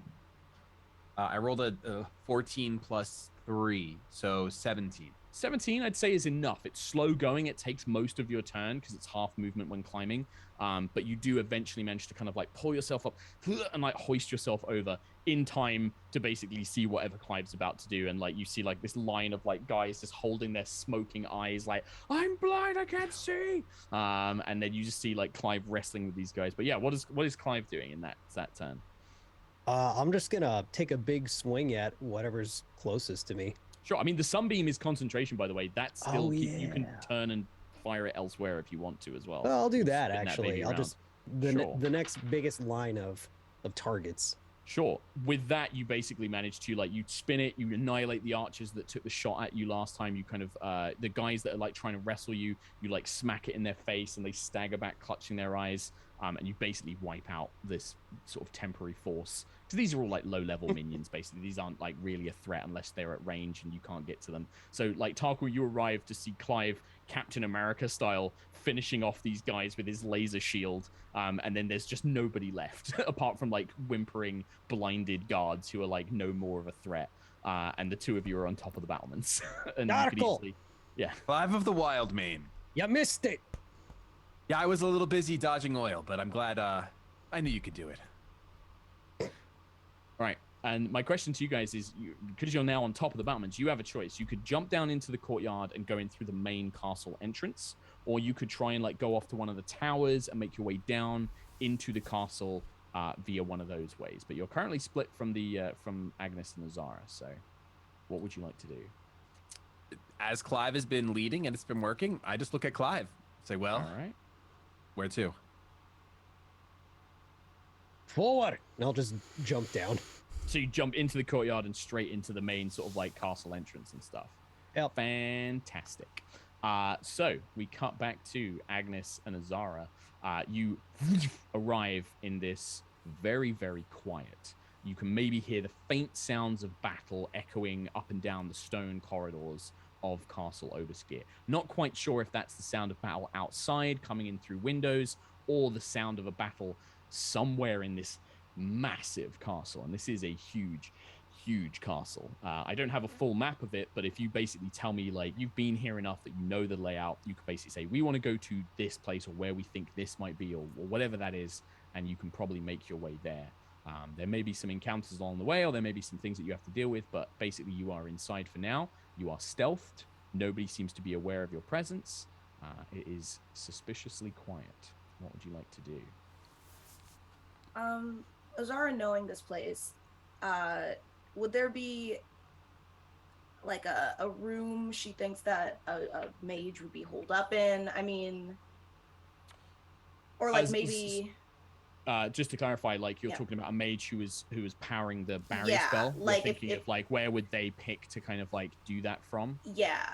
I rolled a 14 plus 3, so 17. 17, I'd say, is enough. It's slow going. It takes most of your turn because it's half movement when climbing. But you do eventually manage to kind of like pull yourself up and like hoist yourself over in time to basically see whatever Clyve's about to do. And like you see like this line of like guys just holding their smoking eyes like, I'm blind, I can't see. And then you just see like Clyve wrestling with these guys. But yeah, what is Clyve doing in that turn? I'm just gonna take a big swing at whatever's closest to me. Sure. I mean, the sunbeam is concentration, by the way. That's still you can turn and fire it elsewhere if you want to as well. Well, I'll do that actually. I'll just the Sure. the next biggest line of targets. Sure. With that, you basically manage to like you spin it, you annihilate the archers that took the shot at you last time. You kind of the guys that are like trying to wrestle you, you like smack it in their face and they stagger back, clutching their eyes. And you basically wipe out this sort of temporary force. Because these are all like low-level minions, basically. These aren't like really a threat unless they're at range and you can't get to them. So like Tarkhal, you arrive to see Clyve, Captain America style, finishing off these guys with his laser shield. And then there's just nobody left apart from like whimpering, blinded guards who are like no more of a threat. And the two of you are on top of the battlements. And you could easily, yeah. 5 of the wild mane. You missed it. Yeah, I was a little busy dodging oil, but I'm glad I knew you could do it. All right. And my question to you guys is, because you're now on top of the battlements, you have a choice. You could jump down into the courtyard and go in through the main castle entrance, or you could try and like go off to one of the towers and make your way down into the castle via one of those ways. But you're currently split from the from Agnis and Azara. So, what would you like to do? As Clyve has been leading and it's been working, I just look at Clyve, say, well, All right. Where to? Forward. And I'll just jump down. So you jump into the courtyard and straight into the main sort of like castle entrance and stuff. Yep. Fantastic. So we cut back to Agnis and Azara. You arrive in this very, very quiet. You can maybe hear the faint sounds of battle echoing up and down the stone corridors of Castle Obarskyr. Not quite sure if that's the sound of battle outside coming in through windows or the sound of a battle somewhere in this massive castle. And this is a huge, huge castle. I don't have a full map of it, but if you basically tell me like you've been here enough that you know the layout, you can basically say we want to go to this place or where we think this might be or whatever that is, and you can probably make your way there. There may be some encounters along the way, or there may be some things that you have to deal with, but basically you are inside for now. You are stealthed. Nobody seems to be aware of your presence. It is suspiciously quiet. What would you like to do? Azara, knowing this place, would there be like a room she thinks that a mage would be holed up in? I mean, or like maybe... just to clarify, like you're talking about a mage who was powering the barrier spell. You're like thinking of like where would they pick to kind of like do that from? Yeah.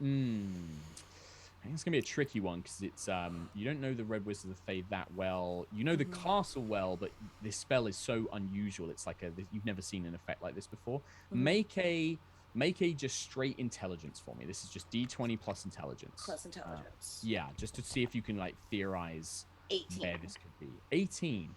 I think it's gonna be a tricky one because it's you don't know the Red Wizard of the Fade that well. You know the castle well, but this spell is so unusual. It's like you've never seen an effect like this before. Make a just straight intelligence for me. This is just D20 plus intelligence. Plus intelligence. Yeah, just to see if you can like theorize 18. where this could be. 18.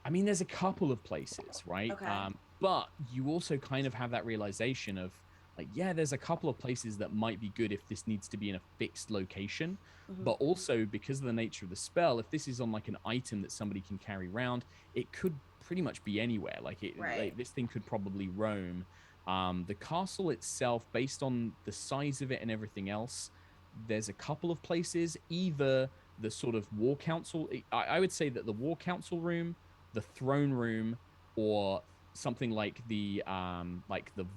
I mean, there's a couple of places, right? Okay. But you also kind of have that realization of like, yeah, there's a couple of places that might be good if this needs to be in a fixed location. But also because of the nature of the spell, if this is on like an item that somebody can carry around, it could pretty much be anywhere. Like like, this thing could probably roam. The castle itself, based on the size of it and everything else, there's a couple of places, either the sort of war council, I would say that the war council room, the throne room, or something like the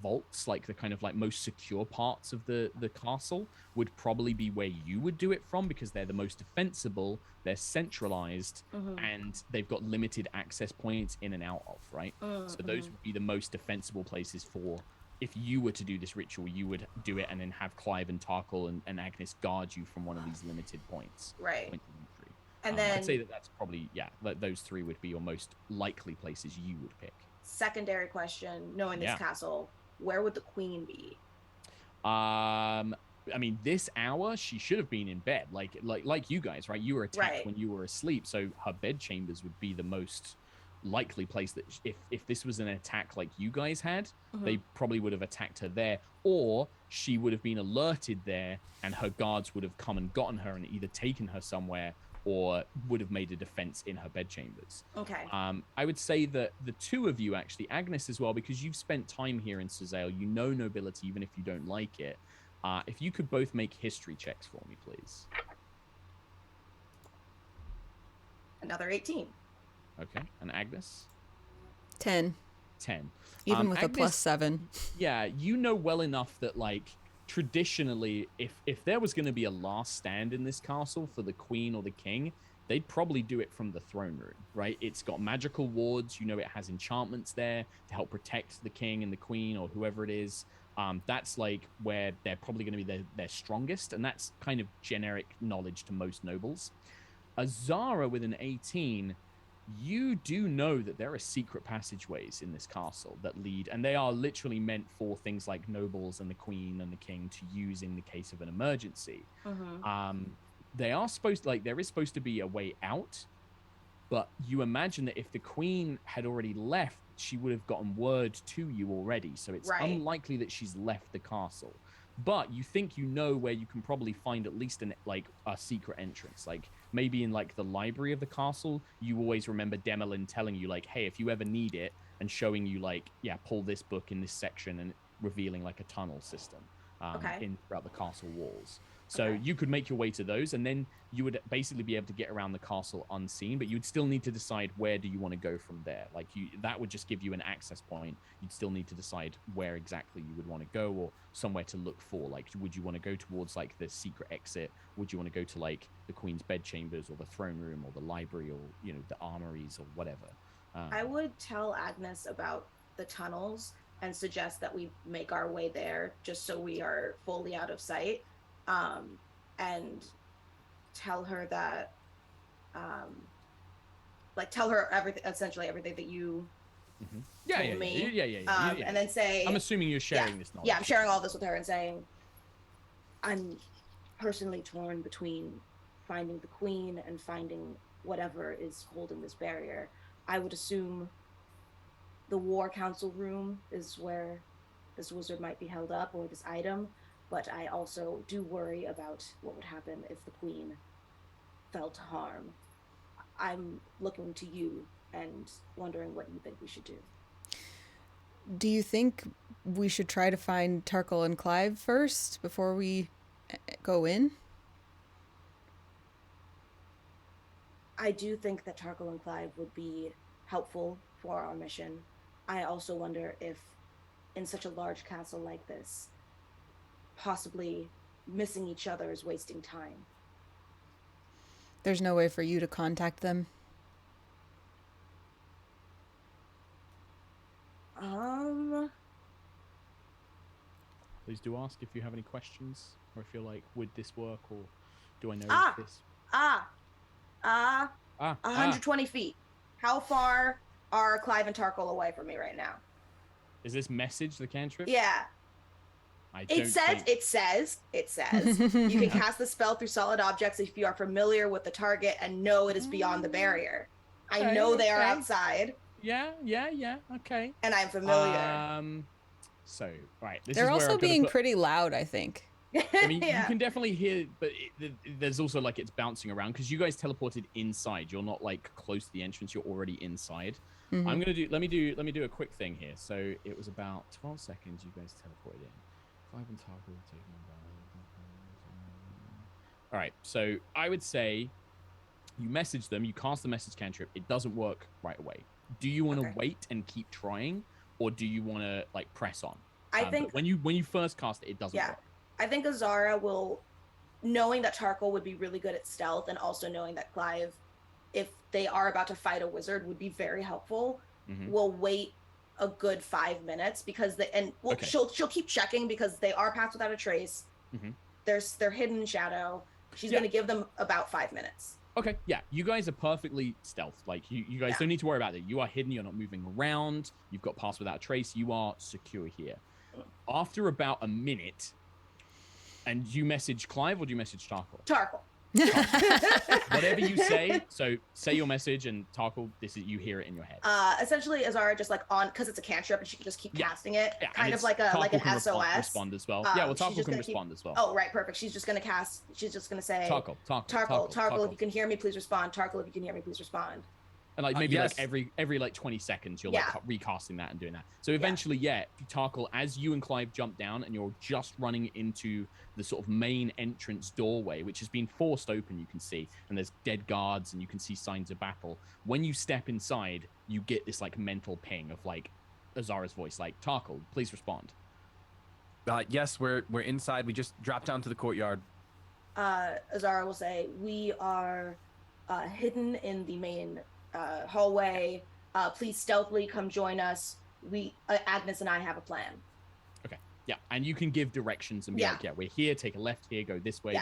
vaults, like the kind of like most secure parts of the castle would probably be where you would do it from, because they're the most defensible, they're centralized, and they've got limited access points in and out of, right? So those would be the most defensible places for if you were to do this ritual, you would do it and then have Clyve and Tarkhal and Agnis guard you from one of these limited points. Right. Point of entry. And then I'd say that's probably, those 3 would be your most likely places you would pick. Secondary question, knowing this castle, where would the queen be? I mean, this hour she should have been in bed, like you guys, right? You were attacked when you were asleep, so her bed chambers would be the most likely place that if this was an attack like you guys had, they probably would have attacked her there, or she would have been alerted there, and her guards would have come and gotten her and either taken her somewhere or would have made a defense in her bedchambers. Okay. I would say that the 2 of you, actually, Agnis as well, because you've spent time here in Suzail, you know nobility, even if you don't like it. If you could both make history checks for me, please. Another 18. Okay. And Agnis? 10. 10. Even with Agnis, a +7. Yeah, you know well enough that, like, traditionally, if there was going to be a last stand in this castle for the queen or the king, they'd probably do it from the throne room, right? It's got magical wards. You know, it has enchantments there to help protect the king and the queen or whoever it is. That's like where they're probably going to be their strongest, and that's kind of generic knowledge to most nobles. Azara with an 18, you do know that there are secret passageways in this castle that lead, and they are literally meant for things like nobles and the queen and the king to use in the case of an emergency. They are supposed to, like, there is supposed to be a way out, but you imagine that if the queen had already left, she would have gotten word to you already, so it's unlikely that she's left the castle. But you think you know where you can probably find at least a secret entrance. Like maybe in like the library of the castle, you always remember Demelin telling you like, hey, if you ever need it, and showing you like, pull this book in this section and revealing like a tunnel system in throughout the castle walls. So you could make your way to those, and then you would basically be able to get around the castle unseen, but you'd still need to decide where do you want to go from there. Like that would just give you an access point. You'd still need to decide where exactly you would want to go, or somewhere to look for. Like, would you want to go towards like the secret exit? Would you want to go to like the queen's bedchambers or the throne room or the library or, you know, the armories or whatever? I would tell Agnis about the tunnels and suggest that we make our way there just so we are fully out of sight. And tell her that, tell her everything, essentially everything that you told me. And then say, I'm assuming you're sharing this knowledge. Yeah, I'm sharing all this with her and saying, I'm personally torn between finding the queen and finding whatever is holding this barrier. I would assume the war council room is where this wizard might be held up, or this item. But I also do worry about what would happen if the queen felt harm. I'm looking to you and wondering what you think we should do. Do you think we should try to find Tarkhal and Clyve first before we go in? I do think that Tarkhal and Clyve would be helpful for our mission. I also wonder if in such a large castle like this, possibly missing each other is wasting time. There's no way for you to contact them? Please do ask if you have any questions, or if you're like, would this work, or do I know this? 120 feet. How far are Clyve and Tarkhal away from me right now? Is this message the cantrip? Yeah. It says you can cast the spell through solid objects if you are familiar with the target and know it is beyond the barrier. I know they are outside. Yeah. Okay. And I'm familiar. So, right. They're also being pretty loud, I think. I mean, you can definitely hear, but there's also like it's bouncing around because you guys teleported inside. You're not like close to the entrance. You're already inside. I'm gonna do. Let me do a quick thing here. So it was about 12 seconds. You guys teleported in. Clyve and Tarkhal taking all right, so I would say you message them, you cast the message cantrip, it doesn't work right away. Do you want to wait and keep trying, or do you want to like press on? I think when you first cast it doesn't work. I think Azara will, knowing that Tarkhal would be really good at stealth, and also knowing that Clyve, if they are about to fight a wizard, would be very helpful, will wait a good 5 minutes because Okay. she'll keep checking because they are paths without a trace. Mhm. They're hidden in shadow. She's Yeah. gonna give them about 5 minutes. Okay, yeah, you guys are perfectly stealth. Like, you guys don't need to worry about it. You are hidden. You're not moving around. You've got pass without a trace. You are secure here. After about a minute, and you message Clyve or do you message Tarkhal? Tarkhal. Whatever you say. So say your message, and Tarkhal, you hear it in your head. Essentially, Azara just like because it's a cantrip and she can just keep casting it, Yeah, kind of like Tarkhal an can SOS. Respond as well. Yeah, well, Tarkhal can respond as well. Oh, right, perfect. She's just gonna cast. She's just gonna say, Tarkhal, if you can hear me, please respond. Tarkhal, if you can hear me, please respond. And like maybe like every like 20 seconds, you're like recasting that and doing that. So eventually, Tarkhal, as you and Clyve jump down and you're just running into the sort of main entrance doorway, which has been forced open, you can see, and there's dead guards and you can see signs of battle. When you step inside, you get this like mental ping of like Azara's voice, like, Tarkhal, please respond. Yes, we're inside. We just dropped down to the courtyard. Azara will say, we are hidden in the main hallway. Please stealthily come join us. Agnis and I have a plan. Okay, yeah, and you can give directions and be like, we're here, take a left here, go this way.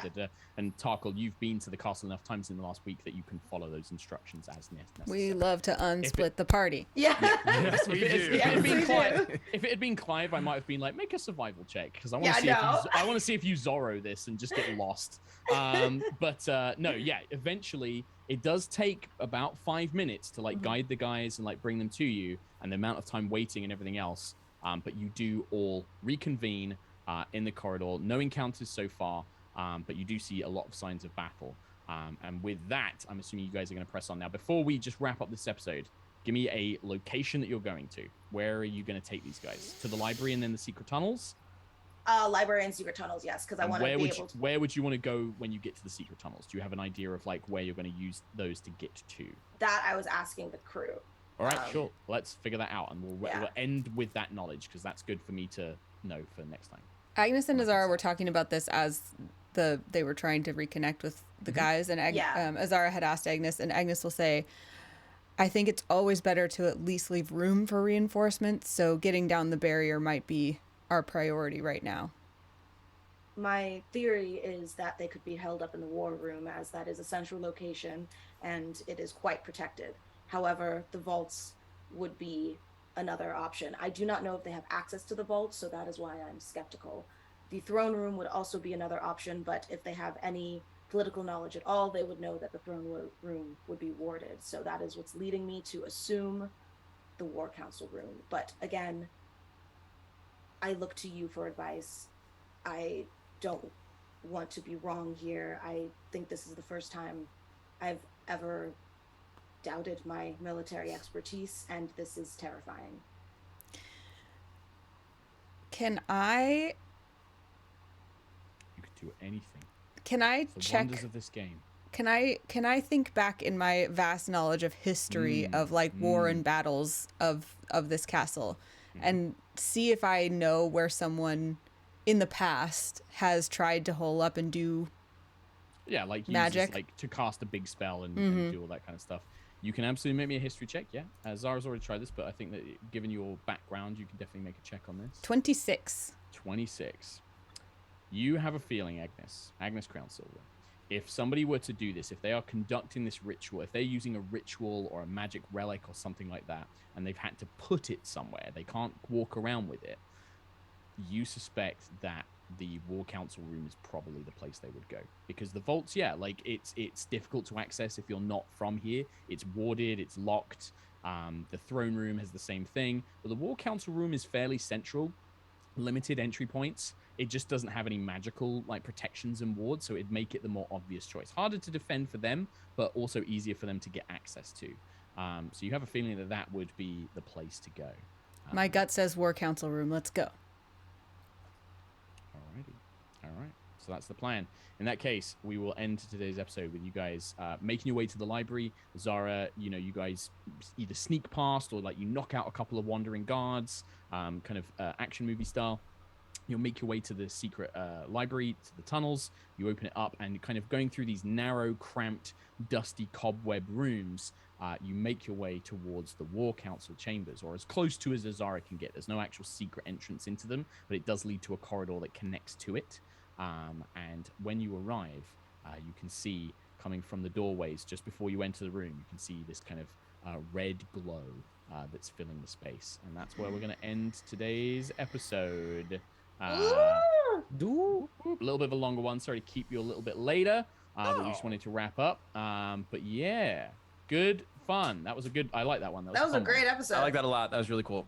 And Tarkhal, you've been to the castle enough times in the last week that you can follow those instructions as necessary. We love to unsplit the party. Yes, we do. If it had been Clyve, I might have been like, make a survival check, because I want to see if you Zorro this and just get lost. Eventually it does take about 5 minutes to like guide the guys and like bring them to you, and the amount of time waiting and everything else. But you do all reconvene in the corridor. No encounters so far, but you do see a lot of signs of battle. And with that, I'm assuming you guys are going to press on now. Before we just wrap up this episode, give me a location that you're going to. Where are you going to take these guys? To the library and then the secret tunnels? Library and secret tunnels, yes, because I want to be able to... Where would you want to go when you get to the secret tunnels? Do you have an idea of like where you're going to use those to get to? That I was asking the crew. All right, sure. Let's figure that out, and we'll end with that knowledge, because that's good for me to know for next time. Agnis and Azara were talking about this as they were trying to reconnect with the guys, and Azara had asked Agnis, and Agnis will say, I think it's always better to at least leave room for reinforcements, so getting down the barrier might be our priority right now. My theory is that they could be held up in the war room, as that is a central location and it is quite protected. However, the vaults would be another option. I do not know if they have access to the vaults, so that is why I'm skeptical. The throne room would also be another option, but if they have any political knowledge at all, they would know that the throne room would be warded. So that is what's leading me to assume the War Council room. But again, I look to you for advice. I don't want to be wrong here. I think this is the first time I've ever doubted my military expertise, and this is terrifying. Can I... You could do anything. Can I it's the check... wonders of this game. Can I think back in my vast knowledge of history of like war and battles of this castle and see if I know where someone in the past has tried to hole up and do like magic, like to cast a big spell and do all that kind of stuff. You can absolutely make me a history check. Zara's already tried this, but I think that given your background, you can definitely make a check on this. 26. You have a feeling, Agnis Crownsilver, if somebody were to do this, if they are conducting this ritual, if they're using a ritual or a magic relic or something like that, and they've had to put it somewhere, they can't walk around with it, you suspect that the War Council room is probably the place they would go. Because the vaults, it's difficult to access if you're not from here. It's warded, it's locked. The throne room has the same thing. But the War Council room is fairly central, limited entry points. It just doesn't have any magical protections and wards, so it'd make it the more obvious choice. Harder to defend for them, but also easier for them to get access to. So you have a feeling that that would be the place to go. My gut says War Council room. Let's go. All right. So that's the plan. In that case, we will end today's episode with you guys making your way to the library. Zara, you guys either sneak past or you knock out a couple of wandering guards, action movie style. You'll make your way to the secret library, to the tunnels. You open it up, and kind of going through these narrow, cramped, dusty cobweb rooms, you make your way towards the War Council chambers, or as close to as Azara can get. There's no actual secret entrance into them, but it does lead to a corridor that connects to it. And when you arrive, you can see, coming from the doorways just before you enter the room, you can see this kind of red glow that's filling the space. And that's where we're going to end today's episode. A little bit of a longer one. Sorry to keep you a little bit later, but we just wanted to wrap up. But yeah, good fun. That was a good. I like that one. That was a great episode. I like that a lot. That was really cool.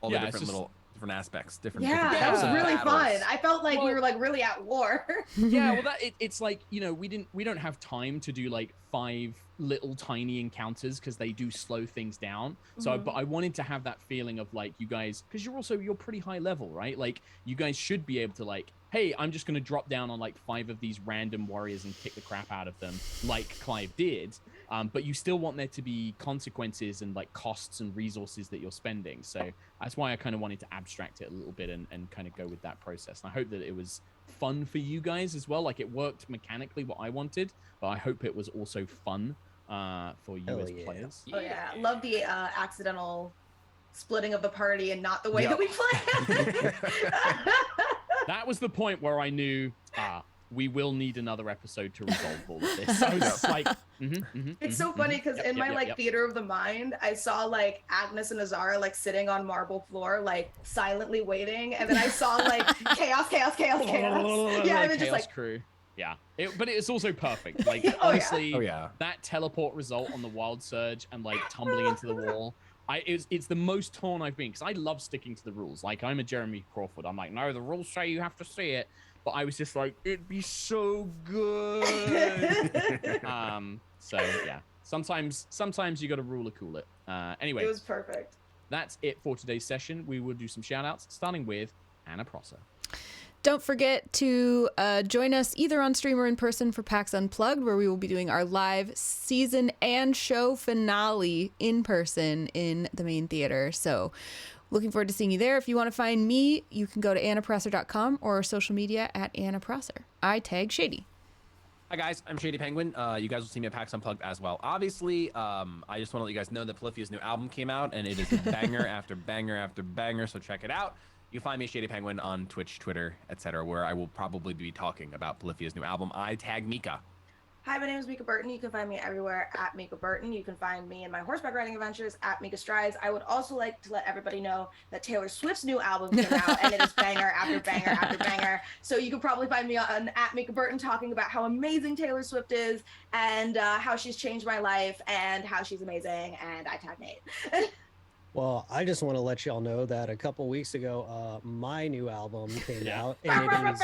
All the different little aspects, different. Yeah, that was really fun. I felt like we were like really at war. Yeah, well, it's like, you know, we don't have time to do like 5 little tiny encounters because they do slow things down. So, but I wanted to have that feeling of like, you guys, because you're pretty high level, right? Like, you guys should be able to like, hey, I'm just going to drop down on like 5 of these random warriors and kick the crap out of them, like Clyve did. But you still want there to be consequences and like costs and resources that you're spending. So that's why I kind of wanted to abstract it a little bit and kind of go with that process. And I hope that it was fun for you guys as well. Like, it worked mechanically what I wanted, but I hope it was also fun for you as players. Oh yeah, love the accidental splitting of the party and not the way that we planned. That was the point where I knew we will need another episode to resolve all of this. I was just like, it's so funny because in my theater of the mind, I saw like Agnis and Azara like sitting on marble floor, like silently waiting, and then I saw like chaos. Yeah, and then just like crew. Yeah, but it's also perfect. Like, honestly, that teleport result on the Wild Surge and like tumbling into the wall. It's the most torn I've been, because I love sticking to the rules. Like, I'm a Jeremy Crawford. I'm like, no, the rules say you have to see it. But I was just like, it'd be so good. So yeah, sometimes you got to rule or cool it. Anyway, it was perfect. That's it for today's session. We will do some shout outs, starting with Anna Prosser. Don't forget to join us either on stream or in person for PAX Unplugged, where we will be doing our live season and show finale in person in the main theater. So looking forward to seeing you there. If you want to find me, you can go to annaprosser.com or social media at annaprosser. I tag Shady. Hi guys, I'm ShadyPenguinn. You guys will see me at PAX Unplugged as well. Obviously, I just want to let you guys know that Polyphia's new album came out, and it is a banger after banger after banger, so check it out. You can find me ShadyPenguinn on Twitch, Twitter, etc., where I will probably be talking about Polyphia's new album. I tag Mica. Hi, my name is Mica Burton. You can find me everywhere at Mica Burton. You can find me in my horseback riding adventures at Mica Strides. I would also like to let everybody know that Taylor Swift's new album came out, and it is banger after banger after banger. So you can probably find me on at Mica Burton talking about how amazing Taylor Swift is, and how she's changed my life, and how she's amazing, and I tag Nate. Well, I just want to let y'all know that a couple weeks ago, my new album came out, and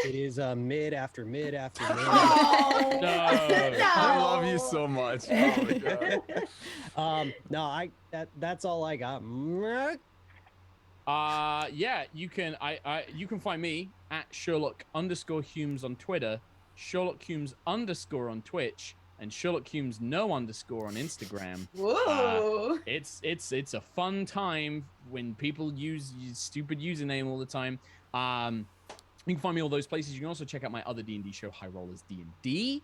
it is mid after mid after mid. Oh, no. I love you so much. Oh my god. That's all I got. Yeah, you can you can find me at Sherlock_Hulmes on Twitter, SherlockHulmes_ on Twitch, and SherlockHulmes_ on Instagram. Whoa! It's a fun time when people use stupid username all the time. You can find me all those places. You can also check out my other D&D show, High Rollers D&D,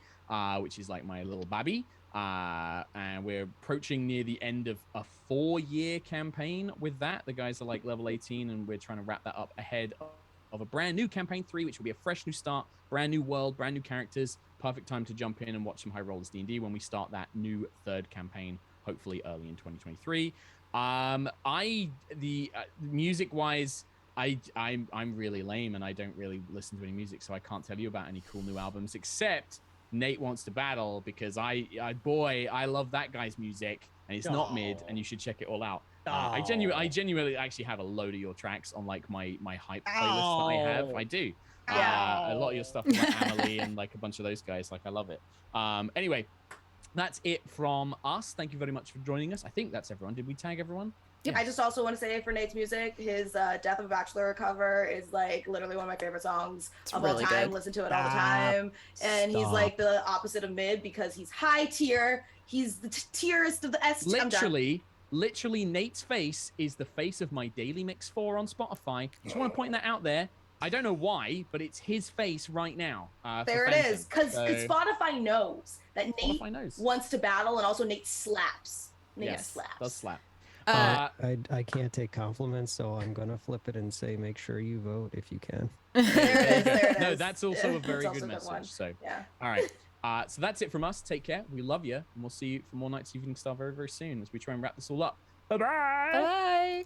which is like my little babby. And we're approaching near the end of a 4-year campaign with that. The guys are like level 18, and we're trying to wrap that up ahead of a brand new campaign 3, which will be a fresh new start, brand new world, brand new characters. Perfect time to jump in and watch some High Rollers D&D when we start that new 3rd campaign, hopefully early in 2023. Music wise, I'm really lame, and I don't really listen to any music, so I can't tell you about any cool new albums, except Nate Wants to Battle, because I love that guy's music, and it's not mid, and you should check it all out. I genuinely actually have a load of your tracks on like my hype playlist that I have. I do. A lot of your stuff from like Amelie and like a bunch of those guys. Like, I love it. Anyway, that's it from us. Thank you very much for joining us. I think that's everyone. Did we tag everyone? Yes. I just also want to say for Nate's music, his Death of a Bachelor cover is like literally one of my favorite songs of all time. Good. Listen to it all the time. And he's like the opposite of mid, because he's high tier. He's the tierest of the S. Literally, Literally, Nate's face is the face of my Daily Mix 4 on Spotify. Just want to point that out there. I don't know why, but it's his face right now. There it is, because Spotify knows that Nate wants to battle, and also Nate slaps. Nate slaps. Does slap. I can't take compliments, so I'm gonna flip it and say, make sure you vote if you can. There it is. No, that's also a very good message. So, yeah. All right. So that's it from us. Take care. We love you, and we'll see you for more Nights Eveningstar very, very soon as we try and wrap this all up. Bye-bye. Bye.